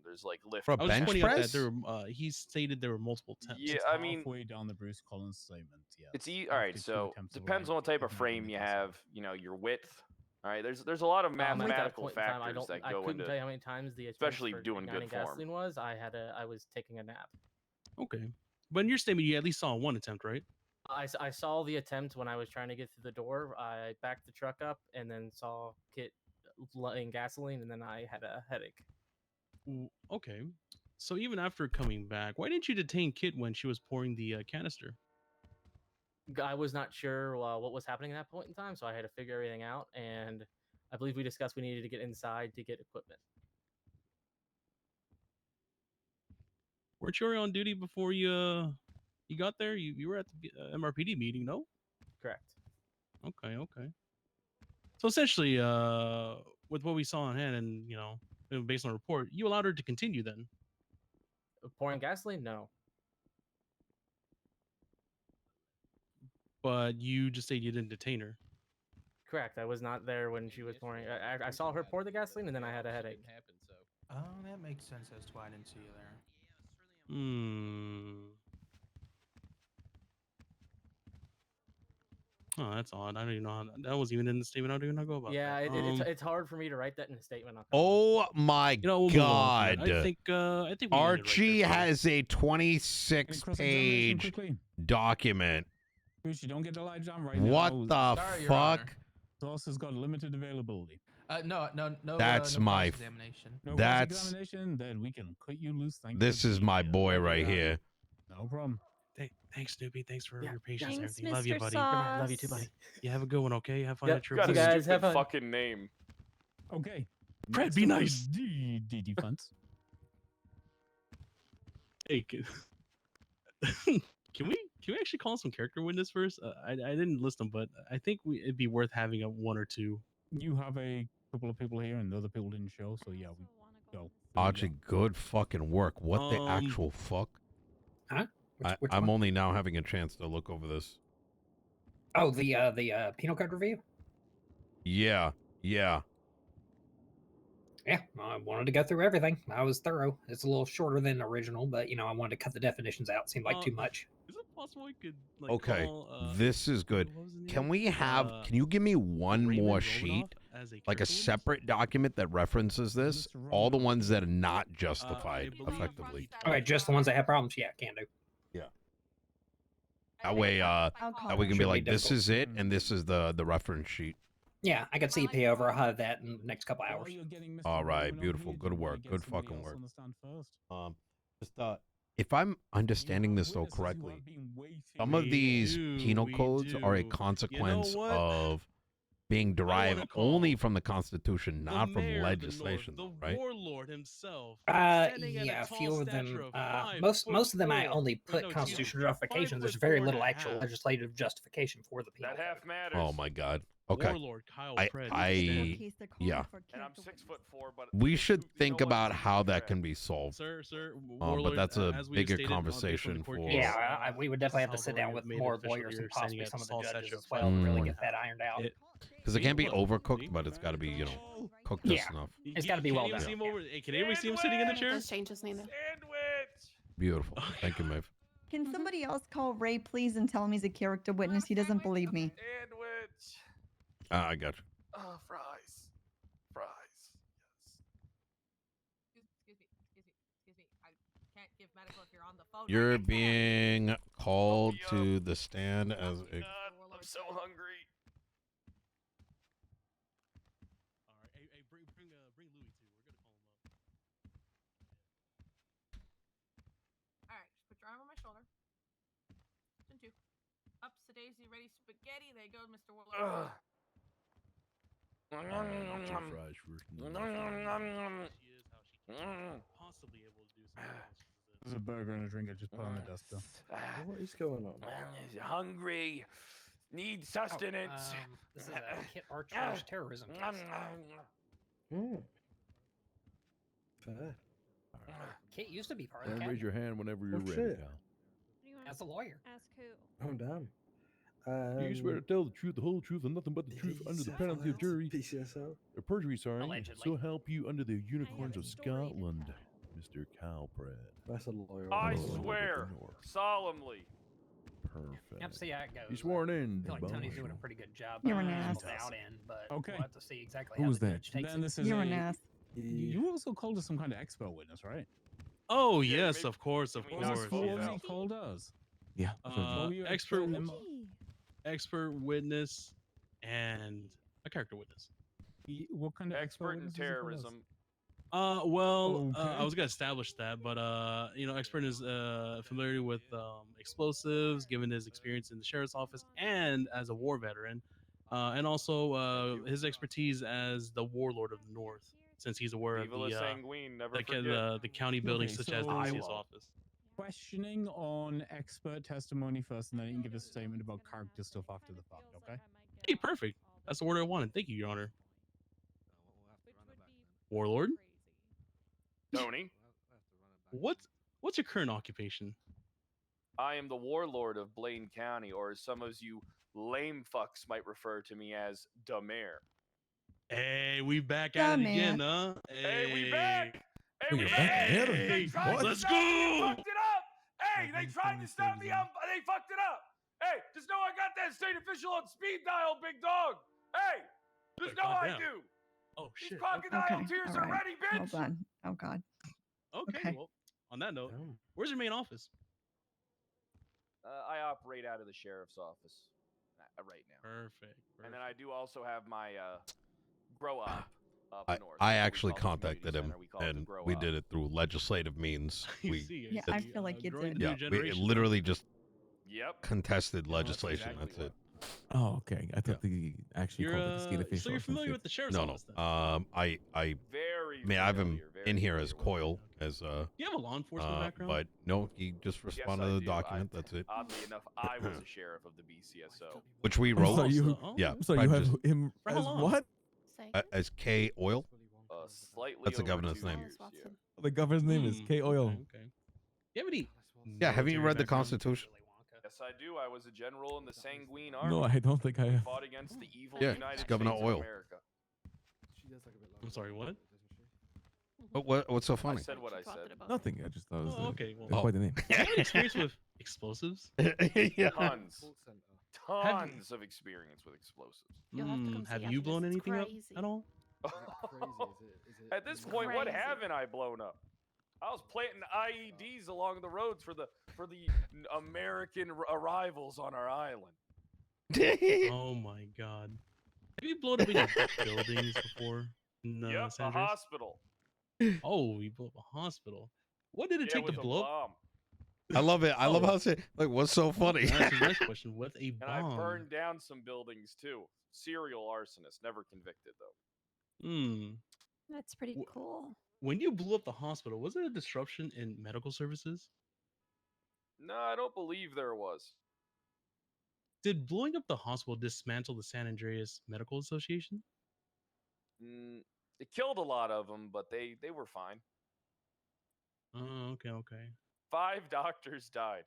There's like lift. For a I was bench pointing out that press? there were. He stated there were multiple attempts. Yeah, It's I mean, halfway down the Bruce Collins statement. Yeah. it's all right. So depends on what type of frame you have. You know, your width. All right, there's a lot of At that mathematical point in time, factors that I go couldn't into, tell you how many times the attempts especially for doing good igniting form. gasoline was. I was taking a nap. Okay, but in your statement, you at least saw 1 attempt, right? I saw the attempt when I was trying to get through the door. I backed the truck up and then saw Kit laying gasoline, and then I had a headache. Okay, so even after coming back, why didn't you detain Kit when she was pouring the canister? I was not sure what was happening at that point in time, so I had to figure everything out. And I believe we discussed we needed to get inside to get equipment. Weren't you already on duty before you got there? You were at the MRPD meeting, no? Correct. Okay. So essentially, with what we saw on hand, and based on the report, you allowed her to continue then. Pouring gasoline? No. But you just said you didn't detain her. Correct. I was not there when she was pouring. I saw her pour the gasoline, and then I had a headache. Oh, that makes sense as to why I didn't see you there. Oh, that's odd. I don't even know how that was even in the statement. I don't even know how to go about Yeah, that. it's hard for me to write that in a statement. Oh my we'll move on from God. that. I think we ended it right Archie there, has a 26-page document. Bruce, you don't get the light on right What now. the Sorry, Your fuck? Source has got limited availability. No. That's no my. cross-examination. No That's. cross-examination, then we can cut you loose. Thank This you. is my boy right here. No problem. Thanks, Snoopy. Thanks for your patience and Thanks, everything. Love you, Mr. buddy. Sauce. Love you too, buddy. You have a good one, okay? Have fun Yep. at your You got a guys, stupid have fun. fucking name. Okay. Fred, Next be up nice. is the defense. Hey, can we actually call some character witness first? I didn't list them, but I think it'd be worth having a 1 or 2. You have a couple of people here, and the other people didn't show, so yeah, we go. Archie, good fucking work. What the actual fuck? Huh? Which I'm one? only now having a chance to look over this. Oh, the penal code review. Yeah. Yeah, I wanted to go through everything. I was thorough. It's a little shorter than original, but I wanted to cut the definitions out. Seemed like too much. Is it possible we could Okay, call, this is good. what was his Can name? we have? Can you give me one Raymond more Romanov sheet, as a like a character witness? separate document that references this? All the ones that are not justified effectively. Okay, just the ones that have problems. Yeah, can do. Yeah. That way, that we can be Shouldn't be like, this difficult. is it, and this is the reference sheet. Yeah, I got CP over. I'll have that in the next couple hours. All right, beautiful, good work, good fucking work. Just if I'm understanding this though correctly, some of these penal codes are a consequence of being derived only from the Constitution, not from legislation, the right? Warlord himself. Yeah, a few of them. Most of them I only put constitutional justifications. There's very little actual legislative justification for the penal That half matters. Oh my God. Okay. Warlord Kyle PR. Yeah. And I'm 6'4", but We should think about how that can be solved. Sir, but Warlord, that's a as we bigger stated, based on the conversation court for. case, Yeah, we would definitely have to Salvador, sit down you've with made it more official lawyers you're and sending possibly it some of the all judges session as well to really Mm. get that ironed out. Because it can't be overcooked, but it's got to be, cooked just enough. It's got to be well done. Can anyone see him sitting in the chair? Those changes neither. Beautiful. Thank you, Maeve. Can somebody else call Ray, please, and tell him he's a character witness? He doesn't believe me. I got you. Oh, fries. Excuse me. I can't give medical if you're on the phone. You're being called to the stand as a. I'm so hungry. All right, hey, bring Louis too. We're gonna call Daisy ready spaghetti. There goes Mr. Warlord. Two fries first. and then Possibly able to do something else. There's a burger and a drink. I just put on the desk though. What is going on? Hungry. Need sustenance. This is Kit Archer's terrorism case. Fair. Kit used to be part of the And cabinet. raise your hand whenever you're Oh, ready, shit. Cal. As a lawyer. Ask who? Oh, damn. You swear to tell the truth, the whole truth, and nothing but the truth under the penalty of jury. BCSO. Or perjury, sorry. Allegedly. So help you under the unicorns of Scotland, Mr. Calpred. That's a lawyer. I Lord of the swear North. solemnly. Perfect. Yep, see how it goes. He's sworn in. I feel like Tony's Bob. doing a pretty good job. You're an keeping ass. people out in, but Okay. we'll have to see exactly Who how was the that? judge takes Then it. this is You're an ass. You also called us some kind of expert witness, right? Oh yes, of course, of What was course. what was yeah. he called us? Yeah. What were you Expert, explaining? expert witness, and a character witness. What kind of Expert in witness was he called us? terrorism. Well, Okay. I was gonna establish that, but you know, expert is familiar with explosives, given his experience in the sheriff's office and as a war veteran, and also his expertise as the warlord of the North, since he's aware Viva of la the sanguine, never the, forget. the county buildings Okay, such as the so- BCS office. Questioning on expert testimony first, and then you can give a statement about character stuff after the fact. Okay. Hey, perfect. That's the word I wanted. Thank you, Your Honor. Warlord, Tony, what's your current occupation? I am the warlord of Blaine County, or as some of you lame fucks might refer to me as, the mayor. Hey, we back at it again, huh? Hey, we back! Hey, You're we back back! at it. They tried What? to Let's stop me and go! fucked it up! Hey, they tried to stop me, they fucked it up! Hey, just know I got that state official on speed dial, big dog! Hey, just know I goddamn. do! Oh These shit. crocodile Okay, tears all are right. ready, bitch! Hold on. Oh God. Okay, Okay. well, on that note, where's your main office? I operate out of the sheriff's office right now. Perfect. And then I do also have my grow up north. I That's what we actually call the community contacted him, center. We call it the and grow we up. did it through legislative means. We Yeah, I feel like you did. yeah, we literally just Yep. contested legislation. That's it. Oh, okay. I thought they actually You're, called it the state official. so you're or some familiar shit. with the sheriff's No, office then? no. I mean, I have him in here as Coil, as You have a law enforcement background? but no, he just responded I to the do. document. That's it. Oddly enough, I was a sheriff of the BCSO. Which we I'm wrote. sorry, you, yeah, I'm sorry, you I have just- him For how as long? what? As K Oil. Slightly That's the over governor's 2 name. years, yeah. The governor's name is K Oil. Okay. You have any? Yeah, haven't you military read the background? Constitution? Yes, I do. I was a general in the Sanguine Army. No, I don't think I We have. fought against the evil Yeah, United it's Governor States Oil. of America. I'm sorry, what? What's so funny? I said what I said. Nothing. I just thought it was Oh, okay. Well, quite the name. Do you have any experience with explosives? Yeah. Tons of experience with explosives. You'll have to come Have see you after blown this. It's anything up crazy. at all? At this point, what Crazy. haven't I blown up? I was planting IEDs along the roads for the American arrivals on our island. Oh my god. Have you blown up any buildings before? No, Yep, a hospital. Oh, you blew up a hospital. What did it Yeah, take to with a blow up? bomb. I love it. I love Oh. how it's like. What's so funny? That's the next question. With a And I bomb. burned down some buildings too. Serial arsonist, never convicted though. Hmm. That's pretty cool. When you blew up the hospital, was it a disruption in medical services? No, I don't believe there was. Did blowing up the hospital dismantle the San Andreas Medical Association? It killed a lot of them, but they were fine. Oh, okay, okay. 5 doctors died.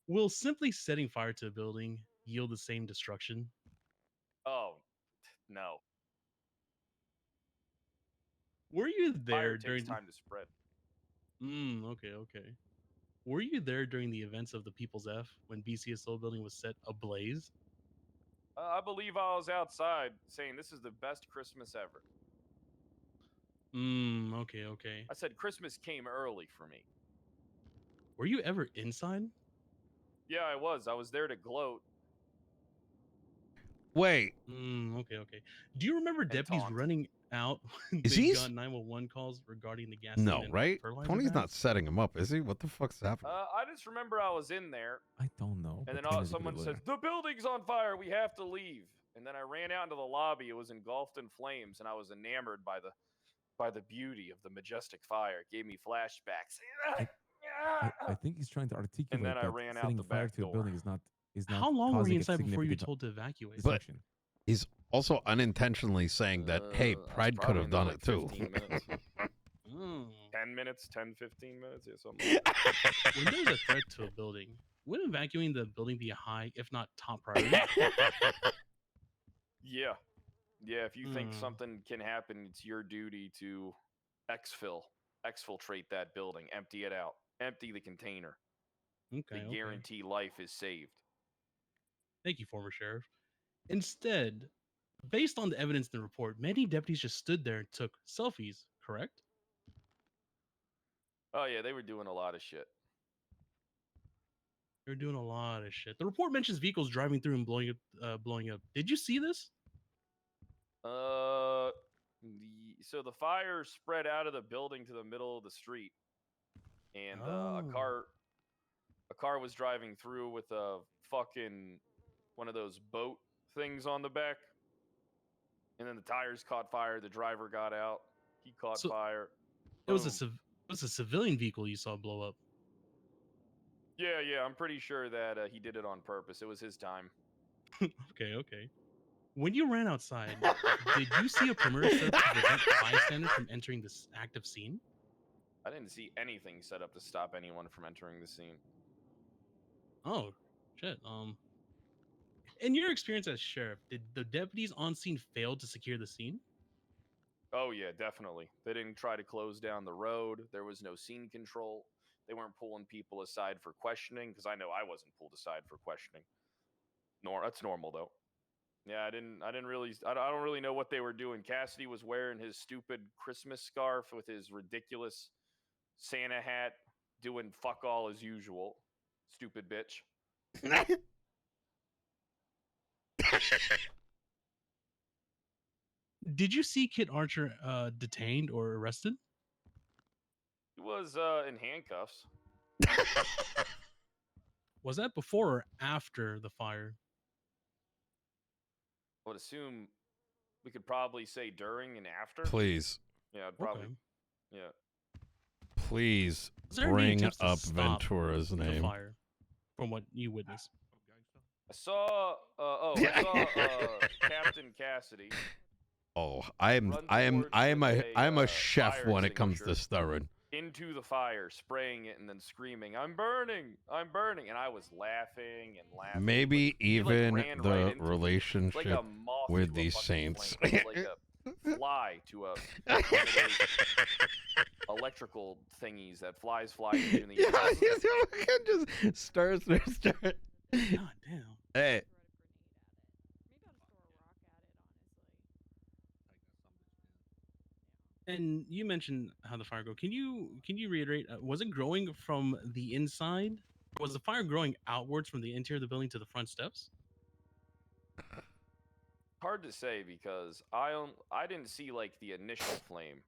Will simply setting fire to a building yield the same destruction? Oh, no. Were you there Fire during takes time to spread. Okay, okay. Were you there during the events of the People's F when BCSO building was set ablaze? I believe I was outside saying this is the best Christmas ever. Okay, okay. I said Christmas came early for me. Were you ever inside? Yeah, I was. I was there to gloat. Wait, Okay. Do you remember deputies running out when Is they he got 911 calls regarding the gasoline no, and right? fertilizer Tony's not bags? setting him up, is he? What the fuck's happening? I just remember I was in there, I don't know. and but then Tony's a someone good says, lawyer. "The building's on fire. We have to leave." And then I ran out into the lobby. It was engulfed in flames, and I was enamored by the beauty of the majestic fire. It gave me flashbacks. I think he's trying to articulate And then I that ran out setting the fire back to a door. building is not How long were causing you a inside before you were significant told to evacuate? But destruction. he's also unintentionally saying that, hey, Pride could have done it too. 10 minutes, 10, 15 minutes, yeah, something like that. When there's a threat to a building, wouldn't evacuating the building be a high, if not top priority? Yeah. Yeah, if you think something can happen, it's your duty to exfiltrate that building, empty it out, empty the container. Okay. The guarantee life is saved. Thank you, former sheriff. Instead, based on the evidence in the report, many deputies just stood there and took selfies, correct? Oh yeah, they were doing a lot of shit. They're doing a lot of shit. The report mentions vehicles driving through and blowing up. Did you see this? So the fire spread out of the building to the middle of the street, and a car was driving through with a fucking one of those boat things on the back, and then the tires caught fire. The driver got out. He caught fire. It was a civilian vehicle you saw blow up. Yeah, I'm pretty sure that he did it on purpose. It was his time. Okay. When you ran outside, did you see a perimeter set to prevent bystanders from entering this active scene? I didn't see anything set up to stop anyone from entering the scene. Oh, shit. In your experience as sheriff, did the deputies on scene fail to secure the scene? Oh yeah, definitely. They didn't try to close down the road. There was no scene control. They weren't pulling people aside for questioning, because I know I wasn't pulled aside for questioning. That's normal though. Yeah, I don't really know what they were doing. Cassidy was wearing his stupid Christmas scarf with his ridiculous Santa hat, doing fuck all as usual. Stupid bitch. Did you see Kit Archer detained or arrested? He was in handcuffs. Was that before or after the fire? I would assume we could probably say during and after. Please. Yeah, probably. Yeah. Please Was there any bring attempts to up stop Ventura's the name. fire, from what you witnessed? I saw Captain Cassidy. Oh, I am a chef when it comes to stirring. Into the fire, spraying it and then screaming, "I'm burning! I'm burning!" And I was laughing and laughing. Maybe He, like, even ran the right into me. relationship Like a moth with to a these fucking saints. flame. It was like a fly to one of those electrical thingies that fly in the air. Just start. God damn. Hey. And you mentioned how the fire grew. Can you reiterate? Was it growing from the inside? Was the fire growing outwards from the interior of the building to the front steps? Hard to say because I didn't see like the initial flame,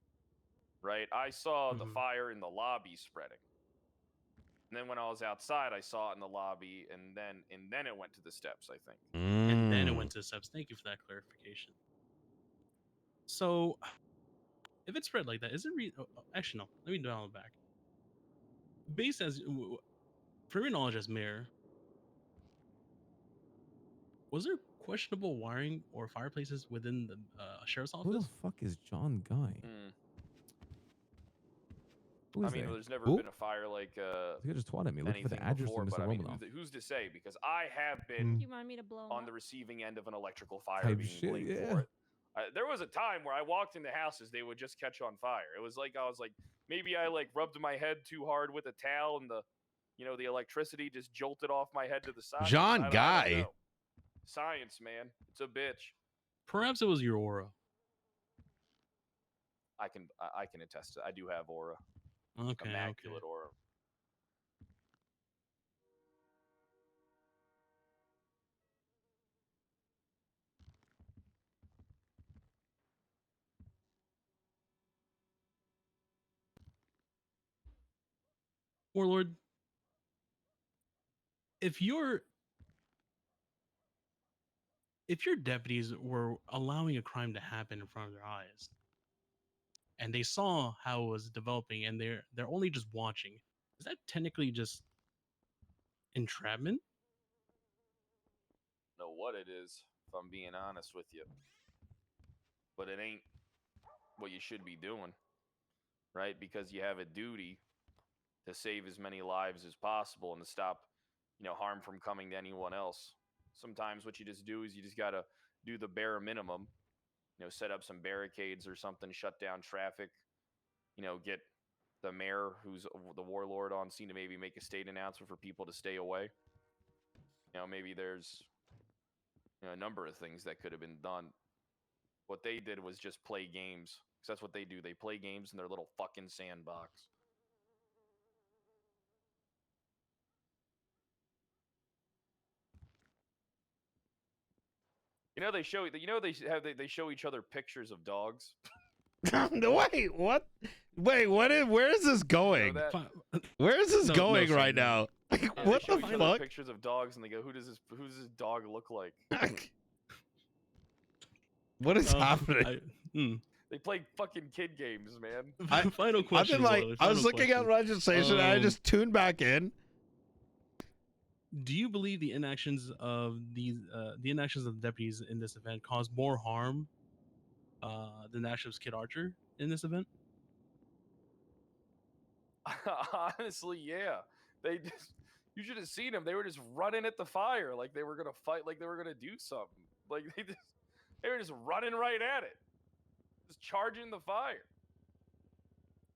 right? I saw the fire in the lobby spreading, and then when I was outside, I saw it in the lobby, and then it went to the steps. I think. And then it went to the steps. Thank you for that clarification. So, if it spread like that, is it actually no? Let me dial it back. Based as, from your knowledge as mayor, was there questionable wiring or fireplaces within the sheriff's office? Who the fuck is John Guy? Who I is mean, that? there's never Who? been a fire like You just twat at me. Look for the anything address before, of Mr. but I mean, Romanov. who's to say? Because I have been Do you want me to blow 'em on up? the receiving end of an electrical fire Type being shit, blamed yeah. for it. There was a time where I walked into houses, they would just catch on fire. It was like I was like, maybe I like rubbed my head too hard with a towel, and the electricity just jolted off my head to the side. John I don't Guy. know. Science, man, it's a bitch. Perhaps it was your aura. I can attest to. I do have aura. Okay. Immaculate aura. Warlord, if your deputies were allowing a crime to happen in front of their eyes, and they saw how it was developing, and they're only just watching, is that technically just entrapment? Know what it is, if I'm being honest with you. But it ain't what you should be doing, right? Because you have a duty to save as many lives as possible and to stop, harm from coming to anyone else. Sometimes what you just do is you just gotta do the bare minimum, set up some barricades or something, shut down traffic, get the mayor, who's the warlord, on scene to maybe make a state announcement for people to stay away. Maybe there's a number of things that could have been done. What they did was just play games, because that's what they do. They play games in their little fucking sandbox. They show. They show each other pictures of dogs. Wait, what? Wait, where is this going? Where is this going right now? What the fuck? Pictures of dogs, and they go, "Who's this dog look like?" What is happening? They play fucking kid games, man. Final question. I was looking at registration, and I just tuned back in. Do you believe the inactions of the deputies in this event caused more harm than the actions of Kid Archer in this event? Honestly, yeah. You should have seen them. They were just running at the fire like they were gonna fight, like they were gonna do something. Like they were just running right at it, just charging the fire.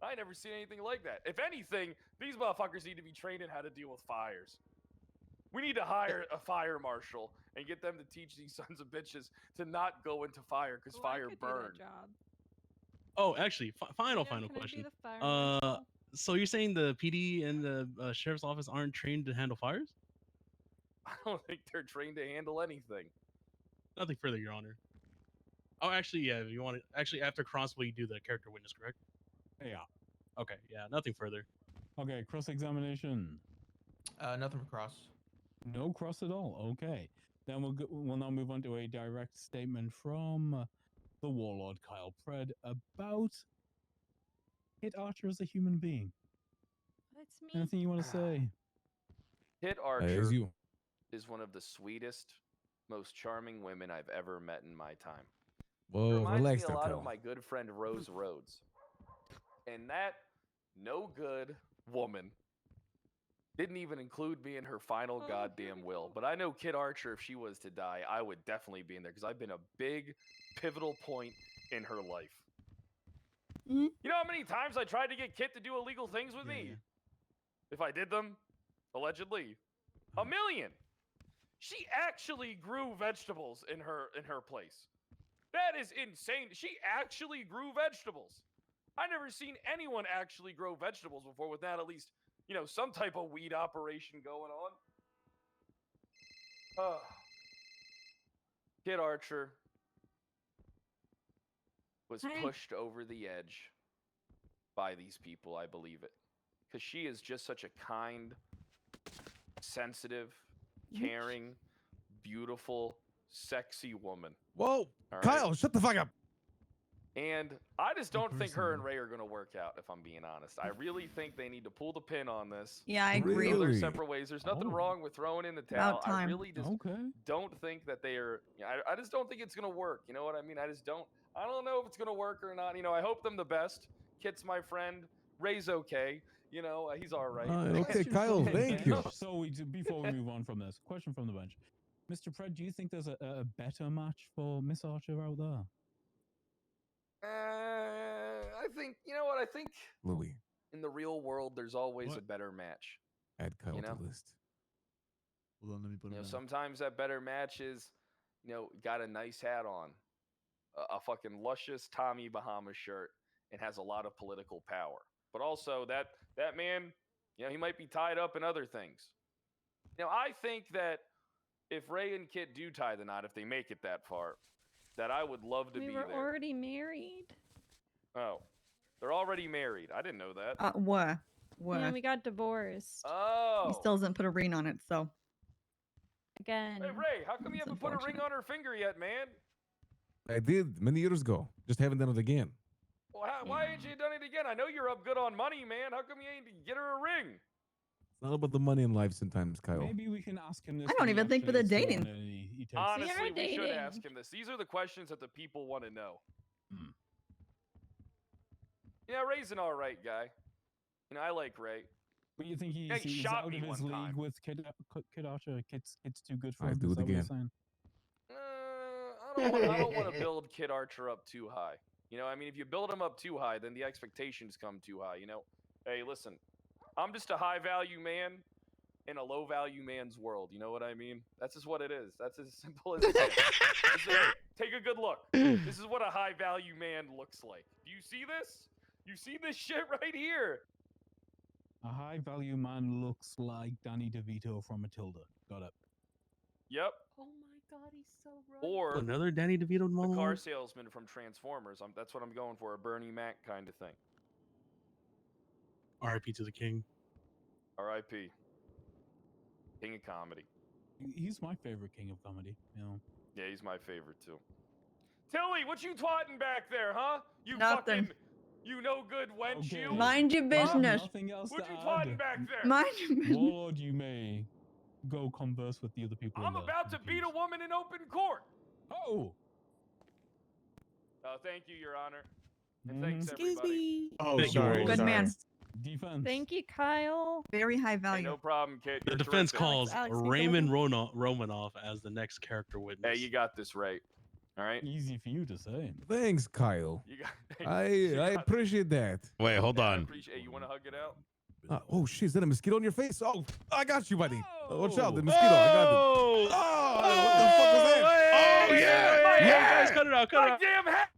I never seen anything like that. If anything, these motherfuckers need to be trained in how to deal with fires. We need to hire a fire marshal and get them to teach these sons of bitches to not go into fire, because fire burns. Oh, actually, final question. So you're saying the PD and the sheriff's office aren't trained to handle fires? I don't think they're trained to handle anything. Nothing further, Your Honor. Oh, actually, yeah. If you want to, actually, after crossplay, you do the character witness, correct? Yeah. Okay. Yeah. Nothing further. Okay. Cross-examination. Nothing for cross. No cross at all. Okay. Then we'll now move on to a direct statement from the Warlord Kyle PR about Kit Archer as a human being. That's me. Anything you want to say? Kit Archer is one of the sweetest, most charming women I've ever met in my time. Whoa, Reminds relax me a there, lot Kyle. of my good friend Rose Rhodes. And that no good woman didn't even include me in her final goddamn will. But I know Kit Archer, if she was to die, I would definitely be in there, because I've been a big pivotal point in her life. You know how many times I tried to get Kit to do illegal things with me? If I did them, allegedly. 1 million. She actually grew vegetables in her place. That is insane. She actually grew vegetables. I never seen anyone actually grow vegetables before without at least, some type of weed operation going on. Kid Archer was pushed over the edge by these people, I believe it. Because she is just such a kind, sensitive, caring, beautiful, sexy woman. Whoa, All Kyle, right? shut the fuck up. And I just don't think her and Ray are going to work out, if I'm being honest. I really think they need to pull the pin on this. Yeah, I agree. Go their separate ways. There's nothing wrong with throwing in the towel. About time. I really just don't think that they are. I just don't think it's going to work. You know what I mean? I don't know if it's going to work or not. I hope them the best. Kit's my friend. Ray's okay. He's all right. Okay, Kyle, thank you. So before we move on from this, question from the bench. Mr. Pred, do you think there's a better match for Miss Archer out there? I think, I think Louis, in the real world, there's always a better match. add Kyle to the list. Hold on, let me put it Sometimes that better match is, got a nice hat on, a fucking luscious Tommy Bahama shirt, and has a lot of political power. But also that man, he might be tied up in other things. I think that if Ray and Kit do tie the knot, if they make it that far, that I would love to be there. We were already married. Oh, they're already married. I didn't know that. What? worth. And we got divorced Oh. He still doesn't put a ring on it, so. again. Hey Ray, how come you haven't put a ring on her finger yet, man? I did many years ago. Just haven't done it again. Well, why ain't you done it again? I know you're up good on money, man. How come you ain't get her a ring? It's not about the money in life sometimes, Kyle. Maybe we can ask him this. I don't when he even think actually that they're gets to dating. run and he takes- Honestly, we should dating. ask him this. These are the questions that the people want to know. Yeah, Ray's an all right guy. You know, I like Ray. But you think Yeah, he he's shot out of me his one league time. with Kid Archer? Kid's too good for I him. do Is it that what you're again. saying? I don't want to build Kid Archer up too high. You know, I mean, if you build him up too high, then the expectations come too high. You know, hey, listen, I'm just a high value man in a low value man's world. You know what I mean? That's just what it is. That's as simple as it is. Take a good look. This is what a high value man looks like. Do you see this? You see this shit right here? A high value man looks like Danny DeVito from Matilda. Got it. Yep. Oh my god, he's so right. Or Another Danny DeVito the moment. car salesman from Transformers. That's what I'm going for. A Bernie Mac kind of thing. R.I.P. to the king. R.I.P. King of comedy. He's my favorite king of comedy. You know. Yeah, he's my favorite too. Tilly, what you twatting back there, huh? You Nothing. fucking, you no good wench, Okay. you. Mind your business. Nothing else What to you add. twatting back there? Mind your business. Warlord, you may go converse with the other people. I'm about to beat a woman in open court. Oh. Thank you, Your Honor. And thanks, Excuse everybody. me. Oh, Thank you, sorry. Good sorry. man. Defense. Thank you, Kyle. Very high Hey, value. no problem, kid. The You're defense terrific. calls Alex, you Raymond Romanov as the next character witness. Hey, you got this right. All right. Easy for you to say. Thanks, Kyle. You got. I you got this. appreciate that. Wait, hold Yeah, I on. appreciate. Hey, you want to hug it out? Oh shit, is that a mosquito on your face? Oh, I got you, buddy. Watch out, the Oh. mosquito. I got it. Oh! Oh, what the fuck was that? Oh yeah! Yeah! Guys, cut it out! Cut it My out! damn hat!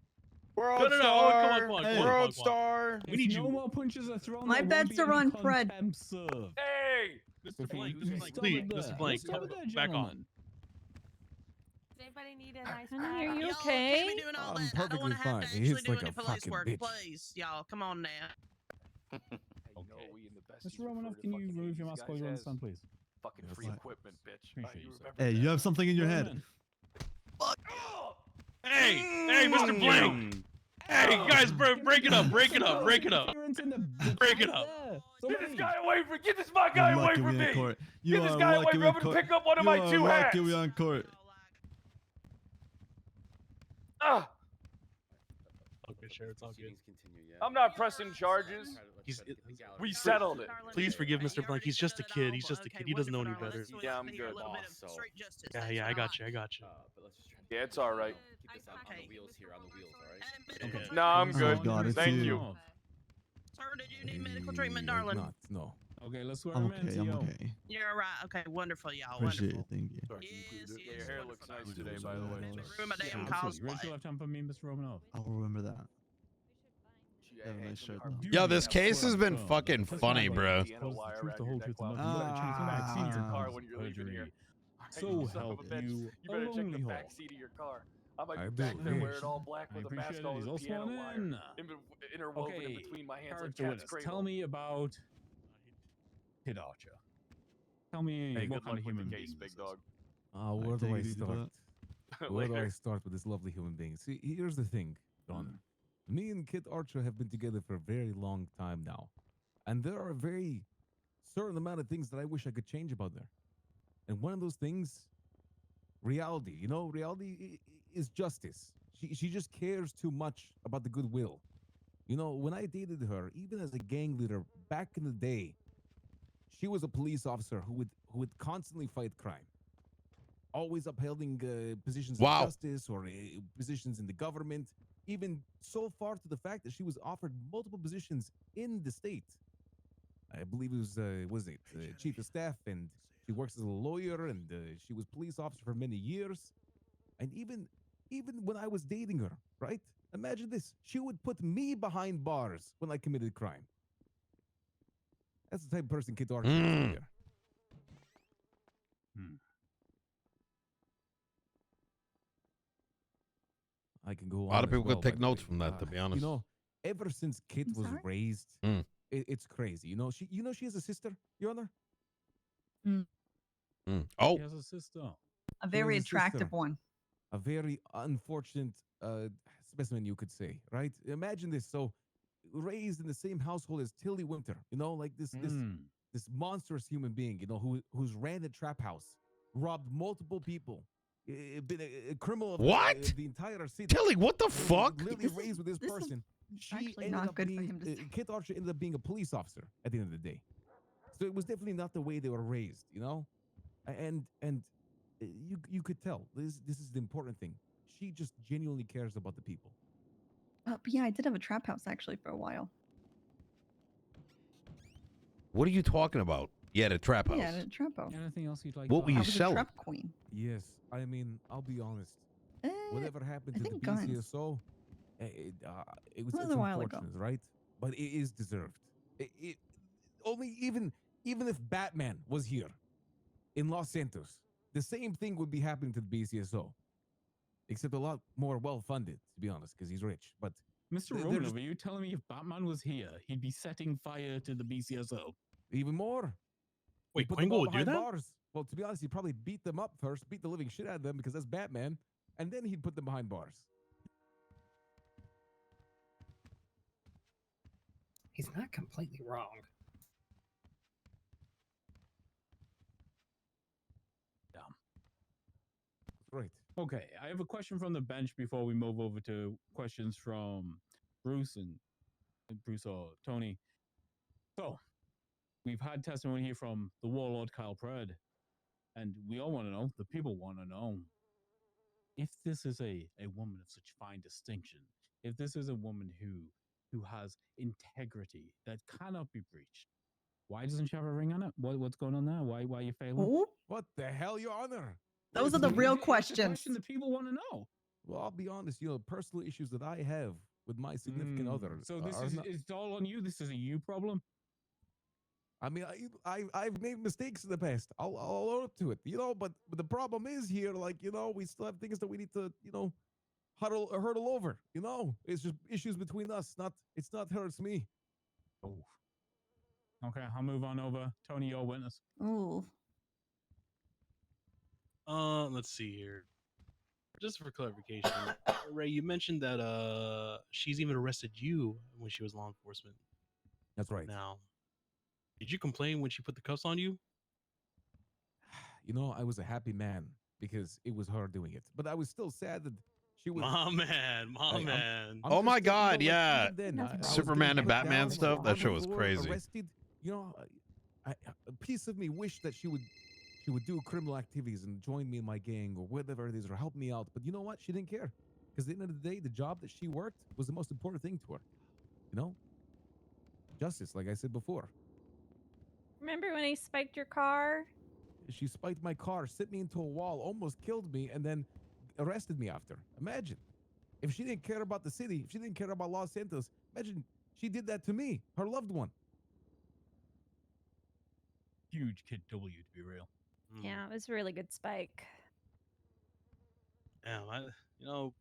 World Cut it out! Star. Oh, come on, World Star. We need If no you. more punches are thrown. My there won't bets be are any on Fred. contempt served. Hey! Mr. Blank, You Mr. Blank, stop please, it there. Mr. Blank, Stop it there, back off. gentlemen. Does anybody need a nice Honey, bag? are you Y'all okay? can't be doing all I'm that. I don't want to perfectly have to fine. He actually hits do like any a police fucking work. bitch. Please, y'all, come on now. Hey, you know we in the best. Mr. Romanoff, can you remove your mask while you're on the stand, please? Fucking Yes, free sir. equipment, bitch. Appreciate You you, sir. remember Hey, you that. have something in your head. Gentlemen, Hey, hey, Mr. Blank. Hey, guys, break it up, break it up, break it up. Interference in the Break it right up. there. Get Somebody- this guy away from. Get this my guy You're away lucky from we in me. court. You Get this are guy away lucky from we me. in I'm gonna court. pick up one of You my are two hats. lucky we on court. Ah, Okay, sure, it's all good. I'm not pressing charges. He's, We settled it. please forgive Mr. Blank. He's just a kid. He's just a kid. He doesn't know any wonderful, better. darling. Yeah, I'm Let's hear a good. little bit of straight justice. Yeah, That's yeah, I what got you. I got you. Yeah, it's all right. Okay. Okay. No, I'm Oh, good. God, it's Thank you. you. Sir, did you need medical treatment, Like darling? not, no. Okay, let's swear I'm him in, okay. I'm T.O. okay. You're right. Okay, wonderful, y'all. Appreciate Wonderful. it. Thank you. Yes, Yeah, yes, your hair looks wonderful, nice darling. today, by the way. Ruin my damn Absolutely. Raise cosplay. your left hand for me, Mr. Romanoff. I'll remember that. Yeah, Have a hey, nice it's gonna shirt, be hard though. for Yo, me this to case has been Bro, fucking that's funny, not bro. like Piano close the wire truth, around the your whole neck truth, while and you nothing let but it the in truth. the back seat of your Ah, car when you're leaving perjury. here. So You son of a help bitch. you You better check only the hold. back seat of your car. I might I be back do, there yes. wearing all black I with a appreciate mask it. on He's with all a piano sworn wire in. interwoven in Okay, between my hands like character cat's witness. cradle. Tell me about Kid Archer. Tell me Hey, what good kind luck of with human the being case, this big is. dog. Where do take I it easy for start? Where do I Later. start with this lovely human being? See, here's the thing, John. Me and Kid Archer have been together for a very long time now. And there are a very certain amount of things that I wish I could change about her. And one of those things, reality. You know, reality is justice. She just cares too much about the goodwill. You know, when I dated her, even as a gang leader back in the day, she was a police officer who would constantly fight crime. Always upholding positions Wow. of justice or positions in the government, even so far to the fact that she was offered multiple positions in the state. I believe it was chief of staff, and she works as a lawyer, and she was police officer for many years. And even when I was dating her, right? Imagine this. She would put me behind bars when I committed crime. That's the type of person Kid Archer is Mm. here. I can go on. A lot of as people well, could by take the notes way. from that, to be honest. You know, ever since Kit I'm was sorry? raised, Mm. it's crazy. You know, she has a sister, Your Honor. Oh, He has a sister. A She very has a attractive sister. one. A very unfortunate specimen, you could say, right? Imagine this. So, raised in the same household as Tilly Winter, you know, like this monstrous human being, you know, who's ran a trap house, robbed multiple people, been a criminal of What? The entire city. Tilly, what the fuck? Literally raised with this this is person. She actually ended not up good for being, him to say. Kit Archer ended up being a police officer at the end of the day. So it was definitely not the way they were raised, you know, and you could tell this is the important thing. She just genuinely cares about the people. But yeah, I did have a trap house actually for a while. What are you talking about? Yeah, the trap house. Yeah, a trap house. Anything else you'd like? What were to you I was selling? a trap queen. Yes, I mean, I'll be honest. Whatever happened I to the think guns. BCSO, it was That was it's a while ago. unfortunate, right? But it is deserved. It only even if Batman was here in Los Santos, the same thing would be happening to the BCSO, except a lot more well funded, to be honest, because he's rich. But Mr. Romanov, are you telling me if Batman was here, he'd be setting fire to the BCSO? Even more. Wait, Put them Quingo all would do behind that? bars. Well, to be honest, he'd probably beat them up first, beat the living shit out of them because that's Batman, and then he'd put them behind bars. He's not completely wrong. Right. Okay, I have a question from the bench before we move over to questions from Bruce or Tony. So, we've had testimony here from the Warlord Kyle PR, and we all want to know, the people want to know, if this is a woman of such fine distinction, if this is a woman who has integrity that cannot be breached, why doesn't she have a ring on it? What's going on there? Why are you failing? Oh, What the hell, Your Honor? those are the real It's a questions. question that people want to know. Well, I'll be honest, you know, personal issues that I have with my significant other. So this are is not- it's all on you. This is a you problem. I mean, I've made mistakes in the past. I'll own up to it, you know. But the problem is here, like, you know, we still have things that we need to, you know, hurdle over. You know, it's just issues between us. It's not her, it's me. Oh. Okay, I'll move on over. Tony, your witness. Ooh. Let's see here. Just for clarification, Ray, you mentioned that she's even arrested you when she was law enforcement. That's right. Now, did you complain when she put the cuffs on you? You know, I was a happy man because it was her doing it, but I was still sad that she was. My man. Oh my God, yeah. even then, I was Superman getting and put Batman down, stuff. on That the show was floor, crazy. Arrested. You know, a piece of me wished that she would do criminal activities and join me in my gang or whatever it is, or help me out. But you know what? She didn't care, because at the end of the day, the job that she worked was the most important thing to her. You know, justice, like I said before. Remember when he spiked your car? She spiked my car, sent me into a wall, almost killed me, and then arrested me after. Imagine if she didn't care about the city, if she didn't care about Los Santos. Imagine she did that to me, her loved one. Huge Kid W, to be real. Yeah, it was a really good spike. Yeah, well,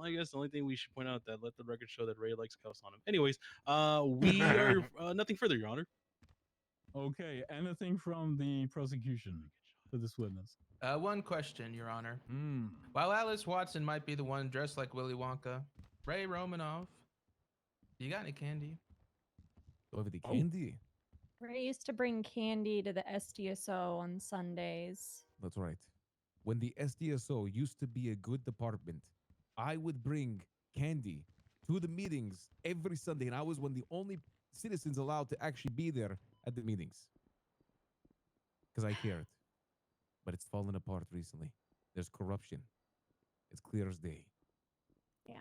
I guess the only thing we should point out that let the record show that Ray likes cuffs on him. Anyways, we are nothing further, Your Honor. Okay, anything from the prosecution for this witness? One question, Your Honor. While Alice Watson might be the one dressed like Willy Wonka, Ray Romanov, you got any candy? Over the candy. Ray used to bring candy to the SDSO on Sundays. That's right. When the SDSO used to be a good department, I would bring candy to the meetings every Sunday, and I was one of the only citizens allowed to actually be there at the meetings because I cared. But it's fallen apart recently. There's corruption. It's clear as day. Yeah.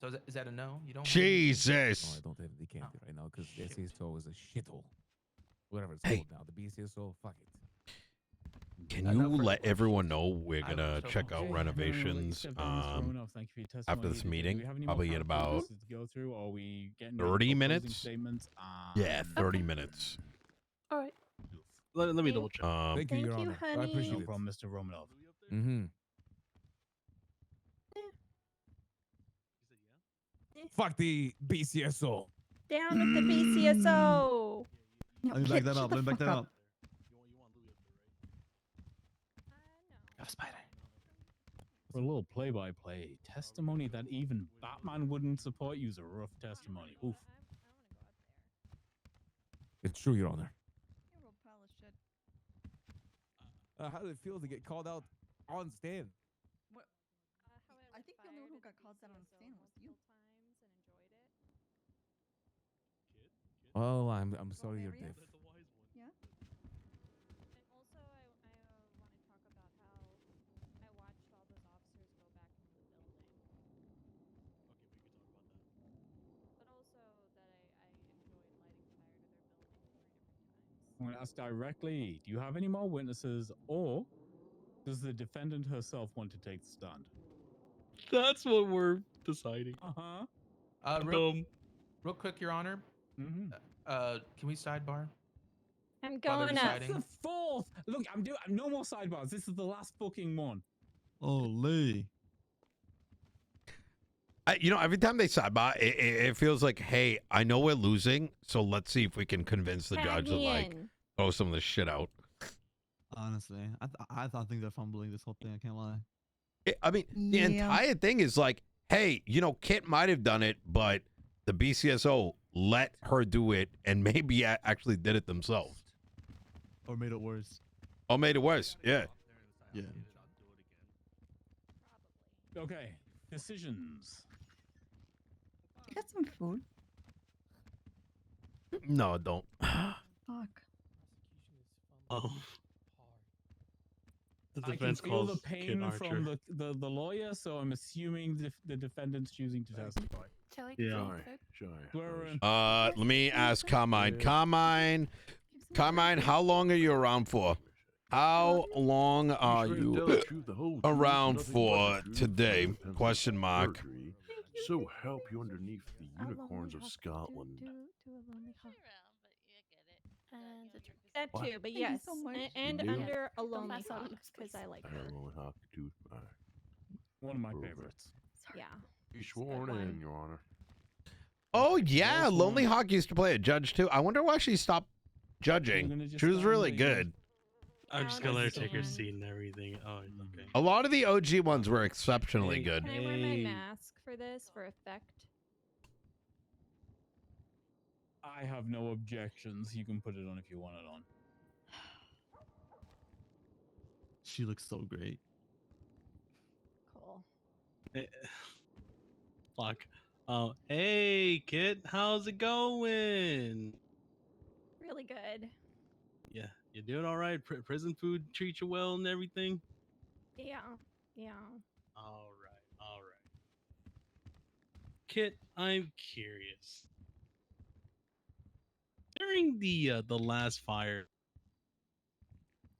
So is that a no? You don't? Jesus. No, I don't have any candy right now because the SDSO is a shithole. Whatever it's Hey. called now. The BCSO, fuck it. Can you let everyone know we're gonna check out renovations after this meeting? Probably in about 30 minutes. Yeah, 30 minutes. All right. Let me double check. Thank you, Your Honor. I appreciate No it. problem, Mr. Romanov. Mm-hmm. Fuck the BCSO. Down with the BCSO. No, Let me back Kit, that shut up. the Let me back fuck that up. up. Spider. For a little play-by-play, testimony that even Batman wouldn't support you is a rough testimony. Oof. It's true, Your Honor. You're a pile of shit. How did it feel to get called out on stand? What? I think the only one who got called out on stand was you. Oh, I'm sorry, Your Diff. Yeah. And also, I want to talk about how I watched all those officers go back into the building. But also that I enjoyed lighting fire to their building 3 different times. I'm going to ask directly, do you have any more witnesses, or does the defendant herself want to take the stand? That's what we're deciding. Uh-huh. Real quick, Your Honor. Mm-hmm. Can we sidebar? I'm While they're going up. deciding? The fourth! Look, I'm no more sidebars. This is the last fucking one. Holy. Every time they sidebar, it feels like, hey, I know we're losing, so let's see if we can convince the Tag judge to me like in. throw some of this shit out. Honestly, I think they're fumbling this whole thing. I can't lie. I mean, the entire thing is like, hey, Kit might have done it, but the BCSO let her do it and maybe actually did it themselves. Or made it worse. Or made it worse, yeah. Yeah. Okay, decisions. You got some food? No, don't. Fuck. Oh. The I can defense feel the calls Kid pain Archer. from the lawyer, so I'm assuming the defendant's choosing to testify. Shall I Yeah. Swear in. Let me ask Carmine. Carmine, how long are you around for? How long are you around for today? Question mark. So help you underneath the unicorns of Scotland. And the drink. That What? too, but Thank you yes. so much. And You do? under a Don't lonely mess up, hawk, because I like her. Lonely Hawk too. One of my favorites. Yeah. Be sworn in, Your Honor. Oh yeah, Lonely Hawk used to play a judge too. I wonder why she stopped judging. She was really good. I'm just gonna let her take her seat and everything. Oh, okay. A lot of the OG ones were exceptionally good. Can I wear my mask for this for effect? I have no objections. You can put it on if you want it on. She looks so great. Cool. Fuck. Hey, Kit, how's it going? Really good. Yeah, you doing all right? Prison food treat you well and everything? Yeah. Yeah. All right. Kit, I'm curious. During the last fire,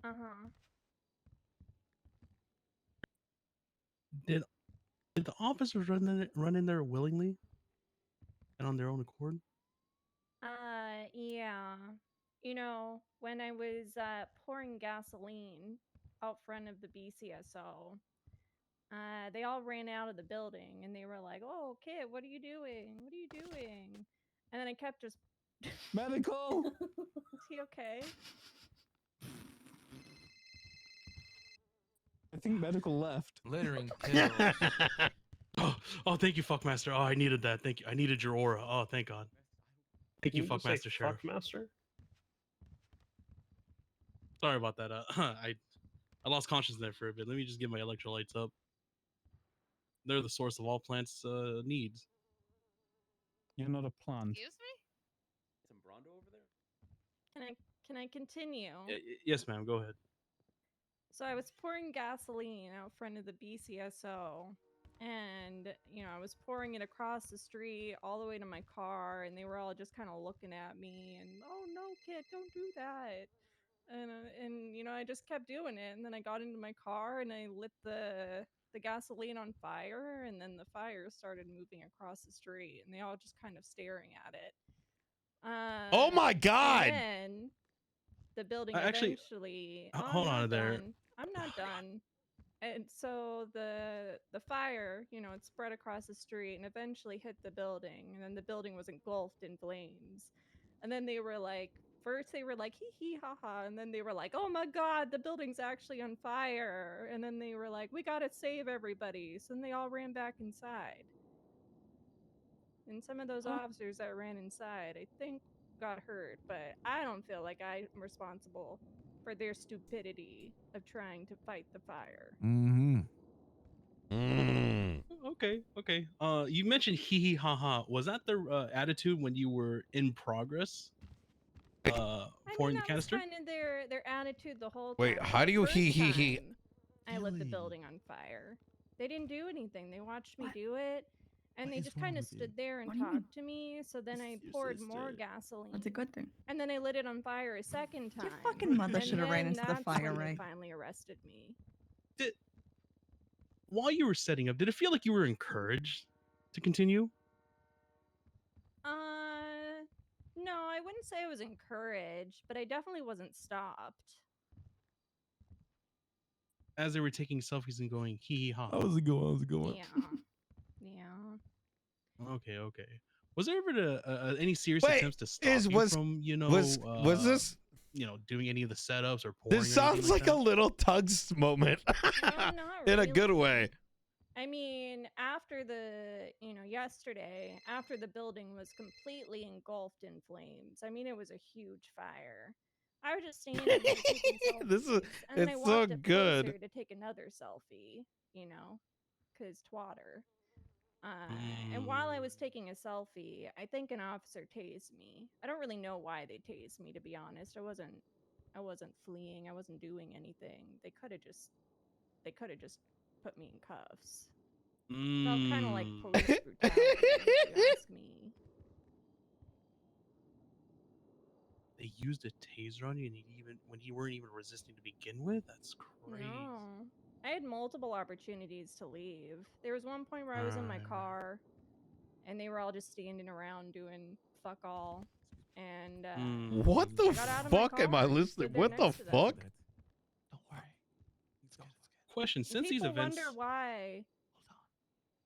Uh-huh. did the officers run in there willingly and on their own accord? Yeah. When I was pouring gasoline out front of the BCSO, they all ran out of the building and they were like, "Oh, Kit, what are you doing? What are you doing?" And then I kept just Medical. Is he okay? I think medical left. Littering pills. Oh, thank you, Fuckmaster. Oh, I needed that. Thank you. I needed your aura. Oh, thank God. Thank you, Fuckmaster Sheriff. Fuckmaster? Sorry about that. I lost consciousness there for a bit. Let me just get my electrolytes up. They're the source of all plants' needs. You're not a plant. Excuse me? Some Brondo over there? Can I continue? Yes, ma'am. Go ahead. So I was pouring gasoline out front of the BCSO, and I was pouring it across the street all the way to my car, and they were all just kind of looking at me and, "Oh no, Kid, don't do that." And I just kept doing it, and then I got into my car and I lit the gasoline on fire, and then the fire started moving across the street, and they all just kind of staring at it. Oh my God! And then the building Actually, eventually. hold I'm on not there. done. I'm not done. And so the fire, you know, it spread across the street and eventually hit the building, and then the building was engulfed in flames. And then they were like, first they were like hee hee ha ha, and then they were like, oh my god, the building's actually on fire. And then they were like, we gotta save everybody. So then they all ran back inside. And some of those officers that ran inside, I think, got hurt, but I don't feel like I'm responsible for their stupidity of trying to fight the fire. Mm-hmm. Okay, okay. You mentioned hee hee ha ha. Was that the attitude when you were in progress? Pouring the That was canister? kind of their attitude the whole time. Wait, Like, how the do you first hee hee hee? time I lit the building on fire. They didn't do anything. They watched me do it, and they just kind of stood there and What do you mean? talked to me. So then I poured more gasoline. That's a good thing. And then I lit it on fire a second time. Your fucking mother and should have ran then into the that's fire, when Ray. They finally arrested me. While you were setting up, did it feel like you were encouraged to continue? No, I wouldn't say I was encouraged, but I definitely wasn't stopped. As they were taking selfies and going hee hee ha. How's it going? How's it going? Yeah. Okay, okay. Was there ever any serious Wait, attempts to stop you from, you know, was this? You know, doing any of the setups or pouring? This sounds like a little Tugs moment in a good way. I mean, after yesterday, after the building was completely engulfed in flames, I mean, it was a huge fire. I was just standing there taking selfies. This is and then I it's walked so up good. closer to take another selfie, you know, because twatter. And while I was taking a selfie, I think an officer tased me. I don't really know why they tased me, to be honest. I wasn't fleeing. I wasn't doing anything. They could have just put me in cuffs. Felt kind of like police brutality, if you ask me. They used a taser on you, and when you weren't even resisting to begin with. That's crazy. No. I had multiple opportunities to leave. There was one point where I was in my car, and they were all just standing around doing fuck all. And What the I got out of my fuck am I car and listening? stood there What the next to them. fuck? Question: And since these people events, wonder why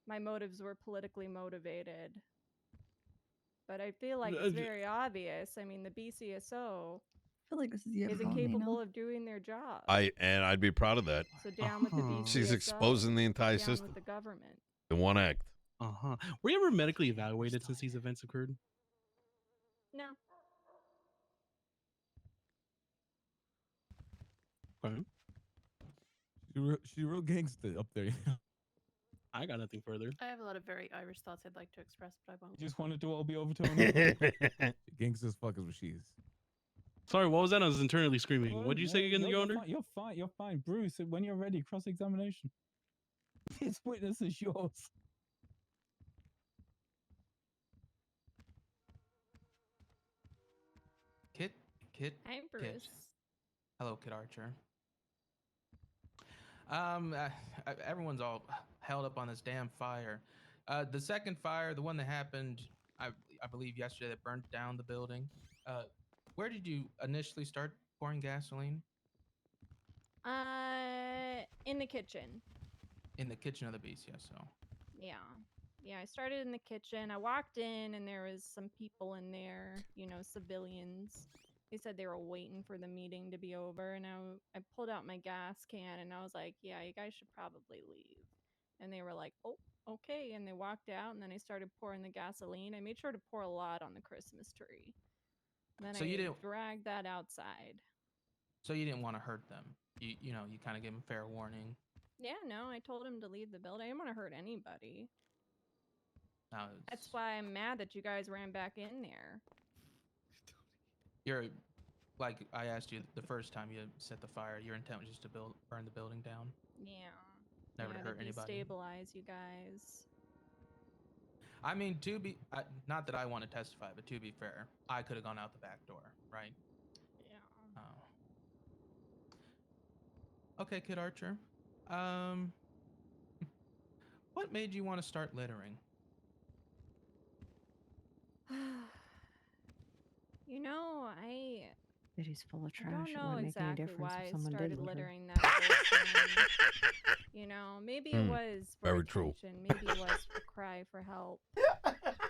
my motives were politically motivated. But I feel like it's very obvious. I mean, the BCSO I feel like this is your isn't phone, capable Nino. of doing their job. I'd be proud of that. So down with the BCSO. She's exposing the entire down system with the government. in one act. Were you ever medically evaluated since these events occurred? No. Okay. She real gangster up there. I got nothing further. I have a lot of very Irish thoughts I'd like to express, but I won't. Just want to do all be overturned. Gangster as fuck is what she is. Sorry, what was that? I was internally screaming. What did you say again, Your Honor? You're fine. You're fine, Bruce. When you're ready, cross-examination. This witness is yours. Kit. Hi, Bruce. Kit. Hello, Kid Archer. Everyone's all held up on this damn fire. The second fire, the one that happened, I believe yesterday, that burnt down the building. Where did you initially start pouring gasoline? In the kitchen. In the kitchen of the BCSO. Yeah, I started in the kitchen. I walked in and there was some people in there, you know, civilians. They said they were waiting for the meeting to be over, and I pulled out my gas can and I was like, yeah, you guys should probably leave. And they were like, oh, okay. And they walked out, and then I started pouring the gasoline. I made sure to pour a lot on the Christmas tree. Then So I you didn't- dragged that outside. So you didn't want to hurt them. You know, you kind of gave them fair warning. Yeah, no, I told him to leave the building. I didn't want to hurt anybody. Now, That's why I'm mad that you guys ran back in there. you're like I asked you the first time you set the fire. Your intent was just to burn the building down. Yeah. Never to hurt anybody. Destabilize you guys. I mean, not that I want to testify, but to be fair, I could have gone out the back door, right? Yeah. Oh. Okay, Kid Archer. What made you want to start littering? You know, City's full of I trash. don't It know wouldn't make any exactly difference why if I someone did started litter. littering that first time. You know, maybe it was for Very true. attention, maybe it was for cry for help.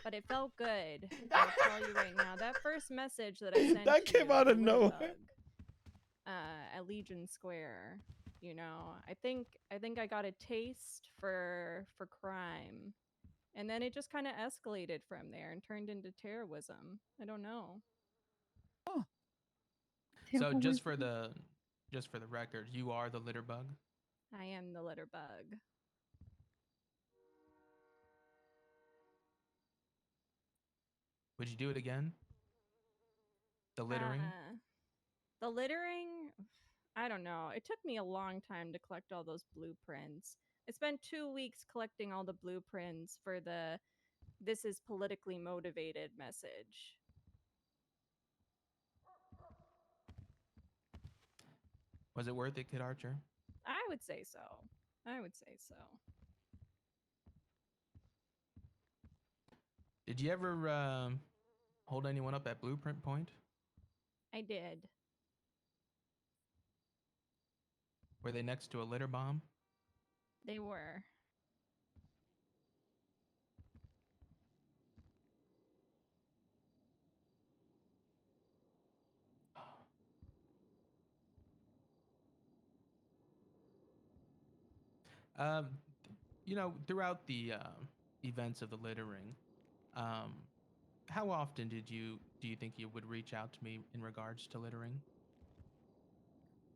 But it felt good. I'll tell you right now. That first message that I sent That to came you, out the of little nowhere. bug, at Legion Square, you know, I think I got a taste for crime. And then it just kind of escalated from there and turned into terrorism. I don't know. So just for the record, you are the litter bug. I am the litter bug. Would you do it again? The littering? The littering, I don't know. It took me a long time to collect all those blueprints. I spent 2 weeks collecting all the blueprints for the "this is politically motivated" message. Was it worth it, Kid Archer? I would say so. I would say so. Did you ever hold anyone up at Blueprint Point? I did. Were they next to a litter bomb? They were. Um, you know, throughout the events of the littering, how often do you think you would reach out to me in regards to littering?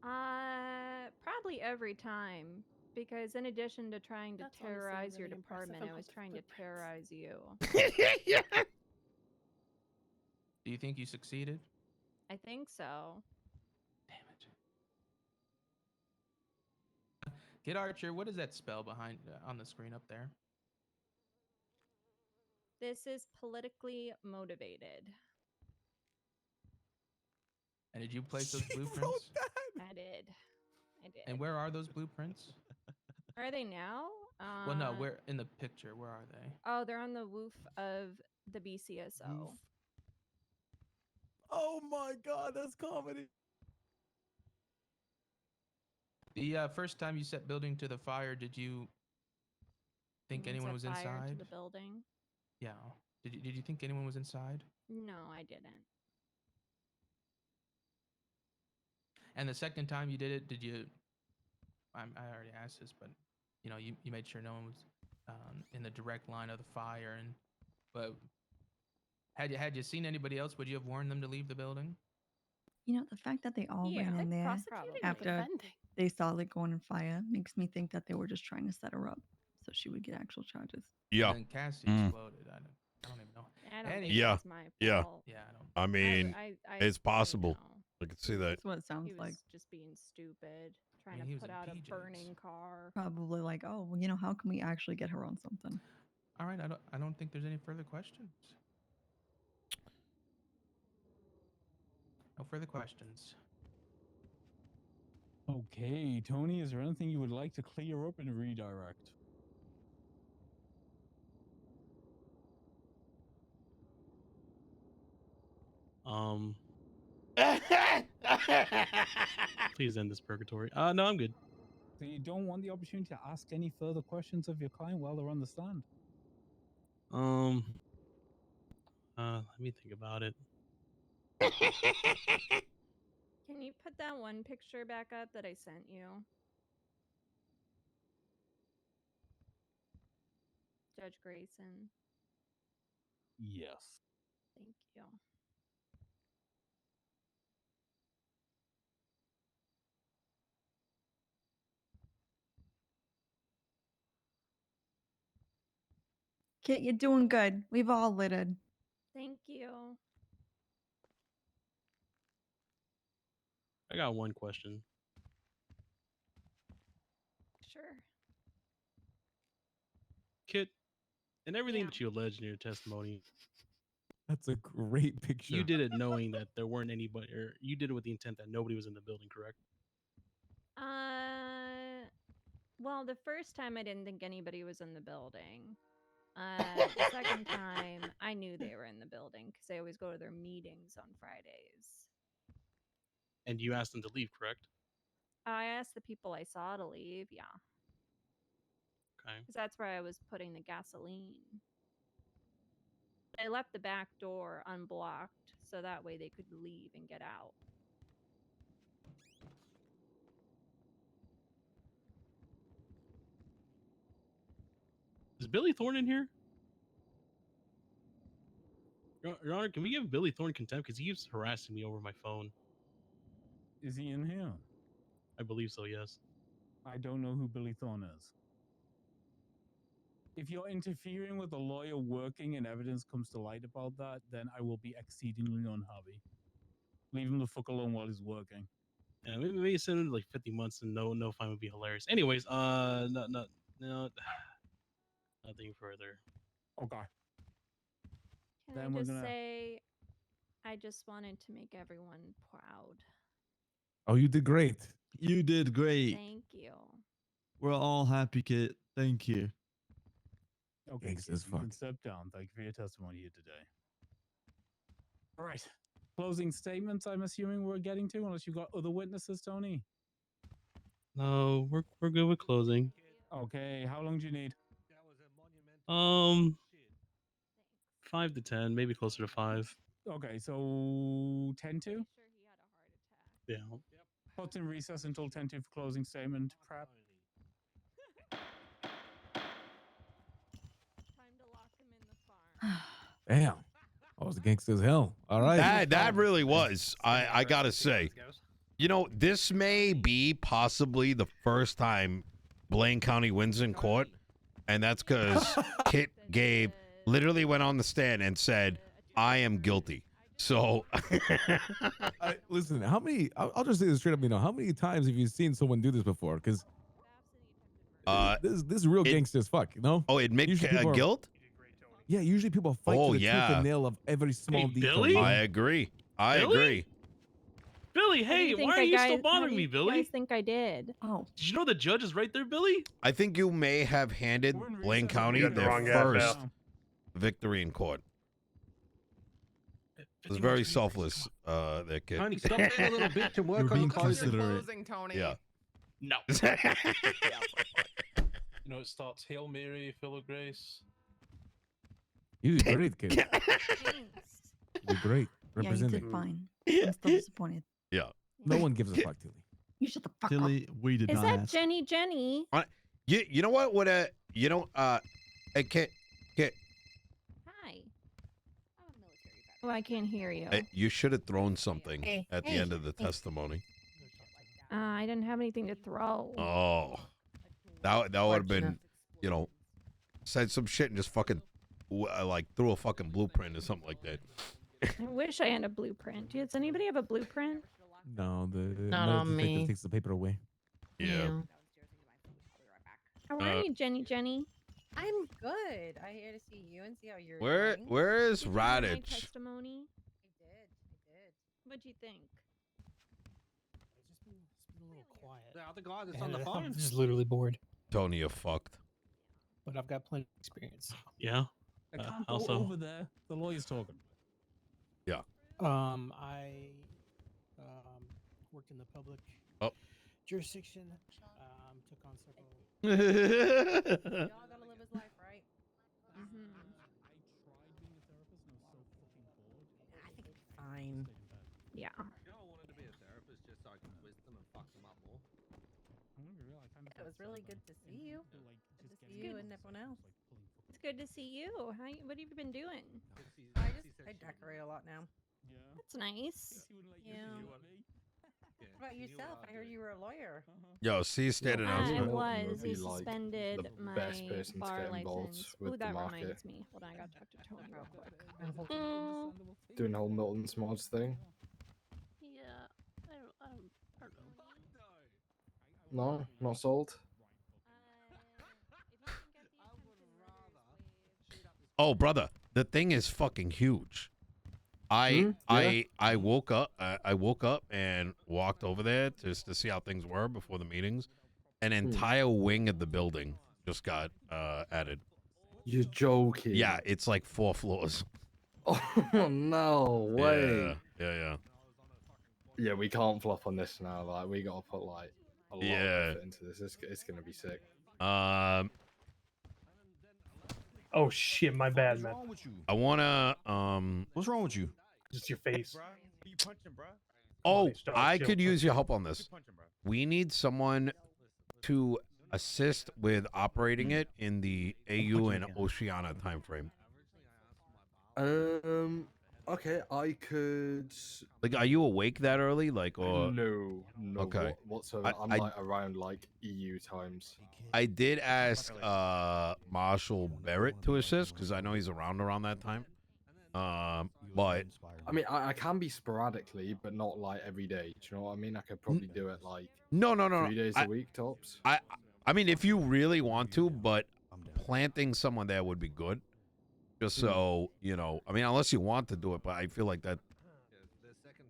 Probably every time. Because in addition to trying to That's honestly terrorize your really impressive department, I was amount of trying to footprints. terrorize you. Do you think you succeeded? I think so. Kid Archer, what is that spell behind on the screen up there? This is politically motivated. And did you place those blueprints? I did. I did. And where are those blueprints? Are they now? Well, no, where in the picture? Where are they? Oh, they're on the woof of the BCSO. Oh my god, that's comedy. The first time you set building to the fire, did you think anyone Set was fire inside? to the building? Yeah. Did you think anyone was inside? No, I didn't. And the second time you did it, did you? I already asked this, but you know, you made sure no one was in the direct line of the fire, and but had you seen anybody else, would you have warned them to leave the building? You know, the fact that they all ran in there after they saw it going on fire makes me think that they were just trying to set her up so she would get actual charges. Yeah. And Cassie Mm. exploded. I don't even know. I don't think Yeah. it's my Yeah. fault. Yeah, I don't. I mean, it's possible. I can see that. That's what it sounds He was like. just being stupid, trying mean, he to was put in out a PJs. burning car. Probably like, oh, well, you know, how can we actually get her on something? All right, I don't think there's any further questions. No further questions. Okay, Tony, is there anything you would like to clear up and redirect? Please end this purgatory. No, I'm good. So you don't want the opportunity to ask any further questions of your client while they're on the stand? Let me think about it. Can you put that one picture back up that I sent you? Judge Grayson. Yes. Thank you. Kit, you're doing good. We've all littered. Thank you. I got one question. Sure. Kit, and everything that you alleged in your testimony, That's a great picture. you did it knowing that there weren't anybody, or you did it with the intent that nobody was in the building, correct? Well, the first time I didn't think anybody was in the building. The second time I knew they were in the building because they always go to their meetings on Fridays. and you asked them to leave, correct? I asked the people I saw to leave. Yeah, Okay. because that's where I was putting the gasoline. I left the back door unblocked so that way they could leave and get out. Is Billy Thorne in here? Your Honor, can we give Billy Thorne contempt because he keeps harassing me over my phone? Is he in here? I believe so. Yes. I don't know who Billy Thorne is. If you're interfering with a lawyer working and evidence comes to light about that, then I will be exceedingly unhappy. Leave him the fuck alone while he's working. Yeah, maybe send him to like 50 months and no fine would be hilarious. Anyways, no, nothing further. Okay. Can Then I we're just gonna- say, I just wanted to make everyone proud. Oh, you did great. You did great. Thank you. We're all happy, Kit. Thank you. Okay, Thanks Kit, as you fuck. can step down. Thank you for your testimony here today. All right. Closing statements, I'm assuming we're getting to, unless you got other witnesses, Tony. No, we're good with closing. Okay, how long do you need? 5 to 10, maybe closer to 5. Okay, so 10-2? Yeah. Put in recess until 10-2 for closing statement. Prep. Damn. I was gangster as hell. All right. That really was. I gotta say, you know, this may be possibly the first time Blaine County wins in court, and that's because Kit Gabe literally went on the stand and said, "I am guilty." So, Listen, how many? I'll just say this straight up. You know, how many times have you seen someone do this before? Because this is real gangster as fuck. You know? Oh, admit guilt? Yeah, usually people fight Oh, to the tooth yeah. and nail of every small detail. Billy? you know? I agree. I Billy? agree. Billy, How do hey, you think why are I you guys- still how bothering do me, you Billy? guys think I did? Oh. Did you know the judge is right there, Billy? I think you may have handed Blaine County You got the their wrong guy, first pal. victory in court. It was very selfless, that kid. Tony, stop being a little bitch and work You're on being closing. considerate. Tony. Yeah. No. You know, it starts Hail Mary, full of grace. You did great, kid. Thanks. You did great. Yeah, you Representing. did fine. I'm still disappointed. Yeah. No one gives a fuck, Tilly. You shut the fuck Tilly, we did Is not that ask. Jenny? You know what? Kit, Hi. Oh, I can't hear you. you should have thrown something Hey, at the hey, end of the hey. testimony. I didn't have anything to throw. Oh, that would have been, you know, said some shit and just fucking like threw a fucking blueprint or something like that. I wish I had a blueprint. Does anybody have a blueprint? No, the Not metal on detector me. takes the paper away. Yeah. How are you, Jenny? I'm good. I'm here to see you and see how you're Where doing. where is Did you hear my Radic? testimony? I did. What'd you think? The other guy that's on the phone. I'm just literally bored, Tony, you're fucked. but I've got plenty of experience. Yeah. I can't also- go over there. The lawyer's talking. Yeah. I worked in the public Oh. jurisdiction. Took on several. We all gotta live his life, right? I think it'd be fine. Yeah. You know, I wanted to be a therapist just so I could quiz them and fuck them up more. It was really good to see you. Good to see you and everyone else. It's good to see you. What have you been doing? I decorate a lot now. That's nice. Yeah. What about yourself? I heard you were a lawyer. Yo, see, standing out. I front. was. He be, like, suspended the my best person to bar get involved license. with Ooh, the that market. reminds me. Hold on, I gotta talk to Tony real quick. Doing the whole Milton Smarts thing. Yeah, I don't know. No, not sold. Oh, brother, the thing is fucking huge. I woke up. I woke up and walked over there just to see how things were before the meetings. An entire wing of the building just got added. You're joking. Yeah, it's like 4 floors. Oh no way. Yeah. Yeah, we can't flop on this now. Like, we gotta put like a lot of effort into this. It's gonna be sick. Oh shit, my bad, man. I wanna What's wrong with you? Just your face. Oh, Stop, I chill, could use chill. your help on this. We need someone to assist with operating it in the AU and Oceania time frame. Okay, I could. Like, are you awake that early? Like, or No, Okay. whatsoever. I'm I- like around like EU times. I did ask Marshall Barrett to assist because I know he's around that time. But I mean, I can be sporadically, but not like every day. Do you know what I mean? I could probably do it like no. 3 days a week tops. I mean, if you really want to, but planting someone there would be good. Just so, you know, I mean, unless you want to do it, but I feel like that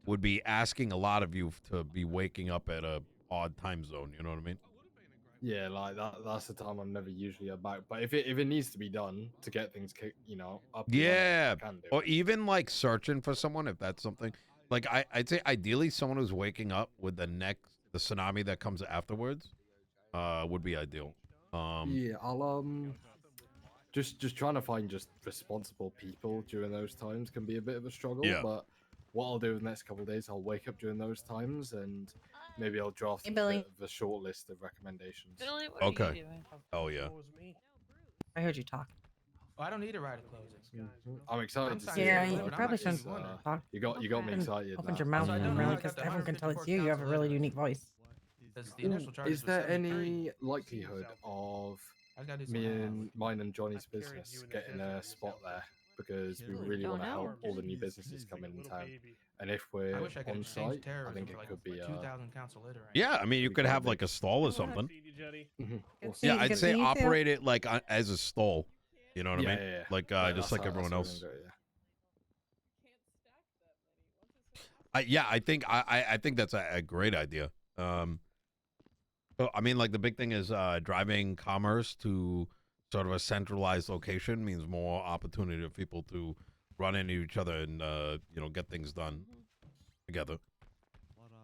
would be asking a lot of you to be waking up at a odd time zone. You know what I mean? Yeah, like that's the time I'm never usually about. But if it needs to be done to get things kicked, you know, up. and running, Yeah. I can do Or it. even like searching for someone, if that's something. Like, I'd say ideally someone who's waking up with the tsunami that comes afterwards would be ideal. Yeah, I'll just trying to find just responsible people during those times can be a bit of a struggle. Yeah. But what I'll do in the next couple of days, I'll wake up during those times and maybe I'll draft Hey, a Billy. bit of a short list of recommendations. Billy, what are you Okay. doing? Oh yeah. I heard you talk. Oh, I don't need a ride to closing. I'm excited to see Yeah, it. you but probably it's, shouldn't talk. You got me Open- excited. Open now. your mouth, Also, I don't know really, how I because got the everyone can tell it's 154 you. You have a council really letter. unique voice. Because the initial charges Is were there 73. any likelihood of I gotta do me some and mine and Johnny's business getting a spot there? Because we really Don't want to help know. all the new businesses coming in town. And if we're I wish I could on exchange site, I terrorism think for it like could be 2,000 council litter. Yeah, I mean, you Pretty could cool, have big. like a stall or something. We'll see. Yeah, you I'd can say see too. operate it like as a stall. You know what Yeah, I mean? yeah, yeah. Like Yeah, just that's like how- everyone that's how else. we're gonna do it, I think that's a great idea. So I mean, like the big thing is driving commerce to sort of a centralized location means more opportunity for people to run into each other and you know, get things done together.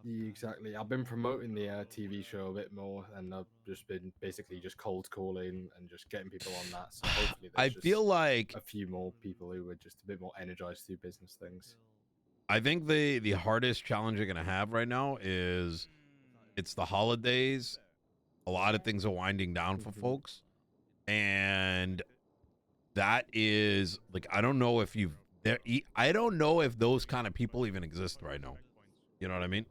Yeah, exactly. I've been promoting the TV show a bit more, and I've just been basically just cold calling and just getting people on that. So hopefully, I there's feel just like a few more people who are just a bit more energized to do business things. I think the hardest challenge you're gonna have right now is it's the holidays. A lot of things are winding down for folks, and that is like I don't know if you've there. I don't know if those kind of people even exist right now. You know what I mean?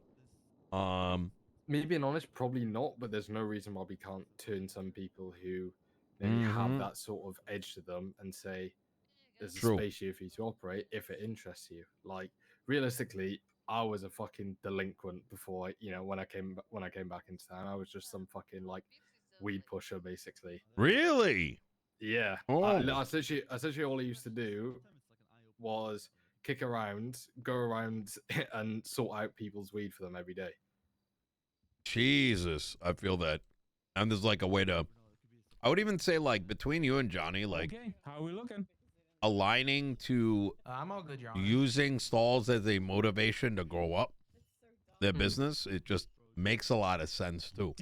Me being honest, probably not. But there's no reason why we can't turn some people who maybe have Mhm. that sort of edge to them and say, "There's a True. space here for you to operate if it interests you." Like realistically, I was a fucking delinquent before. When I came back into town, I was just some fucking like weed pusher, basically. Really? Yeah. Oh. Essentially, all I used to do was kick around, go around, and sort out people's weed for them every day. Jesus, I feel that. And there's like a way to, I would even say like between you and Johnny, like Okay, how are we looking? aligning to I'm all good, Your Honor. using stalls as a motivation to grow up their business. It just makes a lot of sense too.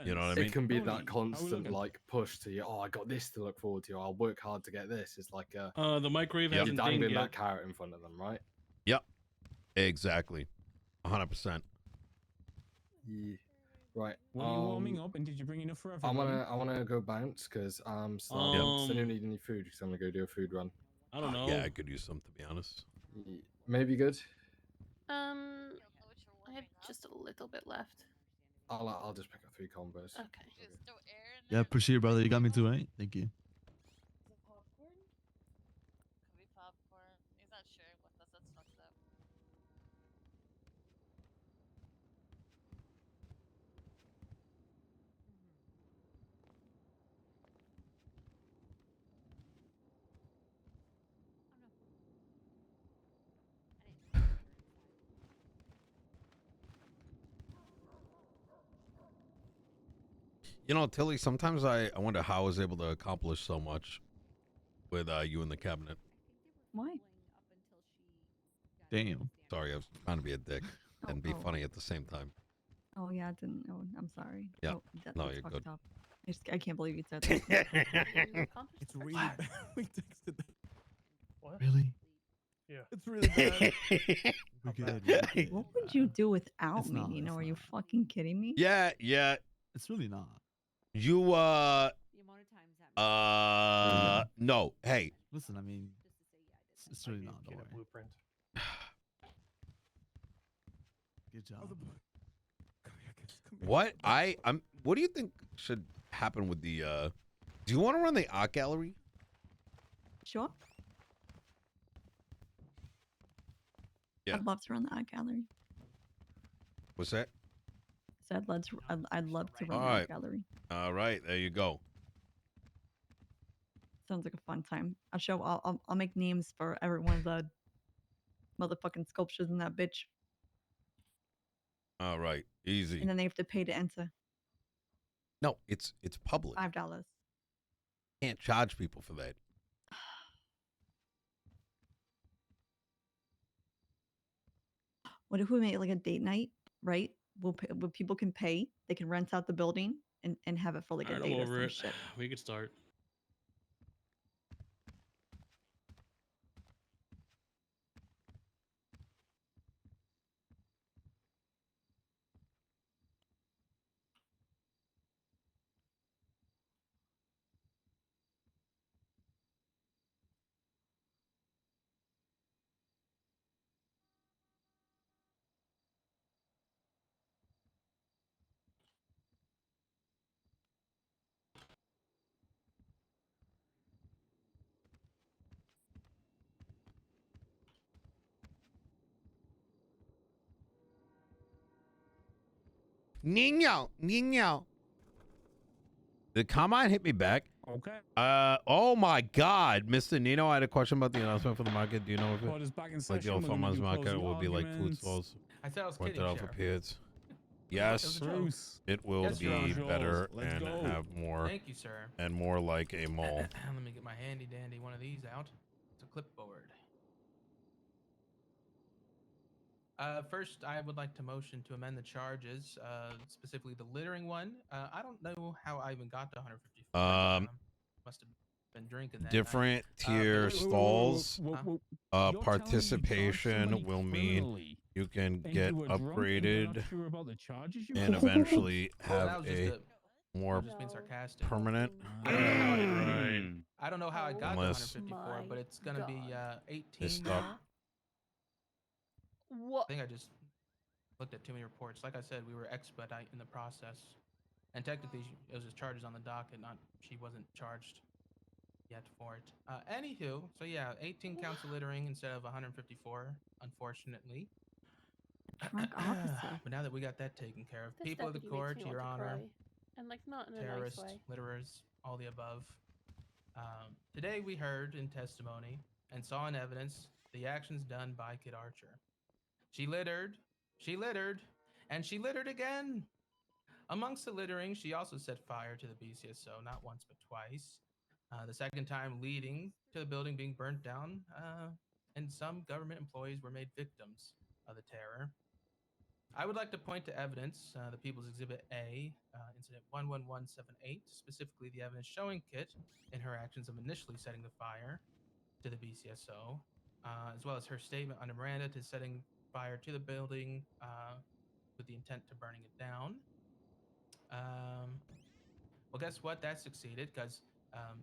You know what I mean? It can be Tony, how that we constant looking? like push to you. Oh, I got this to look forward to. I'll work hard to get this. It's like The microwave Yep. you're hasn't dinged dangling yet. that carrot in front of them, right? Yep. Exactly. 100%. Yeah. Right. Were you warming up and did you bring enough for I everybody? wanna go bounce because I'm starving. So I don't need any food because I'm gonna go do a food run. I don't know. Yeah, I could use some, to be honest. Maybe good. I have just a little bit left. I'll just pick up 3 combos. Okay. Yeah, appreciate it, brother. You got me too, right? Thank you. You know, Tilly, sometimes I wonder how I was able to accomplish so much with you in the cabinet. Why? Damn. Sorry, I was trying to be a dick. and be funny at the same time. Oh yeah, I didn't know. I'm sorry. Yeah. Oh, No, that's you're fucked good. up. I can't believe you said that. It's really bad. We texted that. What? Really? Yeah. It's really bad. We're good. We're good. What would you do without It's me, not, Nino? it's Are you fucking kidding me? Yeah, yeah. It's really not. You no. Hey, Listen, I mean, it's really not. Don't worry. Blueprint. Good job. what what do you think should happen with the do you want to run the art gallery? Sure. Yeah. I'd love to run the art gallery. What's that? Said I'd love to run All the art right. gallery. All right, there you go. Sounds like a fun time. I'll make names for every one of the motherfucking sculptures in that bitch, All right, easy. and then they have to pay to enter. No, it's public. $5. Can't charge people for that. What if we make like a date night, right? Where people can pay, they can rent out the building and have it for like a Alright, date I'm or over some it. shit. We could start. Nino. Did Carmine hit me back? Okay. Oh my God, Mr. Nino, I had a question about the announcement for the market. Do you know if Court is back in like the session. old We're gonna farmers do market closing will be like food arguments. stalls? I said I was Rented kidding, out for Sheriff. periods. It Yes, was a joke. it will Yes, Your be Honor. better Let's and go. have more. Thank you, sir. And more like a mall. Let me get my handy dandy one of these out. It's a clipboard. First, I would like to motion to amend the charges, specifically the littering one. I don't know how I even got to 154. Must have been drinking that Different night. tier But- stalls. Huh? You're telling me you charged Participation somebody will mean criminally you can and get you were drunk and you're upgraded not sure about the charges you and got? eventually Well, that have was just a more just being sarcastic. permanent. I don't know how I got Unless- to 154, but it's gonna be 18 This now. stuff. I think I just looked at too many reports. Like I said, we were expediting the process, and technically it was just charges on the docket. Not she wasn't charged yet for it. Anywho, so yeah, 18 counts of littering instead of 154, unfortunately. Drunk officer. But now that we got that taken care of, This people of the deputy makes court, me Your want to Honor, cry. And like not in a terrorists, nice way. litterers, all the above. Today we heard in testimony and saw in evidence the actions done by Kid Archer. She littered, and she littered again. Amongst the littering, she also set fire to the BCSO, not once but twice. The second time leading to the building being burnt down, and some government employees were made victims of the terror. I would like to point to evidence, the People's Exhibit A, Incident 11178, specifically the evidence showing Kit in her actions of initially setting the fire to the BCSO, as well as her statement under Miranda to setting fire to the building with the intent to burning it down. Well, guess what? That succeeded because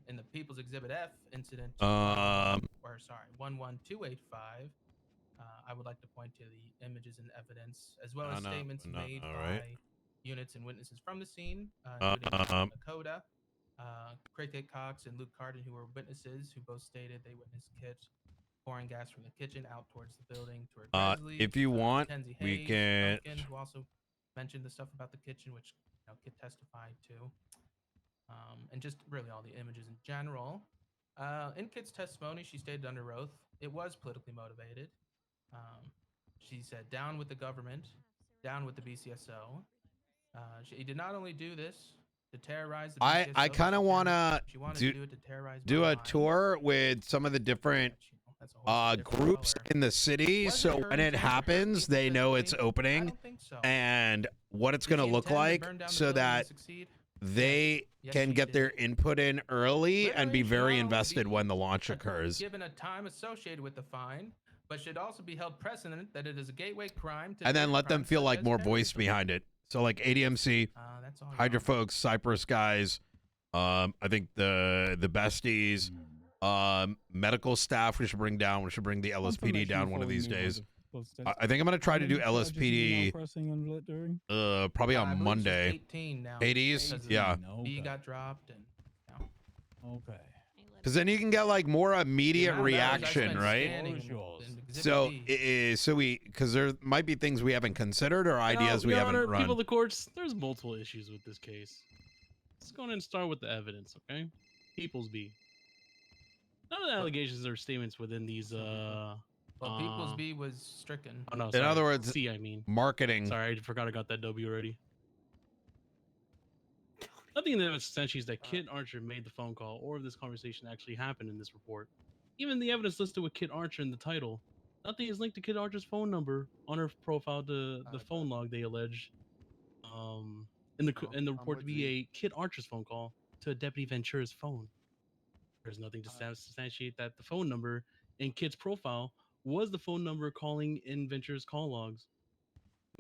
in the People's Exhibit F incident, 11285, I would like to point to the images and evidence, as well as statements made by units and witnesses from the scene, including Nakota, Craig Cox, and Luke Carden, who were witnesses, who both stated they witnessed Kit pouring gas from the kitchen out towards the building to her Grizzly. If you want, Mackenzie we Hayes, can. Duncan, who also mentioned the stuff about the kitchen, which Kit testified to, and just really all the images in general. In Kit's testimony, she stated under oath it was politically motivated. She said, "Down with the government, down with the BCSO." She did not only do this to terrorize the BCSO. I kind of want to She wanted to do it to terrorize do my a mind. tour with some of the different That's a horse of different groups color. in the city, Was it so her when it intent to hurt happens, people they know it's physically? I opening don't think so. and what it's Did going to she look intend to like burn down the so building and that succeed? they Yes, can she get their did. input in early and be Literally, very she invested not when the launch only occurs. given a time associated with the fine, but should also be held precedent that it is a gateway crime to And then greater let them crimes feel such like as more voice terrorism. behind it. So like ADMC, That's all Hydra folks, Cypress guys, I think the besties, medical staff we should bring down. We should bring the LSPD down one of these days. I think I'm gonna try to do LSPD probably I on believe she's Monday. 18 now. Hades, because yeah. B got dropped and. Okay. Because then you can get like more immediate amount of hours I reaction, spent right? scanning in Exhibit So, B. because there might be things we haven't considered or ideas we Your haven't Honor, run. people of the courts, there's multiple issues with this case. Let's go ahead and start with the evidence, okay? People's B. None of the allegations or statements within these, Well, People's B was stricken. Oh, no, In sorry. other words, C, I mean. marketing. Sorry, I forgot I got that W already. Nothing in the evidence substantiates that Kit Archer made the phone call or if this conversation actually happened in this report. Even the evidence listed with Kit Archer in the title, nothing is linked to Kit Archer's phone number on her profile to the phone log they allege in the report to be a Kit Archer's phone call to a Deputy Ventura's phone. There's nothing to substantiate that the phone number in Kit's profile was the phone number calling in Ventura's call logs.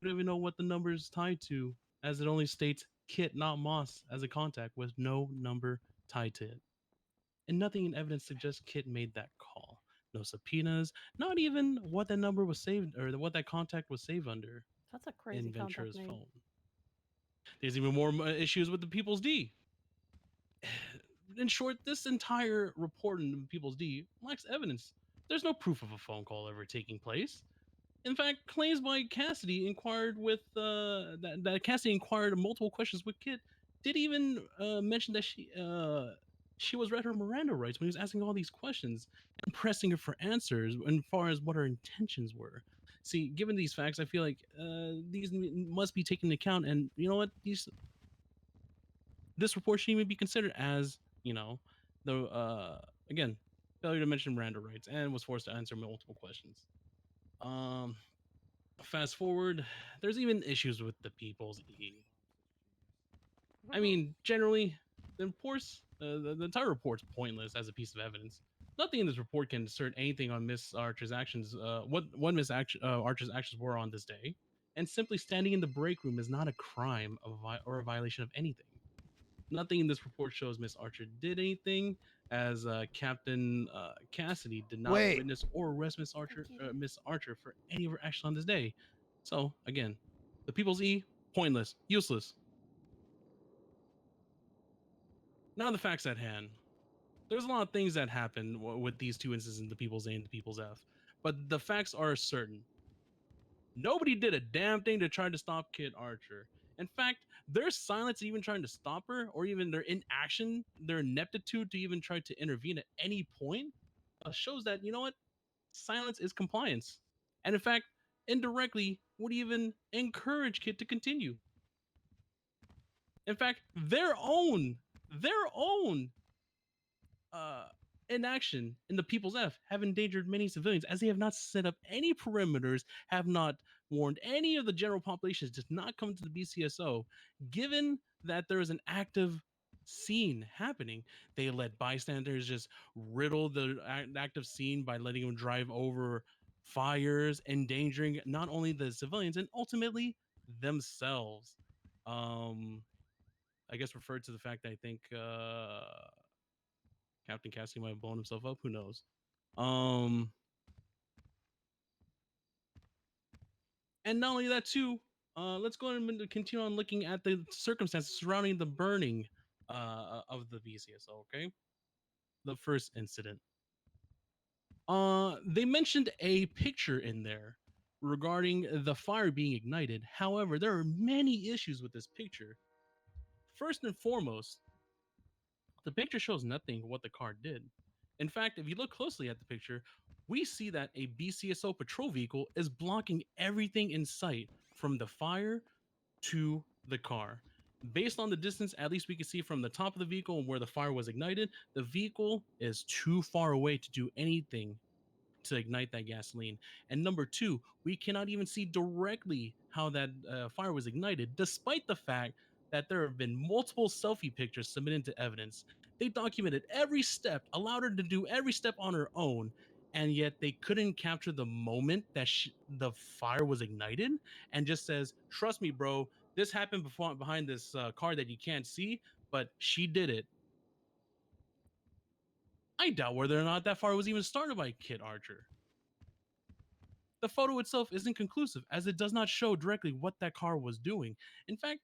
We don't even know what the number is tied to, as it only states Kit, not Moss, as a contact with no number tied to it. And nothing in evidence suggests Kit made that call. No subpoenas, not even what that number was saved or what that contact was saved under. That's a crazy in Ventura's contact name. phone. There's even more issues with the People's D. In short, this entire report in the People's D lacks evidence. There's no proof of a phone call ever taking place. In fact, claims by Cassidy inquired with that Cassidy inquired multiple questions with Kit did even mention that she was read her Miranda rights when he was asking all these questions and pressing her for answers as far as what her intentions were. See, given these facts, I feel like these must be taken into account, and you know what? This report shouldn't even be considered as, you know, the again, failure to mention Miranda rights and was forced to answer multiple questions. Fast forward, there's even issues with the People's E. I mean, generally, the reports, the entire report's pointless as a piece of evidence. Nothing in this report can assert anything on Miss Archer's actions, what Miss Archer's actions were on this day, and simply standing in the break room is not a crime or a violation of anything. Nothing in this report shows Miss Archer did anything, as Captain Cassidy did not witness or arrest Miss Archer for any of her actions on this day. So again, the People's E, pointless, useless. Now the facts at hand. There's a lot of things that happen with these two instances in the People's A and the People's F, but the facts are certain. Nobody did a damn thing to try to stop Kit Archer. In fact, their silence even trying to stop her, or even their inaction, their ineptitude to even try to intervene at any point, shows that, you know what, silence is compliance. And in fact, indirectly would even encourage Kit to continue. In fact, their own inaction in the People's F have endangered many civilians, as they have not set up any perimeters, have not warned any of the general populations to not come to the BCSO. Given that there is an active scene happening, they let bystanders just riddle the active scene by letting them drive over fires, endangering not only the civilians and ultimately themselves. I guess referred to the fact that I think Captain Cassidy might have blown himself up. Who knows? And not only that too, let's go ahead and continue on looking at the circumstances surrounding the burning of the BCSO, okay? The first incident. They mentioned a picture in there regarding the fire being ignited. However, there are many issues with this picture. First and foremost, the picture shows nothing what the car did. In fact, if you look closely at the picture, we see that a BCSO patrol vehicle is blocking everything in sight from the fire to the car. Based on the distance, at least we can see from the top of the vehicle and where the fire was ignited, the vehicle is too far away to do anything. to ignite that gasoline. And number two, we cannot even see directly how that fire was ignited, despite the fact that there have been multiple selfie pictures submitted to evidence. They documented every step, allowed her to do every step on her own, and yet they couldn't capture the moment that the fire was ignited, and just says, trust me, bro, this happened behind this car that you can't see, but she did it. I doubt whether or not that fire was even started by Kit Archer. The photo itself isn't conclusive, as it does not show directly what that car was doing. In fact,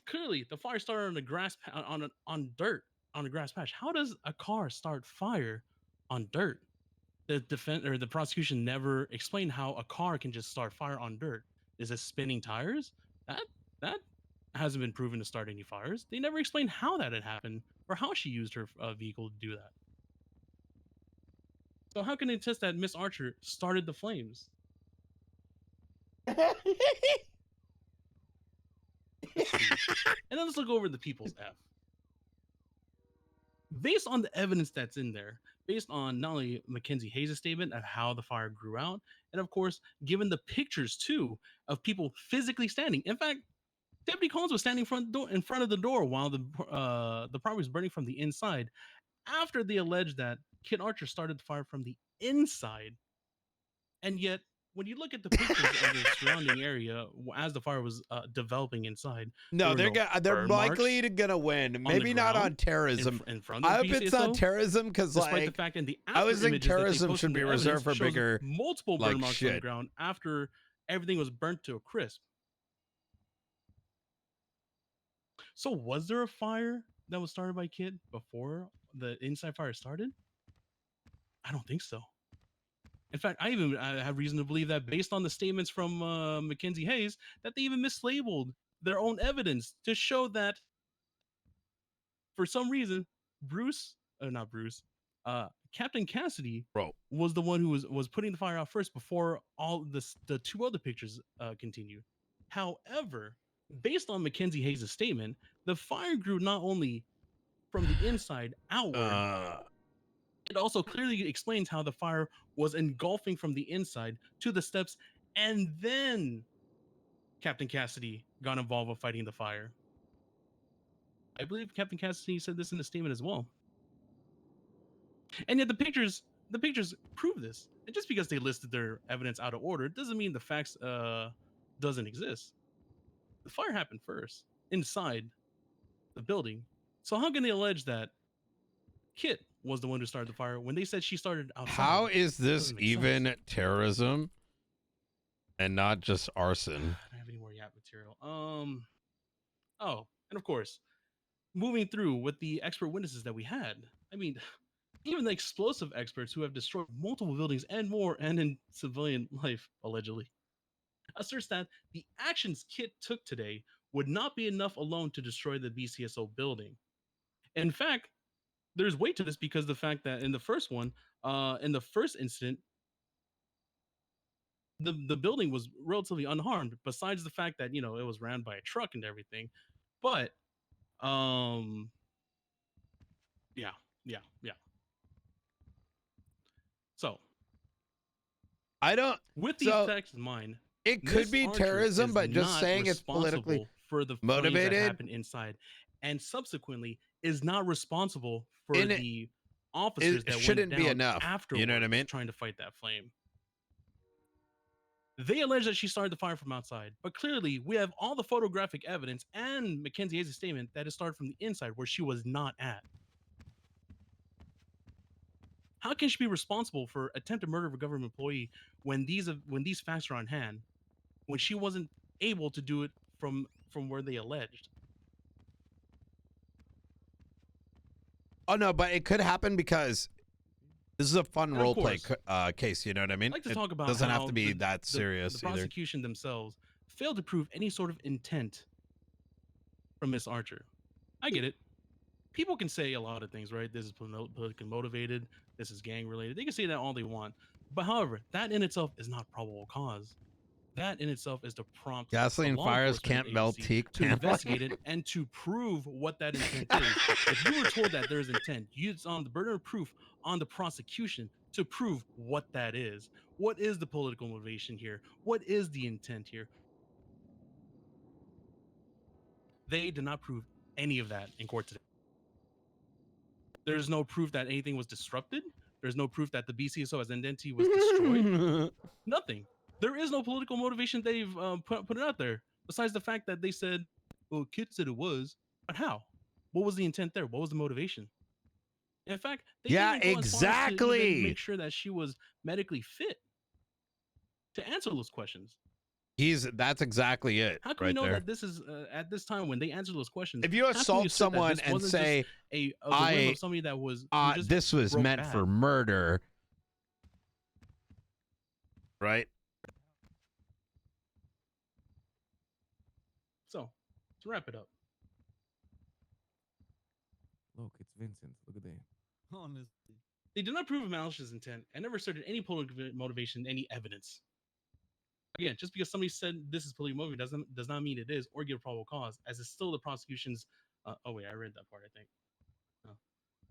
clearly the fire started on the grass on dirt on a grass patch. How does a car start fire on dirt? The prosecution never explained how a car can just start fire on dirt. Is it spinning tires? That hasn't been proven to start any fires. They never explained how that had happened or how she used her vehicle to do that. So how can they test that Miss Archer started the flames? And then let's look over the People's F. Based on the evidence that's in there, based on not only Mackenzie Hayes' statement of how the fire grew out, and of course, given the pictures too of people physically standing. In fact, Deputy Collins was standing in front of the door while the property was burning from the inside, after they alleged that Kit Archer started the fire from the inside. And yet, when you look at the pictures of the surrounding area as the fire was developing inside, no, they're likely gonna win. Maybe not on terrorism. In front of I the hope it's on BCSO, terrorism because, despite like, the fact in the I was after think images that they terrorism posted should in be the reserved for evidence shows bigger, multiple like, burn marks on the shit. ground after everything was burnt to a crisp. So was there a fire that was started by Kit before the inside fire started? I don't think so. In fact, I have reason to believe that based on the statements from Mackenzie Hayes, that they even mislabeled their own evidence to show that for some reason, Captain Cassidy was the one who was putting the fire out first before all the two other pictures continued. However, based on Mackenzie Hayes' statement, the fire grew not only from the inside outward, it also clearly explains how the fire was engulfing from the inside to the steps, and then Captain Cassidy got involved with fighting the fire. I believe Captain Cassidy said this in the statement as well. And yet the pictures prove this. And just because they listed their evidence out of order doesn't mean the facts doesn't exist. The fire happened first inside the building. So how can they allege that Kit was the one who started the fire when they said she started outside? How is this even terrorism and not just arson? I don't have any more Yap material. Oh, and of course, moving through with the expert witnesses that we had. I mean, even the explosive experts who have destroyed multiple buildings and more, and in civilian life, allegedly, asserts that the actions Kit took today would not be enough alone to destroy the BCSO building. In fact, there's weight to this because the fact that in the first one, in the first incident, the building was relatively unharmed, besides the fact that, you know, it was ran by a truck and everything. But yeah. So with these facts in mind, it could be terrorism, but just saying it's politically for the motivated that happened inside, and subsequently is not responsible for the officers that shouldn't went be down enough. Afterwards, You know what I mean? Trying to fight that flame. They allege that she started the fire from outside, but clearly we have all the photographic evidence and Mackenzie Hayes' statement that it started from the inside where she was not at. How can she be responsible for attempted murder of a government employee when these facts are on hand, when she wasn't able to do it from where they alleged? Oh no, but it could happen because this is a fun role play case. You know what I mean? I'd like to talk about doesn't how have to be that serious the prosecution themselves failed to prove any sort of intent from Miss Archer. I get it. People can say a lot of things, right? This is politically motivated. This is gang related. They can say that all they want. But however, that in itself is not probable cause. That in itself is to prompt gasoline fires can't melt teak to investigate it and to prove what that intent is. If you were told that there's intent, it's on the burden of proof on the prosecution to prove what that is. What is the political motivation here? What is the intent here? They did not prove any of that in court today. There's no proof that anything was disrupted. There's no proof that the BCSO as an entity was destroyed. Nothing. There is no political motivation they've put it out there. Besides the fact that they said, well, Kit said it was, but how? What was the intent there? What was the motivation? In fact, they Yeah, didn't go as far as to even exactly. make sure that she was medically fit to answer those questions. That's exactly it. How can right we know there. that this is at this time when they answer those questions? If you how can we assault assert that someone this and wasn't say, just the whim of somebody that was who just this was broke meant bad? for murder, right? So, to wrap it up, Look, it's Vincent. Look at that. Honestly. they did not prove a malicious intent and never asserted any political motivation, any evidence. Again, just because somebody said this is politically motivated does not mean it is, or give probable cause, as it's still the prosecution's. Oh wait, I read that part. I think. Oh.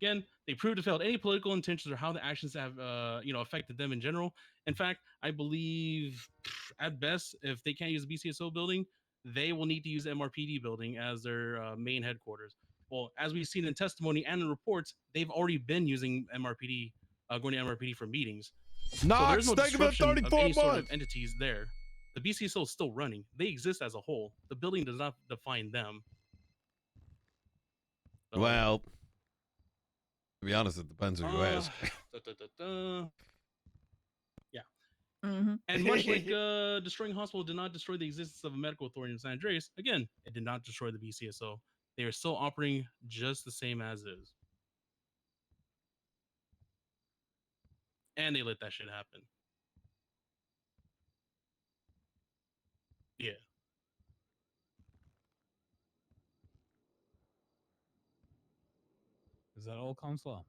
Again, they proved to failed any political intentions or how the actions have affected them in general. In fact, I believe at best, if they can't use the BCSO building, they will need to use MRPD building as their main headquarters. Well, as we've seen in testimony and in reports, they've already been using MRPD, going to MRPD for meetings. Knox, so there's no thank you for disruption of 34 any sort of months. entities there. The BCSO is still running. They exist as a whole. The building does not define them. So, Well, to be honest, it depends who you ask. Yeah. Mm-hmm. And much like destroying hospital did not destroy the existence of a medical authority in San Andreas, again, it did not destroy the BCSO. They are still operating just the same as is. And they let that shit happen. Yeah. Is that all, Counselor?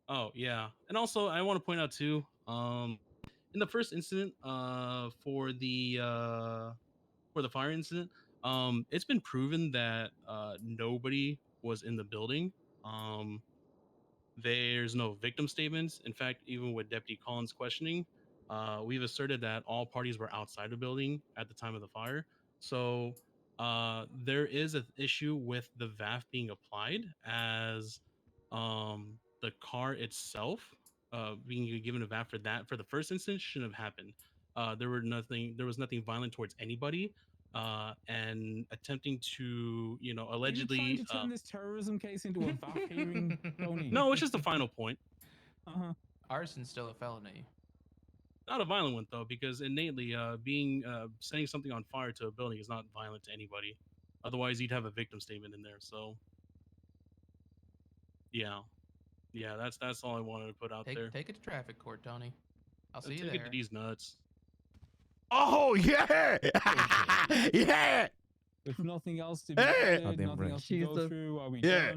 Oh yeah, and also I want to point out too, in the first incident, for the fire incident, it's been proven that nobody was in the building. There's no victim statements. In fact, even with Deputy Collins' questioning, we've asserted that all parties were outside the building at the time of the fire. So there is an issue with the VAF being applied, as the car itself being given a VAF for the first instance shouldn't have happened. There was nothing violent towards anybody, and attempting to allegedly Are you trying to turn this terrorism case into a VAF hearing, Tony? no, it's just the final point. Arson's still a felony. Not a violent one though, because innately, setting something on fire to a building is not violent to anybody. Otherwise, you'd have a victim statement in there. So, yeah, that's all I wanted to put out there. Take it to traffic court, Tony. I'll see you Take there. it to these nuts. Oh yeah, yeah. If nothing else to be Hey! added, nothing else to go through, are we Yeah.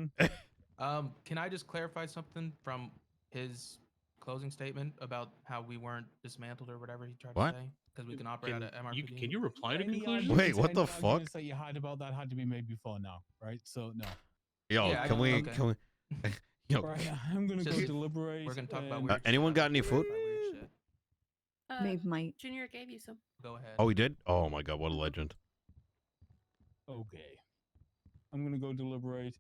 done? Can I just clarify something from his closing statement about how we weren't dismantled or whatever he tried What? to say? Because we can operate out of MRPD. Can you reply to Any conclusion? Wait, what the any fuck? arguments that you had about that had to be made before now, right? So no. Yo, Yeah, can we? okay. Can we? Yo, Right, I'm gonna go Just- deliberate. We're gonna talk about and- weird anyone shit. got any food? Weird shit. Maeve might. Junior gave you some. Go ahead. Oh, he did. Oh my god, what a legend. Okay. I'm gonna go deliberate.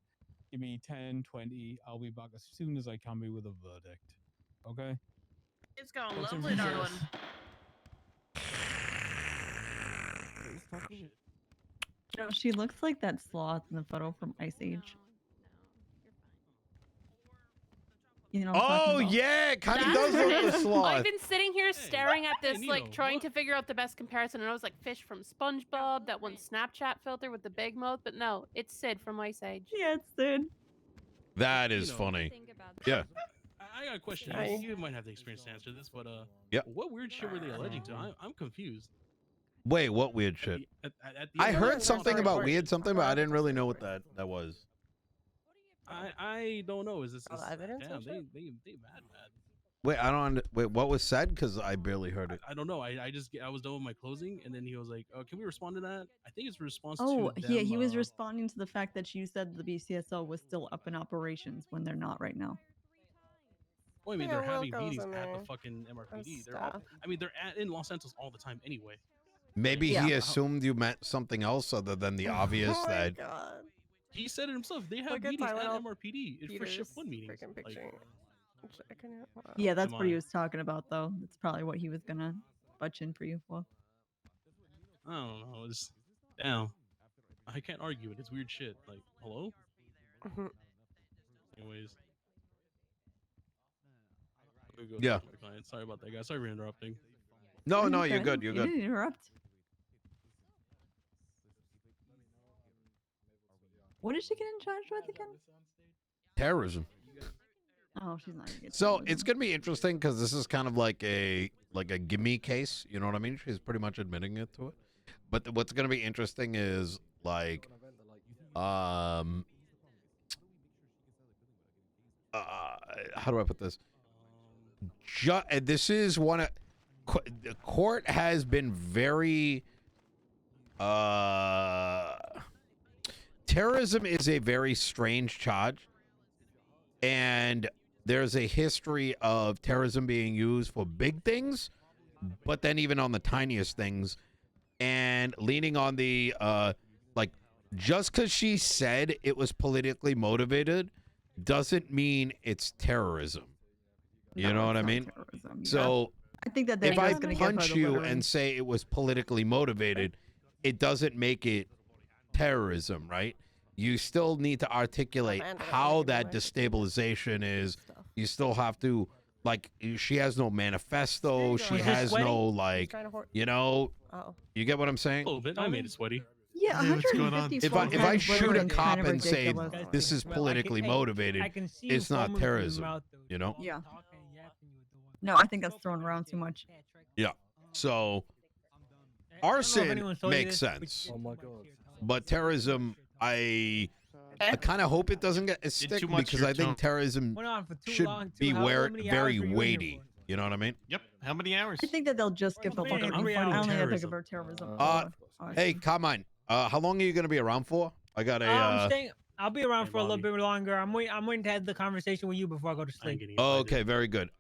Give me 10, 20. I'll be back as soon as I can be with a verdict. Okay? It's going What's in lovely, darling. reserve? No, she looks like that sloth in the photo from Ice Age. You know what I'm Oh talking about? yeah, kind of That's does what look it the is. sloth. I've been sitting here staring at this, Nino, like trying what? to figure out the best comparison, and I was like, fish from SpongeBob, that one Snapchat filter with the big mouth, but no, it's Sid from Ice Age. Yeah, it's Sid. That is You know, funny. Think about Yeah. I got a question. Hi. You might have the experience to answer this, but Yep. what weird shit were they alleging to? I'm confused. Wait, what weird shit? At the I end of heard the something fire- about weird something, but I didn't really know what that was. I don't know. Is this All the evidence damn? and shit? They mad. Wait, I don't. Wait, what was said? Because I barely heard it. I don't know. I was done with my closing, and then he was like, "Can we respond to that?" I think it's a response Oh, to yeah, them, he was responding to the fact that you said the BCSO was still up in operations when they're not right now. Well, I mean, Yeah, they're Will having goes meetings in at the there fucking and MRPD. They're all. stuff. I mean, they're in Los Santos all the time anyway. Maybe Yeah. he assumed you meant something else other than the obvious Oh my that. god. He said it himself. They have Look at meetings at Tylenol MRPD for Peter's shift 1 meetings. freaking Like, picture. Checking it. Wow. Yeah, that's Come what he on. was talking about, though. That's probably what he was gonna butch in for you for. I don't know. It's damn. I can't argue it. It's weird shit. Like, hello. Mhm. Anyways. We'll go Yeah. to the client. Sorry about that, guys. Sorry for interrupting. No, Are no, you you're good? good. You're You good. didn't interrupt. What did she get in charge with again? Terrorism. Oh, she's not gonna get So terrorism. it's gonna be interesting because this is kind of like a gimme case. You know what I mean? She's pretty much admitting it to it. But what's gonna be interesting is like, how do I put this? This is one of the court has been very. Terrorism is a very strange charge, and there's a history of terrorism being used for big things, but then even on the tiniest things, and leaning on the like, just because she said it was politically motivated doesn't mean it's terrorism. You No, know it's what I not mean? terrorism, yeah. So I think that if I Daniel's gonna give her punch the you literary. and say it was politically motivated, it doesn't make it terrorism, right? You still need to articulate how that destabilization is. You still have to, like, she has no manifesto. She Is this has sweaty? no, He's like, trying to you know, Oh. you get what I'm saying? A little bit. I made it sweaty. Yeah, Yeah, what's going on? 150 If I full-time shoot a literary is cop kind of and say ridiculous. this is politically motivated, it's not terrorism. You know? Yeah. No, I think that's thrown around too much. Yeah. So arson makes sense. Oh my god. But terrorism, I kind of hope it doesn't get a stick too much because here, I think Tone. terrorism Went on for too should long, too. be How many hours very were you in here weighty. You know what I mean? Yep. How many hours? I think that they'll just give the I'm fuck fighting I don't terrorism. think they'll give her terrorism. Hey, come on. How long are you gonna be around for? I got a. I'm staying. I'll be around for a little bit longer. I'm waiting to have the conversation with you before I go to sleep. Oh, okay, very good.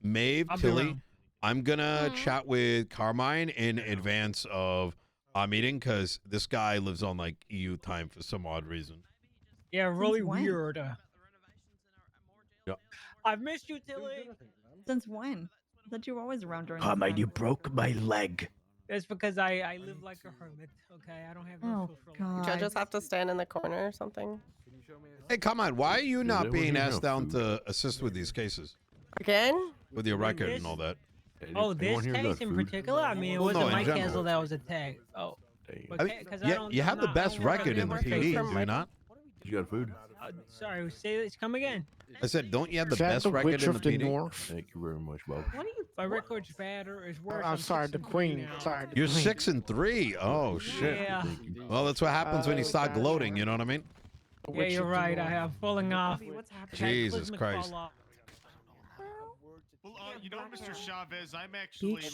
Maeve, I'll be Tilly, around. I'm gonna chat with Carmine in advance of our meeting because this guy lives on like EU time for some odd reason. Yeah, really when? weird. Yeah. I've missed you, Tilly. Since when? I thought you were always around during. Carmine, this time. you broke my leg. It's because I live like a hermit. Okay, I don't have no social life. Judges have to stand in the corner or something. Hey, come on. Why are you not that being was asked enough down to assist with these cases? Again? With your record and all that. Oh, this case in particular? I mean, it Well, no, wasn't in my general. cancel that was attacked. Oh. I mean, you have the best record in the PD, do you not? You got food? Sorry, say this. Come again. I said, don't you have the Is that best the record Witch in the of the PD? North? Thank you very much, Bob. What are you? My record's bad or is worse. I'm sorry, the queen. Sorry, the You're queen. 6-3. Oh shit. Yeah. Well, that's what happens when you start gloating. You know what I mean? Yeah, you're right. I have falling off. Jesus Christ. Fall off. Well, you know, Mr. Chavez, I'm actually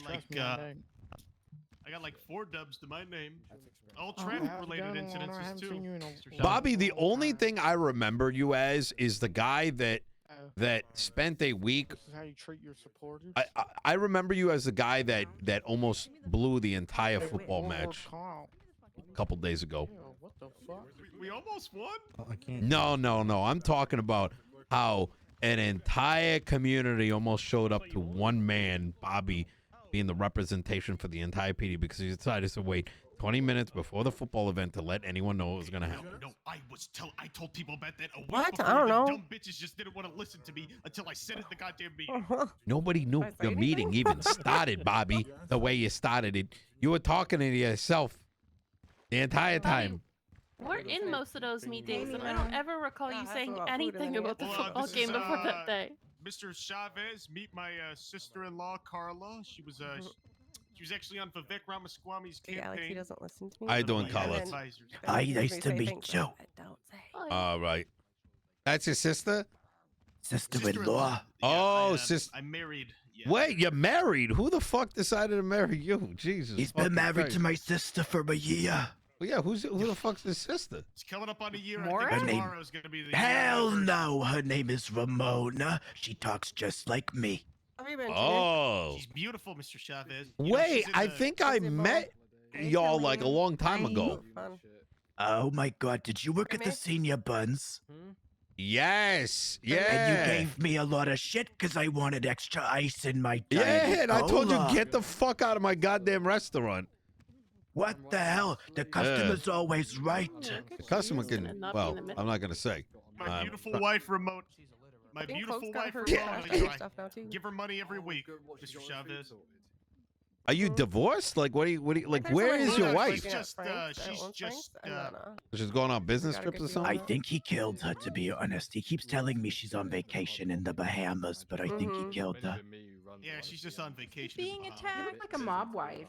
I got like 4 dubs to my name. All traffic-related incidences too. Bobby, the only thing I remember you as is the guy that spent a week. This is how you treat your supporters. I remember you as the guy that almost blew the entire football match a couple days ago. What the fuck? We almost won. I can't. No. I'm talking about how an entire community almost showed up to one man, Bobby, being the representation for the entire PD because he decided to wait 20 minutes before the football event to let anyone know it was going to happen. No, I told people about that a week What? before. I don't The know. dumb bitches just didn't want to listen to me until I said it at the goddamn meeting. Nobody knew your meeting even started, Bobby, the way you started it. You were talking to yourself the entire time. We're in most of those meetings, and I don't ever recall you saying about food anything in about the Well, football this game is, before that day. Mr. Chavez, meet my sister-in-law Carla. She was actually on Vivek Ramaswamy's campaign. Yeah, Alex, he doesn't listen to me. How you doing, Carla? Hi, nice to meet you. Don't say. All right. That's your sister? Sister-in-law. Oh, sis. I'm married. Yeah. Wait, you're married? Who the fuck decided to marry you? Jesus. He's been fucking married Christ. to my sister for a year. Well, yeah, who the fuck's his sister? It's coming up on a year. Her I think name- tomorrow's gonna be the Hell no, her name is Ramona. She talks just like me. Oh. She's beautiful, Mr. Chavez. You know, Wait, she's in I the- think I met y'all like a long time ago. Oh my god, did you work at the senior buns? Yes, yeah. And you gave me a lot of shit because I wanted extra ice in my Diet Yeah, and I told you, Cola. get the fuck out of my goddamn restaurant. What the hell? The customer's always right. The customer can, well, I'm not going to say. My beautiful wife, Ramon. My think beautiful Coke's got wife, her Ramon. cash and stuff now, too. Give her money every week, Mr. Chavez. Are you divorced? Like, what do you, like, where is your wife? She's just, She's going on business trips or I something? think he killed her, to be honest. He keeps telling me she's on vacation in the Bahamas, but I think he killed her. yeah, she's just on vacation. Being attacked. Like a mob wife.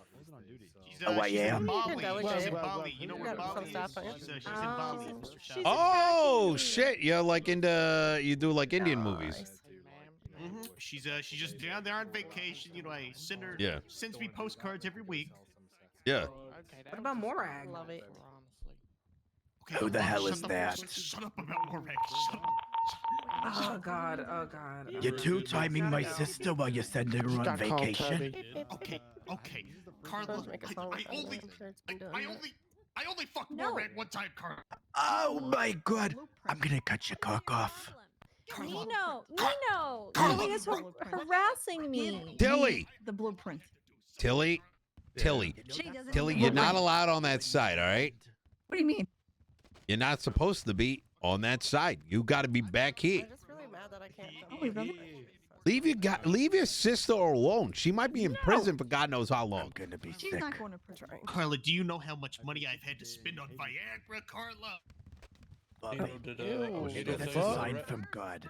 She's, Oh, I she's am? in Bali. She's in Delegate. Bali. You know where Bali is? She's in Bali, Mr. Chavez. Oh, shit. You're like into, you do like Indian movies. She's just down there on vacation. You know, I send her. Yeah. Sends me postcards every week. Yeah. What about Morag? Love it. Okay, Who the hold on, hell shut is the that? fuck- Shut up about Morag. Shut up. Oh god, oh god. You're two-timing my sister while you're sending her on vacation? Okay, Carla. I only fucked Morag one time, Carla. Oh my god! I'm gonna cut your cock off. Nino, Tilly is harassing me. Tilly! The blueprint. Tilly, She doesn't Tilly, even you're look not like- allowed on that side, all right? What do you mean? You're not supposed to be on that side. You got to be back here. I'm just really mad that I can't. Oh, we really? Leave your sister alone. She might be in prison for God knows how long. Gonna be She's sick. not going to prison. Carla, do you know how much money I've had to spend on Viagra, Carla? That's a sign from God.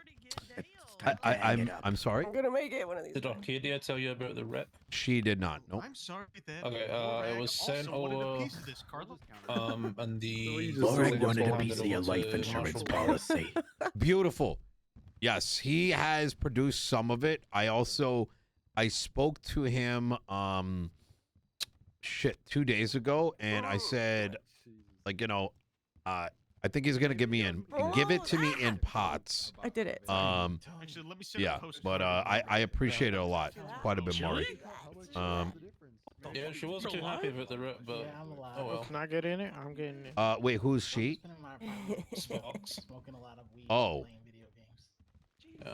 It's time to hang it up. I'm sorry. I'm gonna make it one of these. Did Arcadia tell you about the rep? She did not. Nope. I'm sorry that. Okay, it was sent also wanted a over. piece of this, Carla. And the. Morag wanted a piece of your life insurance policy. Beautiful. Yes, he has produced some of it. I spoke to him 2 days ago, and I said, like, I think he's gonna give it to me in pots. I did it. Actually, let me send Yeah, a post. but I appreciate it a lot, quite a bit, Maury. Yeah, she wasn't too happy with the rep, but oh well. Can I get in it? I'm getting it. Wait, who's she? Sparks. Oh.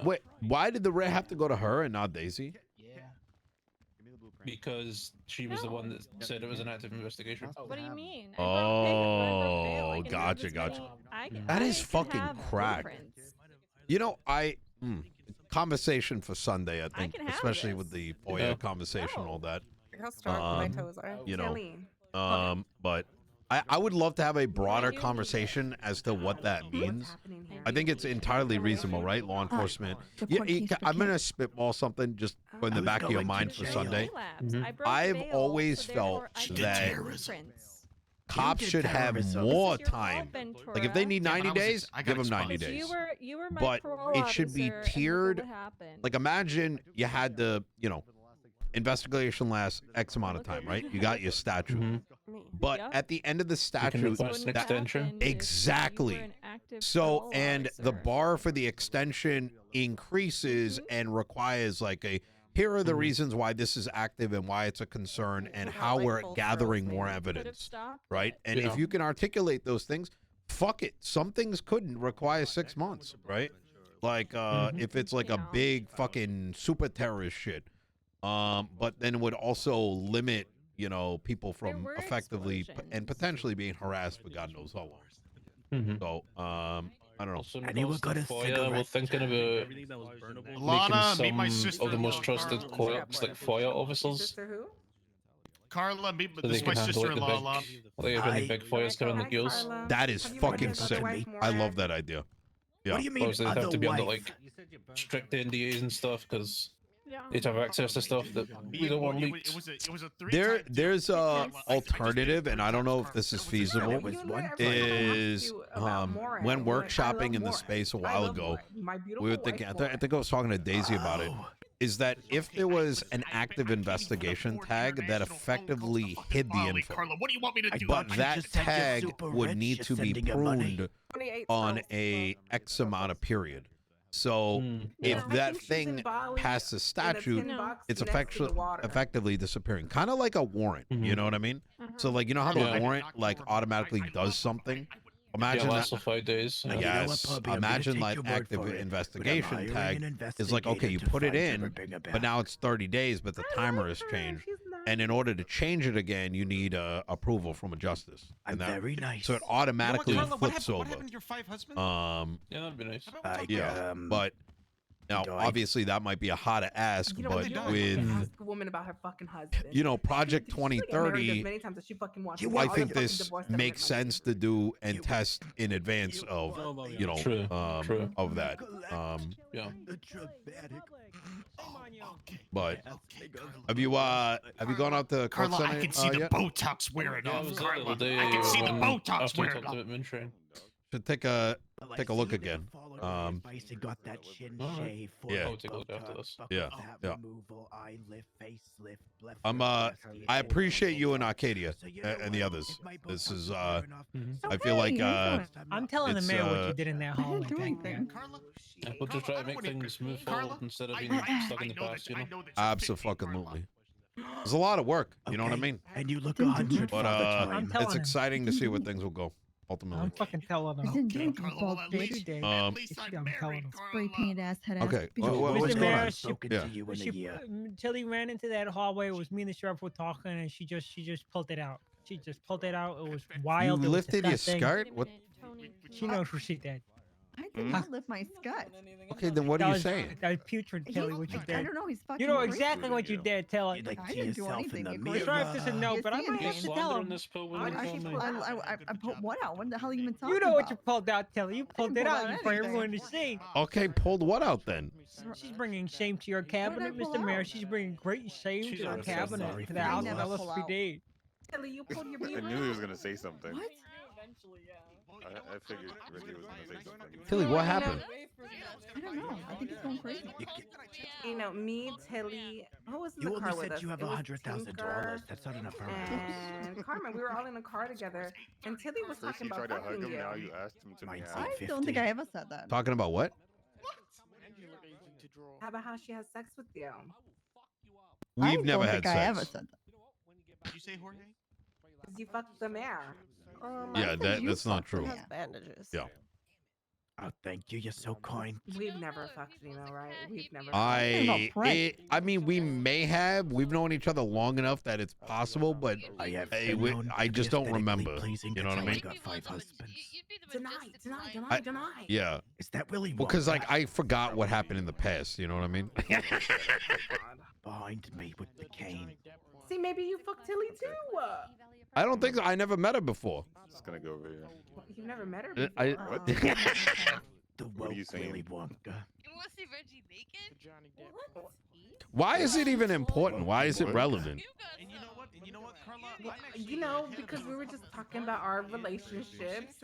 Wait, why did the red have to go to her and not Daisy? Because she was the one that said it was an active investigation. What do you mean? Oh, gotcha. That is fucking crack. Conversation for Sunday, I think, can have especially this. with the FOIA conversation and all that. Look how stark my toes are. But I would love to have a broader conversation as to what that means. I think it's entirely reasonable, right? Law enforcement. I'm going to spitball something just in the back of your mind for Sunday. I've always felt that cops should have more time. Like if they need 90 days, give them 90 days. But it should be tiered. Like imagine you had the, investigation lasts X amount of time, right? You got your statute. But at the end of the statute, request an extension. Exactly. So, and the bar for the extension increases and requires like here are the reasons why this is active and why it's a concern and how we're gathering more evidence, right? And if you can articulate those things, fuck it. Some things couldn't require 6 months, right? Like if it's like a big fucking super terrorist shit. But then would also limit, people from effectively and potentially being harassed for God knows how long. So, I don't know. Anyone got a cigarette? We're thinking about Lana, meet making my some sister of the most trusted clerks, like FOIA officers. Carla, meet So they this can my handle like sister-in-law. the Lana. big, like any big FOIAs coming the girls. That is fucking sick. I love that idea. Yeah. What do you mean, Obviously, they have to be under other wife? like strict NDAs and stuff because Need to have access to stuff that we don't want leaked. It was a There's a alternative, and I don't know if this is feasible. Is when workshopping in the space a while ago, we were thinking. I think I was talking to Daisy about it. Is that if there was an active investigation tag that effectively hid the info, What do you want me to do? but that tag would need to be pruned on a X amount of period. So if that thing passes statute, it's effectively disappearing. Kind of like a warrant, you know what I mean? So like, you know how the warrant like automatically does something? Imagine yeah, that. last for 5 days. Yes. Imagine like active investigation tag is like, okay, you put it in, but now it's 30 days, but the timer has changed. And in order to change it again, you need approval from a justice. And that, very nice. So it automatically Carla, flips what over. happened to your 5 husbands? Yeah, that'd be nice. Yeah, but now obviously that might be a hot to ask, but with Ask a woman about her fucking husband. you know Project She get married as 2030, many times as she fucking wants. I think this makes sense to do and test in advance of you know True. of that. Yeah. But have you gone out to Carla, Center, I can see the yet? Botox wearing Yeah, I off. was there the Carla, other day I can see the when- Botox after we wearing talked off. about Moonshine. Should take a look again. Spicy got that chin Alright. shave. Yeah. I'll take a look after this. Yeah, That yeah. removal, eye lift, face lift, left I appreciate you and Arcadia and the others. This is I feel like I'm telling the it's, mayor what you did in that hallway. back there. Yeah, we'll just try to make things move forward instead of being stuck in the past, you know? absolutely. There's a lot of work, you know what I mean? And you look 100 But I'm telling it's him. exciting to see where things will go ultimately. I'm fucking telling I them. didn't do anything bald bitch. I'm telling them. Spray painted ass head ass. Okay, bitch. what's Mr. going Mayor, on? she, Yeah. Tilly ran into that hallway. It was me and the sheriff were talking, and she just pulled it out. She just pulled it out. It was You wild. It was lifted your disgusting. skirt? What? She knows what she did. I did not lift my skirt. Okay, then what are That you was- saying? That was putrid, Tilly. What you did. I don't know. He's fucking. You know crazy. exactly what you did, Tilly. I didn't do anything. The sheriff doesn't know, but I might have to tell him. I put what out? What the hell are you even talking You know about? what you pulled out, Tilly. You pulled it pull out out for anything. everyone to see. Okay, pulled what out then? She's bringing shame to your cabinet, pull Mr. Mayor. out? She's bringing great shame She's to your already so cabinet, sorry to the for House you. of Never pull out. LSPD. Tilly, you pulled your I knew he was gonna say something. What? I figured Ricky was gonna say something. Tilly, what happened? I don't know. I think he's going crazy. You know, me, Tilly, who was in You the car only with said us? you have It was $100,000. Tinker That's not enough for her. And Carmen, we were all in the car together, and Tilly was First talking you about tried to hug fucking him, you. now you asked him to be I don't think I ever said that. Talking about what? About how she has sex with you. We've never don't had think I ever sex. said that. Did you say Jorge? 'Cause you fucked the mayor. Yeah, that's not true. Has bandages. Yeah. Oh, thank you. You're so kind. We've never fucked Nino, right? We've never. I mean, we may have. We've known each other long enough that it's possible, but I just don't remember. You know what I mean? Got 5 husbands. Deny. Yeah. Is that really Because like I forgot what happened in the past. You know what I mean? behind me with the cane? See, maybe you fucked Tilly too. I don't think so. I never met her before. Just gonna go over here. You've never met her I- before. What? The What are you saying? Willy Wonka. Why is it even important? Why is it relevant? You know, because we were just talking about our relationships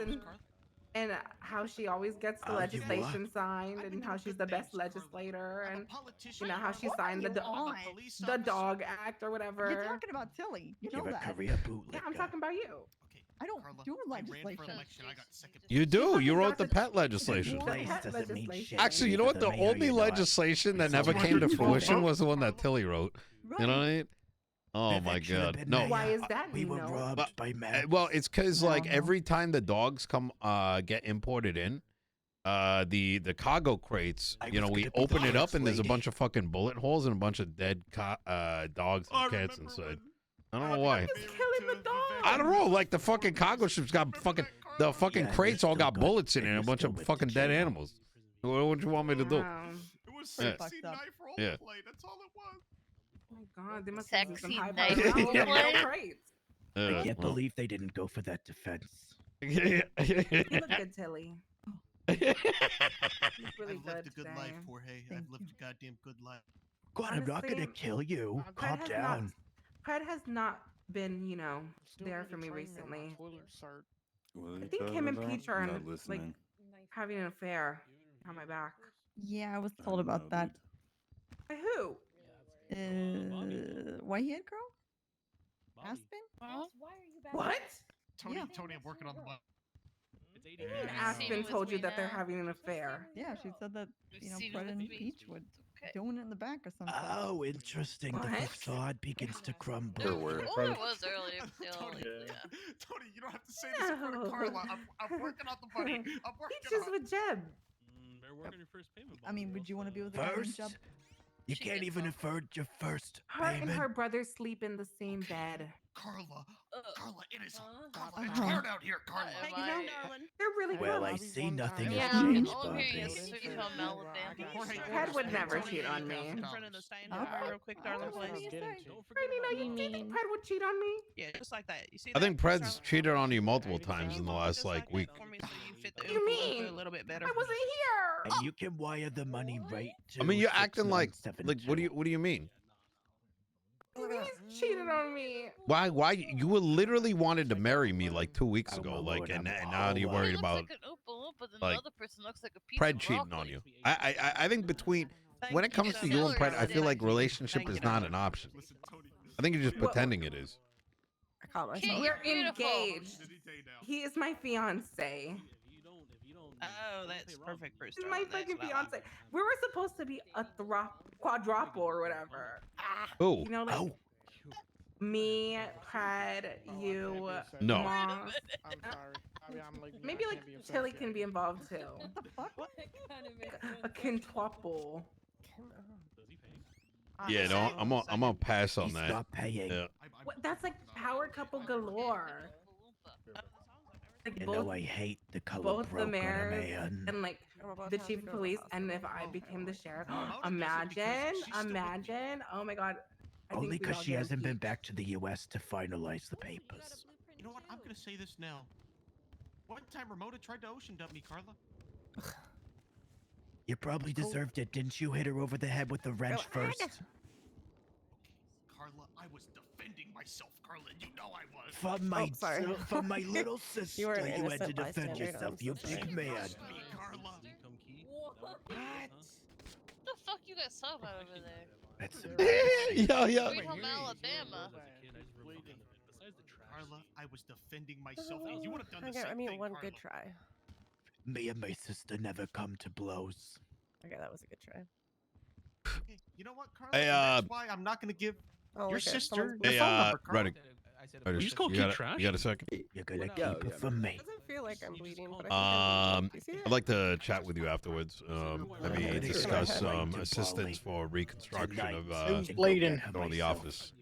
and how she always gets the You legislation signed and how she's the best legislator and you know how she signed the dog act or whatever. You're talking about Tilly. You know You're a that. career bootlicker. Yeah, I'm talking about you. I don't do legislation. You do. You wrote the pet legislation. Actually, you know what? The only legislation that never came to fruition was the one that Tilly wrote. You know what I mean? Oh my God! No. Why is that? We were robbed by men. Well, it's because like every time the dogs come get imported in, the cargo crates, you know, we open it up and there's a bunch of fucking bullet holes and a bunch of dead dogs and cats inside. I don't know why. I don't know. Like the fucking cargo ships got the fucking crates all got bullets in it and a bunch of fucking dead animals. What would you want me to do? It was sexy knife roleplay. Yeah. That's all it was. Oh my God, they must Sexy have some high knife roleplay? I can't believe they didn't go for that defense. You look good, Tilly. You look really I've lived good a good today. life, Jorge. I've lived a goddamn good life. God, I'm not gonna kill you. Calm down. Pred has not been, there for me recently. I think him and Peach are like having an affair on my back. Yeah, I was told about that. By who? Whitehead girl? Aspen? What? Tony, Tony, I'm working on the button. Aspen told you that they're having an affair. Yeah, she said that, Fred and Peach would doing it in the back or something. Oh, interesting. The What? facade begins to crumble. Well, it was earlier. Tony, Tony, you don't have to say this in front of Carla. I'm working on the buddy. I'm working Peach is on with Jeb. Better work on your first payment. I mean, would you want to be with a guy named First, Jeb? you can't even afford your first Her and payment. her brother sleep in the same bed. Carla. Carla, it is Carla, it's hard out here, Carla. They're really Well, good. I see nothing Yeah, has changed, all I'm hearing is Bobby. sweet home Alabama. Pred would never cheat on me. In front of the stand, Okay. real quick, darling, please. Nino, you think Pred would cheat on me? Yeah, just like that. You see I that? think Pred's cheated on you multiple times in the last like week. What do you mean? A little bit better. I wasn't here. And you can wire the money right to I mean, you're acting like 6972. what do you mean? He's cheated on me. Why you were literally wanted to marry me like 2 weeks ago, like, and now you're worried about like Pred cheating on you. I think between when it comes to you and Pred, I feel like relationship is not an option. I think you're just pretending it is. I caught myself. We're engaged. He is my fiance. Oh, that's perfect, Bruce. He's my fucking fiance. We were supposed to be a quadruple or whatever. Oh. Like me, Pred, you, No. Moss. I'm sorry. I'm like, Maybe like Tilly can be involved too. A quintuple. Yeah, no, I'm gonna pass on He's that. not paying. Yeah. What, that's like power couple galore. Like You know I hate the color both broke the on a mayors man. and like the chief of police, and if I became the sheriff, imagine. Oh my god. I think Only we'd because all she get hasn't been impeached. back to the U.S. to finalize the papers. You know what? I'm gonna say this now. One time Ramona tried to ocean dump me, Carla. You probably deserved it, didn't you? Hit her over the head with the wrench first. Carla, I was defending myself, Carla. You know I was. From my little sister, You were an you had to innocent defend bystander, yourself, I'm you so sorry. big man. Carla. What the fuck you guys talking about over there? That's Yeah. Sweet home Alabama. Carla, I was defending myself, and you would have done the Okay, same I mean, thing, one Carla. good try. Me and my sister never come to blows. Okay, that was a good try. Okay, you know what, Carla? Hey, That's why I'm not gonna give Oh, your okay, sister someone's your Hey, phone number, Carla. Radic. You just gonna You keep got trash? You got a second? You're gonna keep it from me. It doesn't feel like I'm bleeding, but I think I'm bleeding. Do you see I'd that? like to chat with you afterwards. Maybe Yeah, discuss they're gonna assistance for reconstruction of Who's bleeding? going to the office.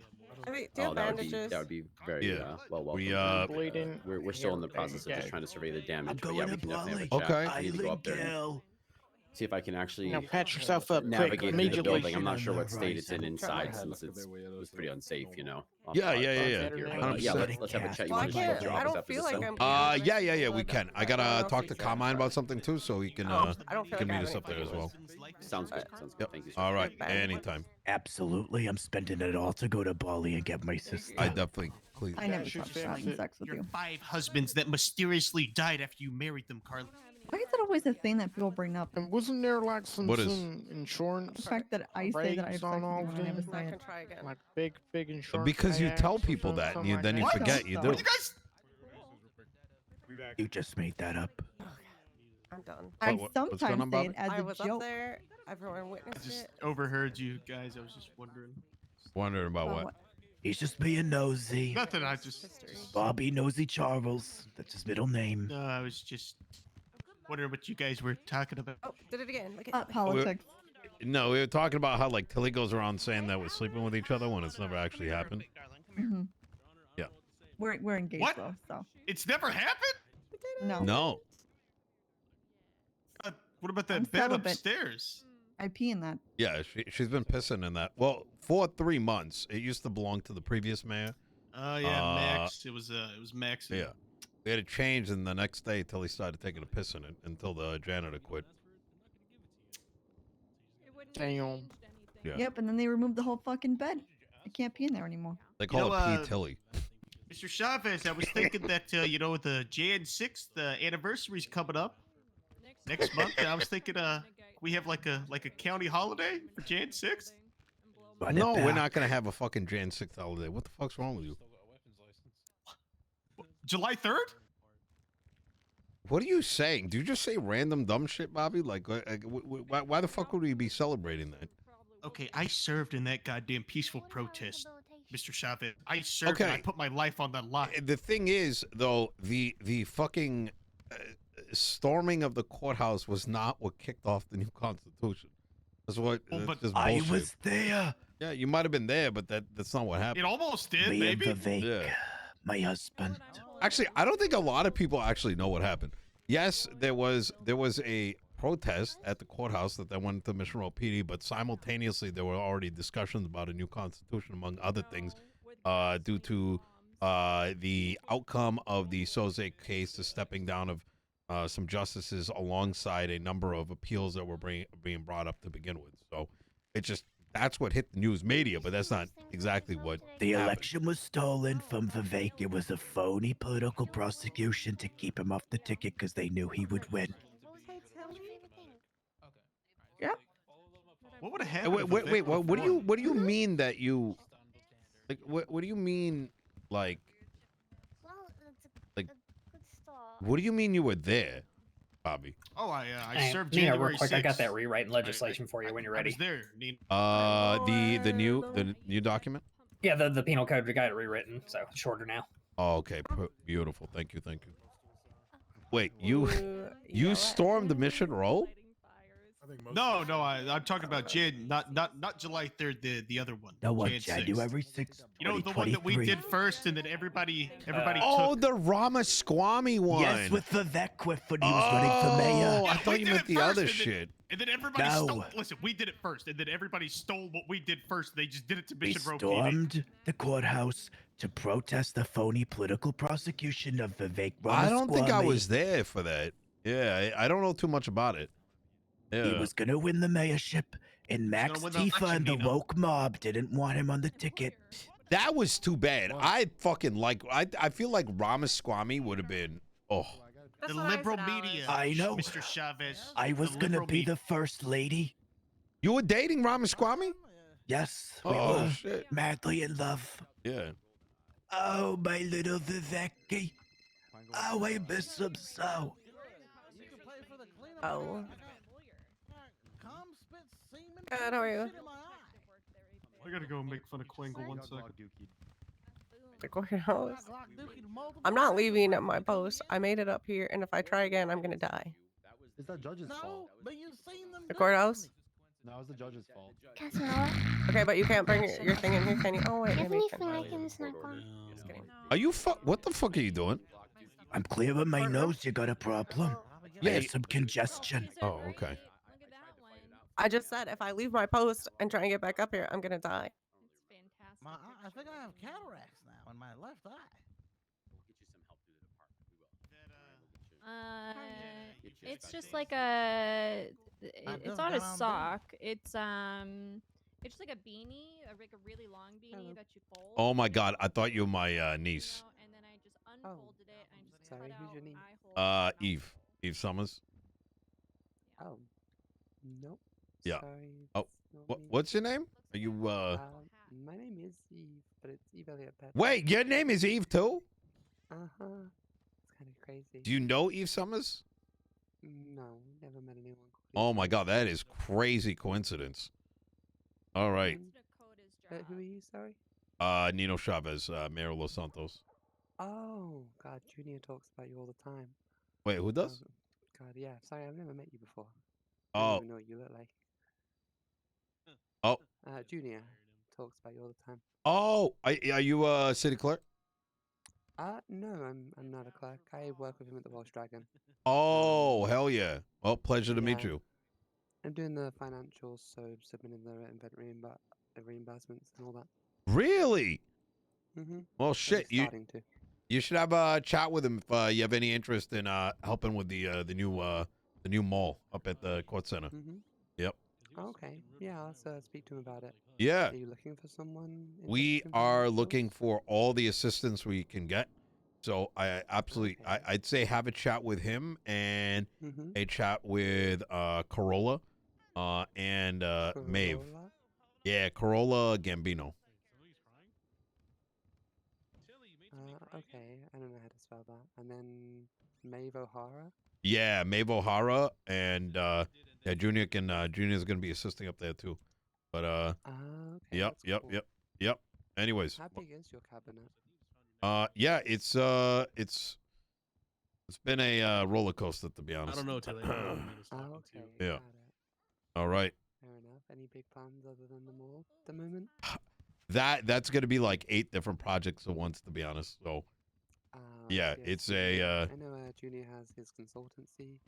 I mean, do you have bandages? That would be very Yeah. well welcome. We bleeding. We're still in the process of just trying to survey the damage. But yeah, we can definitely have a chat. Okay. I need to go up there and see if I can actually Now patch yourself up quick, navigate through the immediately. building. I'm not sure what state it's in inside since it was pretty unsafe, you know. Yeah. Yeah, 100%. let's have a chat. You Well, I want to share can't. your I office don't after feel this like then? I'm bleeding. Yeah, we can. I gotta talk to Carmine about something too, so he can I don't feel can like I meet have us up there as well. Sounds good. Sounds good. Yep. Thank you. sir. All right, anytime. Absolutely, I'm spending it all to go to Bali and get my sister. I definitely. Please. I never touched having sex with Your you. 5 husbands that mysteriously died after you married them, Carla. Why is it always a thing that people bring up? And wasn't there like some What is- insurance? The fact that I say that I have rates sex on with you all and of I never them? say I it. can try again. Like big insurance. Because you tell payouts or people that, and something you, like then you that. forget you do. You guys. You just made that up. I'm done. I what's going on, sometimes say Bobby? it as I a was joke. up there. Everyone I witnessed just it. overheard you guys. I was just wondering. Wondering about About what? He's just being nosy. Nothing. I just. History. Bobby Nosy Charles. That's his middle name. No, I was just wondering what you guys were talking about. Oh, did it again. Look at Politics. No, we were talking about how like Tilly goes around saying that we're sleeping with each other when it's never actually happened. Mhm. Yeah. We're engaged What? though, so It's never happened. no. No. What about that I'm bed celibate. upstairs? I pee in that. Yeah, she's been pissing in that. Well, for 3 months. It used to belong to the previous mayor. Oh yeah, Max. It was Max. Yeah. We had it changed, and the next day Tilly started taking a piss in it until the janitor quit. Damn. Yeah. Yep, and then they removed the whole fucking bed. I can't pee in there anymore. They call it P. Tilly. Mr. Chavez, I was thinking that the Jan 6th anniversary's coming up next month. And I was thinking we have like a county holiday for Jan 6th. No, we're not gonna have a fucking Jan 6th holiday. What the fuck's wrong with you? July 3rd? What are you saying? Do you just say random dumb shit, Bobby? Like, why the fuck would we be celebrating that? Okay, I served in that goddamn peaceful protest, Mr. Chavez. I served and I put my life on that line. The thing is, though, the fucking storming of the courthouse was not what kicked off the new constitution. That's what. but just I bullshit. was there. Yeah, you might have been there, but that's not what happened. It almost did, Me maybe. and Vivek, Yeah. my husband. Actually, I don't think a lot of people actually know what happened. Yes, there was a protest at the courthouse that went to Mission Row PD, but simultaneously there were already discussions about a new constitution, among other things, due to the outcome of the Soze case, the stepping down of some justices alongside a number of appeals that were being brought up to begin with. So that's what hit the news media, but that's not exactly what The happened. election was stolen from Vivek. It was a phony political prosecution to keep him off the ticket because they knew he would win. Yeah. What would have happened? Wait, what do you mean that you like what do you mean like what do you mean you were there, Bobby? Oh, I Hey, served Nino, January real quick, I got 6th. that rewriting legislation for you when you're I ready. was there, Nino. The new document? Yeah, the penal code, we got it rewritten, so it's shorter now. Oh, okay, beautiful. Thank you. Wait, you stormed the Mission Row? No, I'm talking about Jan, not July 3rd, the other one. No one, Jan 6th. January 6th, You know, the one that we 2023. did first, and then everybody Oh, took. the Ramaswamy one. Yes, with Vivek when he was running for mayor. Oh, I thought you meant the other and then- shit. And then everybody No. stole. Listen, we did it first, and then everybody stole what we did first. They just did it to We Mission Row PD. stormed the courthouse to protest the phony political prosecution of Vivek Ramaswamy. I don't think I was there for that. Yeah, I don't know too much about it. Yeah. He was going to win the mayorship, and Max win the Tifa election, and the Nino. woke mob didn't want him on the ticket. That was too bad. I fucking like. I feel like Ramaswamy would have been. Oh, The liberal media. I know. Mr. Chavez. I was the going to liberal be media. the first lady. you were dating Ramaswamy? Yes, we Oh were shit. madly in love. Yeah. Oh, my little Viveki. Oh, I miss him so. Oh. Good, how are you? I gotta go make fun of Quangle 1 second. The courthouse. I'm not leaving my post. I made it up here, and if I try again, I'm gonna die. It's the judge's fault. The courthouse? No, it's the judge's fault. Okay, but you can't bring your thing in here, can you? Oh, wait, maybe you can. Mm. Just kidding. Are you what the fuck are you doing? I'm clearing my nose. You got a problem? I have Yes. some congestion. Oh, okay. I just said if I leave my post and try and get back up here, I'm gonna die. I think I have cataracts now in my left eye. It's just like it's not a sock. It's just like a beanie, like a really long beanie that you fold. Oh my god, I thought you were my niece. And then I just unfolded it and just Sorry, cut who's out your name? eye hole. Eve Summers. Oh, nope. Yeah. Sorry, Oh, it's not me. what's your name? Are you My name is Eve, but it's Eve Elliott Pepper. Wait, your name is Eve too? Uh huh. It's kind of crazy. Do you know Eve Summers? No, never met anyone. Oh my god, that is crazy coincidence. All right. Who are you? Sorry. Nino Chavez, Mayor of Los Santos. Oh, God, Junior talks about you all the time. Wait, who does? God, yeah. Sorry, I've never met you before. I Oh. don't even know what you look like. Oh. Junior talks about you all the time. Oh, are you a city clerk? No, I'm not a clerk. I work with him at the Welsh Dragon. Oh, hell yeah. Well, pleasure to meet Yeah. you. I'm doing the financials, so submitting the inventory reimbursements and all that. Really? Mm-hmm. Well, shit, you starting to. you should have a chat with him if you have any interest in helping with the new mall up at the Court Center. Mm-hmm. Yep. Okay. Yeah, let's speak to him about it. Yeah. Are you looking for someone? We interested in are being looking for all the assistance we can get. So I absolutely, I'd say have a chat with him and a chat with Corolla and Maeve. Corolla? Yeah, Corolla Gambino. Okay. I don't know how to spell that. And then Maeve O'Hara? Yeah, Maeve O'Hara and yeah, Junior's gonna be assisting up there too. But okay, yep, that's cool. yep. Anyways, How big is your cabinet? yeah, it's been a roller coaster, to be honest. I don't know, Tilly. Okay. Yeah. Got it. All right. Fair enough. Any big plans other than the mall at the moment? That's gonna be like 8 different projects at once, to be honest. So yeah, it's a I know Junior has his consultancy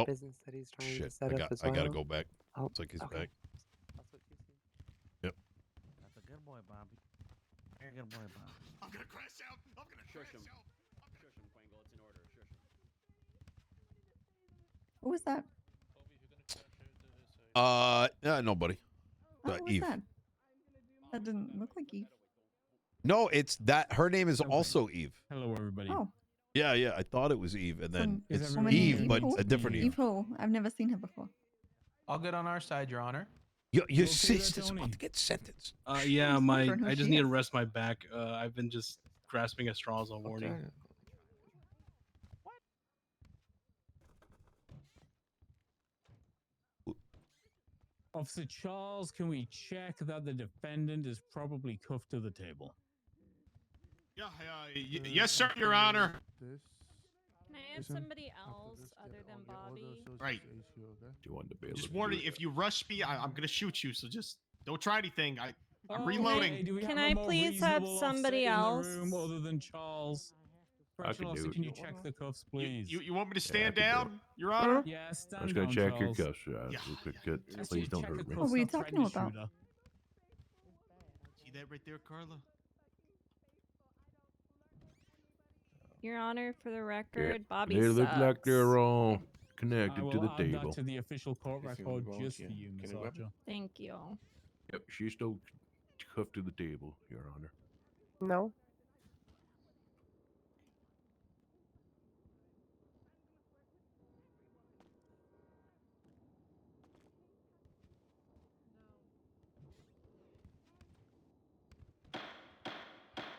business that he's trying to shit. set up as well. I gotta go back. Oh, Looks like he's okay. back. I'll talk to you soon. Yep. That's a good boy, Bobby. Very good boy, Bobby. I'm gonna crash out. I'm gonna crash out. Shush him, Quangle. It's in order. Shush him. Who was that? Nobody. Oh, who was Eve. that? That didn't look like Eve. No, it's that. Her name is also Eve. Hello, everybody. Oh. Yeah. I thought it was Eve, and then Is it's everybody Eve, okay? but who? a different Eve. Eve who? I've never seen her before. All good on our side, Your Honor. Your okay there, sister's Tony? about to get sentenced. Yeah, wondering who I just she need to is. rest my back. I've been just grasping at straws all morning. Okay. Officer Charles, can we check that the defendant is probably cuffed to the table? Yeah, yes, sir, Your Honor. Can I have somebody else other than Bobby? Right. Do you want to be able Just to warning, do that? if you rush me, I'm gonna shoot you. So just don't try anything. I'm Okay, reloading. do we Can have a I more please have reasonable somebody officer else? in the room other than Charles? Correctional can officer, do can it. you check the cuffs, please? You want me to Yeah, I stand can do down, Your Honor? Yeah, stand I'm just gonna down, check your Charles. cuffs, Yeah. Just Please don't check the hurt me. cuffs, What were you not talking threaten to about? shoot her. See that right there, Carla? Your Honor, for the record, Yeah, Bobby they look sucks. like they're all I connected will to the add table. that to the official court You think record we're going just to- for you, can Miss you grab Archer. Thank you. Yep, she's still cuffed to the table, Your Honor. No.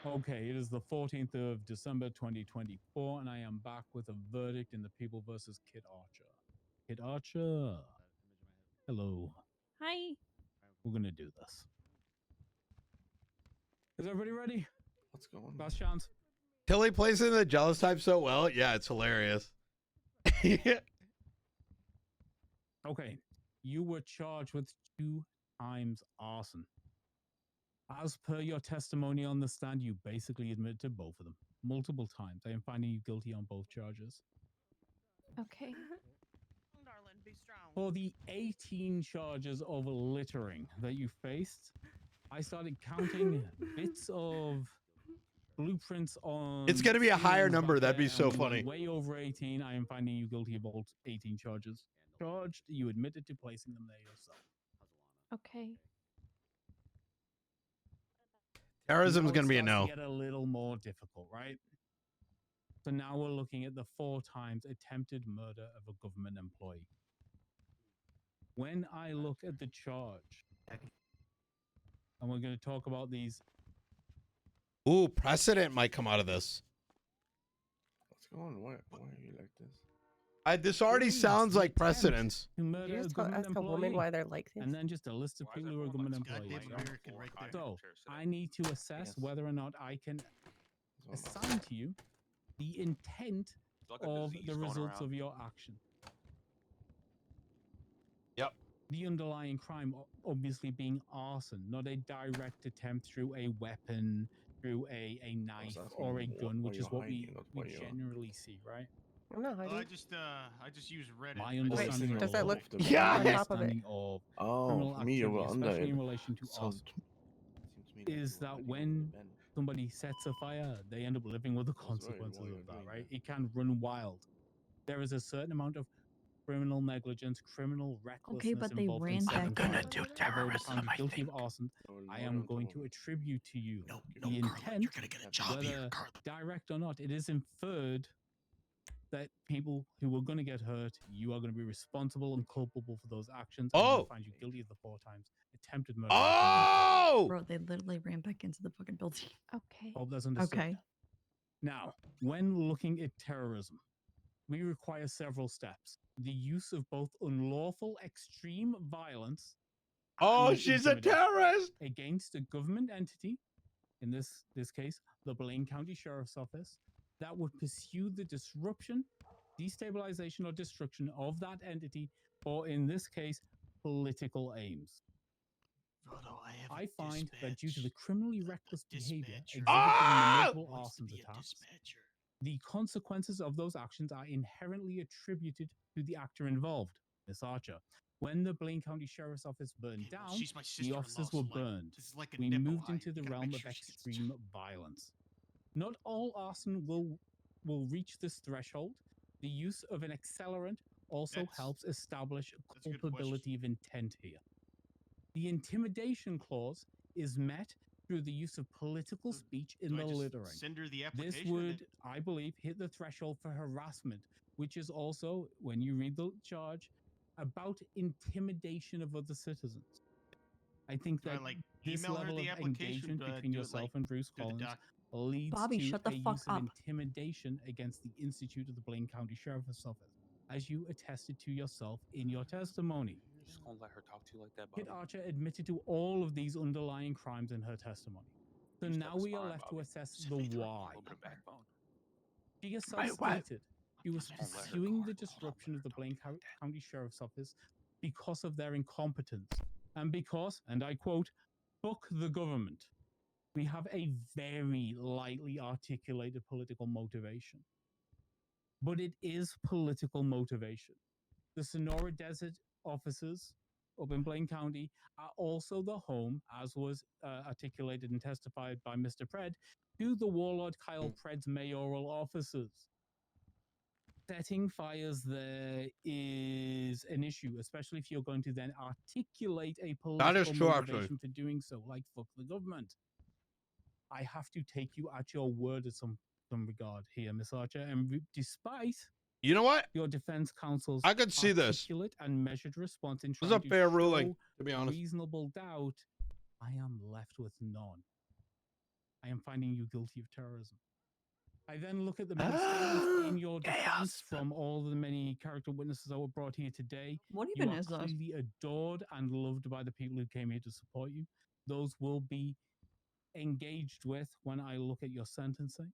Okay, it is the 14th of December 2024, and I am back with a verdict in the People versus Kid Archer. Kid Archer. Hello. Hi. We're gonna do this. Is everybody ready? What's going on? Last chance. Tilly plays in the jealous type so well. Yeah, it's hilarious. Okay, you were charged with 2 times arson. As per your testimony on the stand, you basically admitted to both of them multiple times. I am finding you guilty on both charges. Okay. Darling, be strong. For the 18 charges of littering that you faced, I started counting bits of blueprints on. It's gonna be a higher ceilings number. back That'd be there, so and we went funny. Way over 18. I am finding you guilty of all 18 charges. Charged, you admitted to placing them there yourself. Okay. Terrorism's Now gonna it be a starts no. to Get a little more difficult, right? So now we're looking at the 4 times attempted murder of a government employee. When I look at the charge, and we're going to talk about these. Ooh, precedent might come out of this. What's going on? Why are you like this? This already sounds like precedence. To murder You a just government ask a woman employee. why they're like this. And then just a list of people who are government employees. right? So I need to assess whether or not I can assign to you the intent of the results of your action. Yep. The underlying crime obviously being arson, not a direct attempt through a weapon, through a knife or a gun, which is what we generally see, right? I'm not hiding. I just use Reddit. My understanding does of that look yeah, on top of it? understanding of Oh, criminal for me, activity, you're under especially it. in relation to arson, is that when somebody sets a fire, they end up living with the consequences of that, right? It can run wild. There is a certain amount of criminal negligence, criminal recklessness Okay, but they involved in ran setting back fire. in. do I've already terrorism, found you I guilty of think. arson. I am going to attribute to you the intent, whether direct or not. It is inferred that people who were going to get hurt, you are going to be responsible and culpable for those actions. And I'm going to find you guilty of the 4 times attempted murder. Bro, they literally ran back into the fucking building. Okay. Hope that's understood. Okay. Now, when looking at terrorism, we require several steps. The use of both unlawful extreme violence. Oh, and she's a intimidation terrorist! against a government entity, in this case, the Blaine County Sheriff's Office, that would pursue the disruption, destabilization, or destruction of that entity, or in this case, political aims. I find that due to the criminally reckless behavior exhibited in the multiple arson attacks, the consequences of those actions are inherently attributed to the actor involved, Miss Archer. When the Blaine County Sheriff's Office burned down, the officers were burned. We moved into the realm of extreme violence. Not all arson will reach this threshold. The use of an accelerant also helps establish culpability of intent here. The intimidation clause is met through the use of political speech in the littering. This would, I believe, hit the threshold for harassment, which is also, when you read the charge, about intimidation of other citizens. I think that this level of engagement between yourself and Bruce Collins leads Bobby, to shut the a fuck use up. of intimidation against the Institute of the Blaine County Sheriff's Office, as you attested to yourself in your testimony. Just gonna let her talk to you like that, Kit Bobby. Archer admitted to all of these underlying crimes in her testimony. So now we are left to assess the why. She herself stated she was pursuing the disruption of the Blaine County Sheriff's Office because of their incompetence and because, and I quote, "fuck the government." We have a very lightly articulated political motivation, but it is political motivation. The Sonora Desert officers up in Blaine County are also the home, as was articulated and testified by Mr. Pred, to the Warlord Kyle Pred's mayoral offices. Setting fires there is an issue, especially if you're going to then articulate a political true, motivation actually. for doing so, like fuck the government. I have to take you at your word in some regard here, Miss Archer, and despite You know what? your defense counsel's I could see this. articulate and measured response in This is trying a to fair ruling, show to be honest. reasonable doubt, I am left with none. I am finding you guilty of terrorism. I then look at the many statements in your defense from all the many character witnesses that were brought here today. What You even are is that? clearly adored and loved by the people who came here to support you. Those will be engaged with when I look at your sentencing.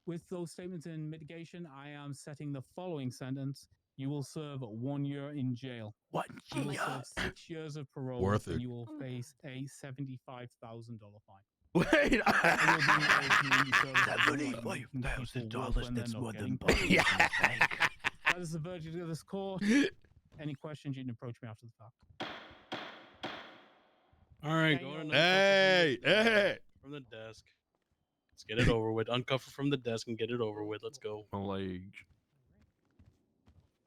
With those statements in mitigation, I am setting the following sentence. You will serve 1 year in jail. 1 You will year. serve 6 years of parole. Worth and it. you will face a $75,000 fine. Wait. $75,000, that's more than paid. That is the verdict of this court. Any questions, you can approach me after the fact. All right, go to Hey, hey. from the desk. Let's get it over with. Uncuff her from the desk and get it over with. Let's go.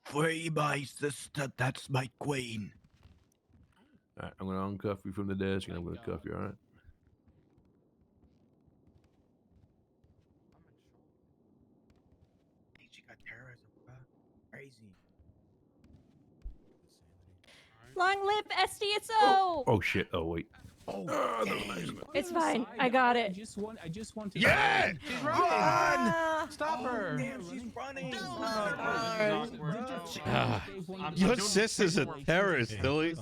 Free my sister, that's my queen. All right, I'm going to uncuff you from the desk, and I'm going to cuff you, all right? She got terrorism, bro. Crazy. Long live SDSO! Oh, shit. Oh, wait. It's fine. I got it. I just want to. Yeah! She's running! Stop her! She's running. Your sister's a terrorist, Dilly.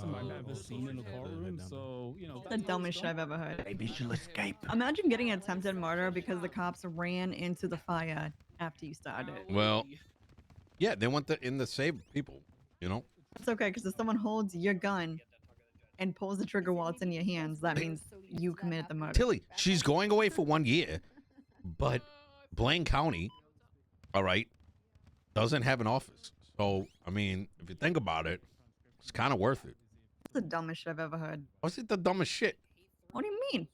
The dumbest shit I've ever heard. Maybe she'll escape. Imagine getting attempted murder because the cops ran into the fire after you started. Well, yeah, they want in the save people, you know? It's okay, because if someone holds your gun and pulls the trigger while it's in your hands, that means you committed the murder. Tilly, she's going away for 1 year, but Blaine County, all right, doesn't have an office. So, I mean, if you think about it, it's kind of worth it. It's the dumbest shit I've ever heard. What's it the dumbest shit? What do you mean?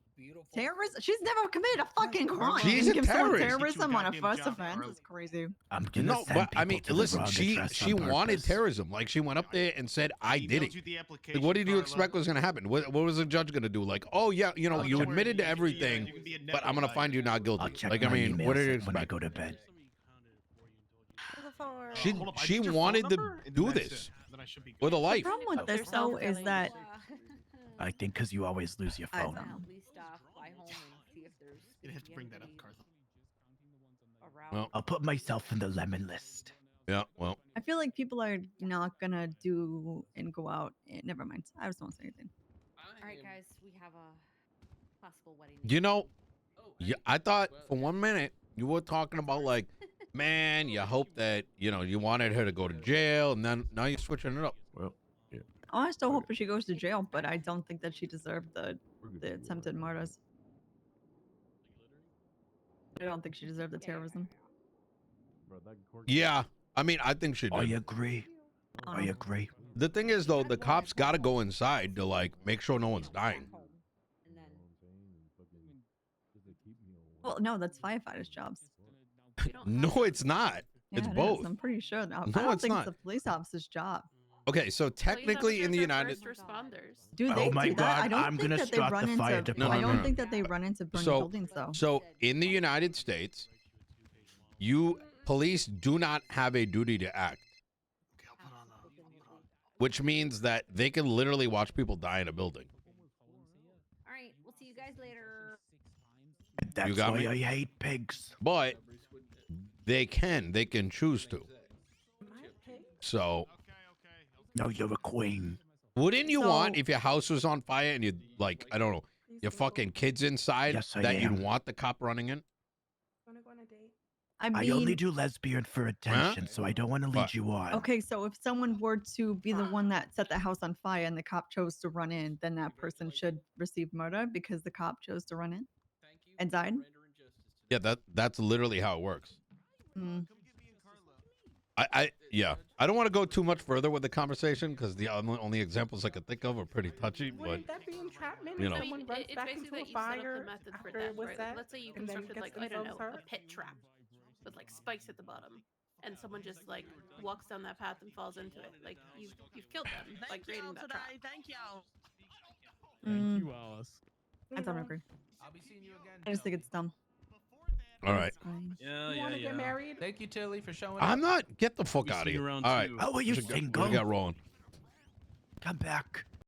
Terrorist? She's never committed a fucking crime. She's You a give someone terrorist. terrorism on a first offense. It's crazy. I'm gonna No, send but I people mean, to the listen, wrong she address on wanted purpose. terrorism. Like she went up there and said, "I did it." Like, what did you expect was gonna happen? What was the judge gonna do? Like, oh yeah, you know, you admitted to everything, but I'm gonna find you not guilty. I'll check Like, my I mean, what did you emails when I expect? go to bed. She wanted to do this with a The life. problem with this though is that I think because you always lose your phone. You'd have to bring that up, Carla. Well, I'll put myself in the lemon list. Yeah, well, I feel like people are not gonna do and go out. Never mind. I just won't say anything. All right, guys, we have a possible wedding. you know, yeah, I thought for 1 minute you were talking about like, man, you hope that you know you wanted her to go to jail, and then now you're switching it up. Well, yeah. Oh, I still hope she goes to jail, but I don't think that she deserved the attempted murders. I don't think she deserved the terrorism. Yeah, I mean, I think she did. I agree. I agree. The thing is, though, the cops got to go inside to like make sure no one's dying. Well, no, that's firefighters' jobs. No, it's not. Yeah, It's it is. both. I'm pretty sure. No, I No, don't it's think not. it's a police officer's job. Okay, so technically in the United, First responders. Do Oh they my do that? I God, don't I'm think gonna that they start run the into. fire I department. don't think that they run into burning buildings though. so in the United States, police do not have a duty to act, which means that they can literally watch people die in a building. All right, we'll see you guys later. That's You got why me? I hate pigs. But they can choose to. So No, you're a queen. wouldn't you want, if your house was on fire and you like, I don't know, your fucking kids inside, Yes, I that you'd am. want the cop running in? I mean, I only do lesbian for attention, so I don't want to lead What? you on. okay, so if someone were to be the one that set the house on fire and the cop chose to run in, then that person should receive murder because the cop chose to run in and died. Yeah, that's literally how it works. Mm. Yeah, I don't want to go too much further with the conversation because the only examples I could think of are pretty touchy. But Wouldn't that be entrapment you if know. someone runs It's back basically into a that you set up fire the method for after it death, was right? set, Let's say you and then constructed gets like, I don't know, themselves a hurt? pit trap with like spikes at the bottom, and someone just like walks down that path and falls into it. Like you've killed them by creating that trap. Thank y'all. Mm, You, Alice. I don't agree. I'll be seeing you again. I just think it's dumb. All right, It's fine. Yeah, You want to get married? Thank you, Tilly, for showing I'm up. not. Get the fuck We out see of you here. around All right, too. How are you what you single? got rolling? Come back.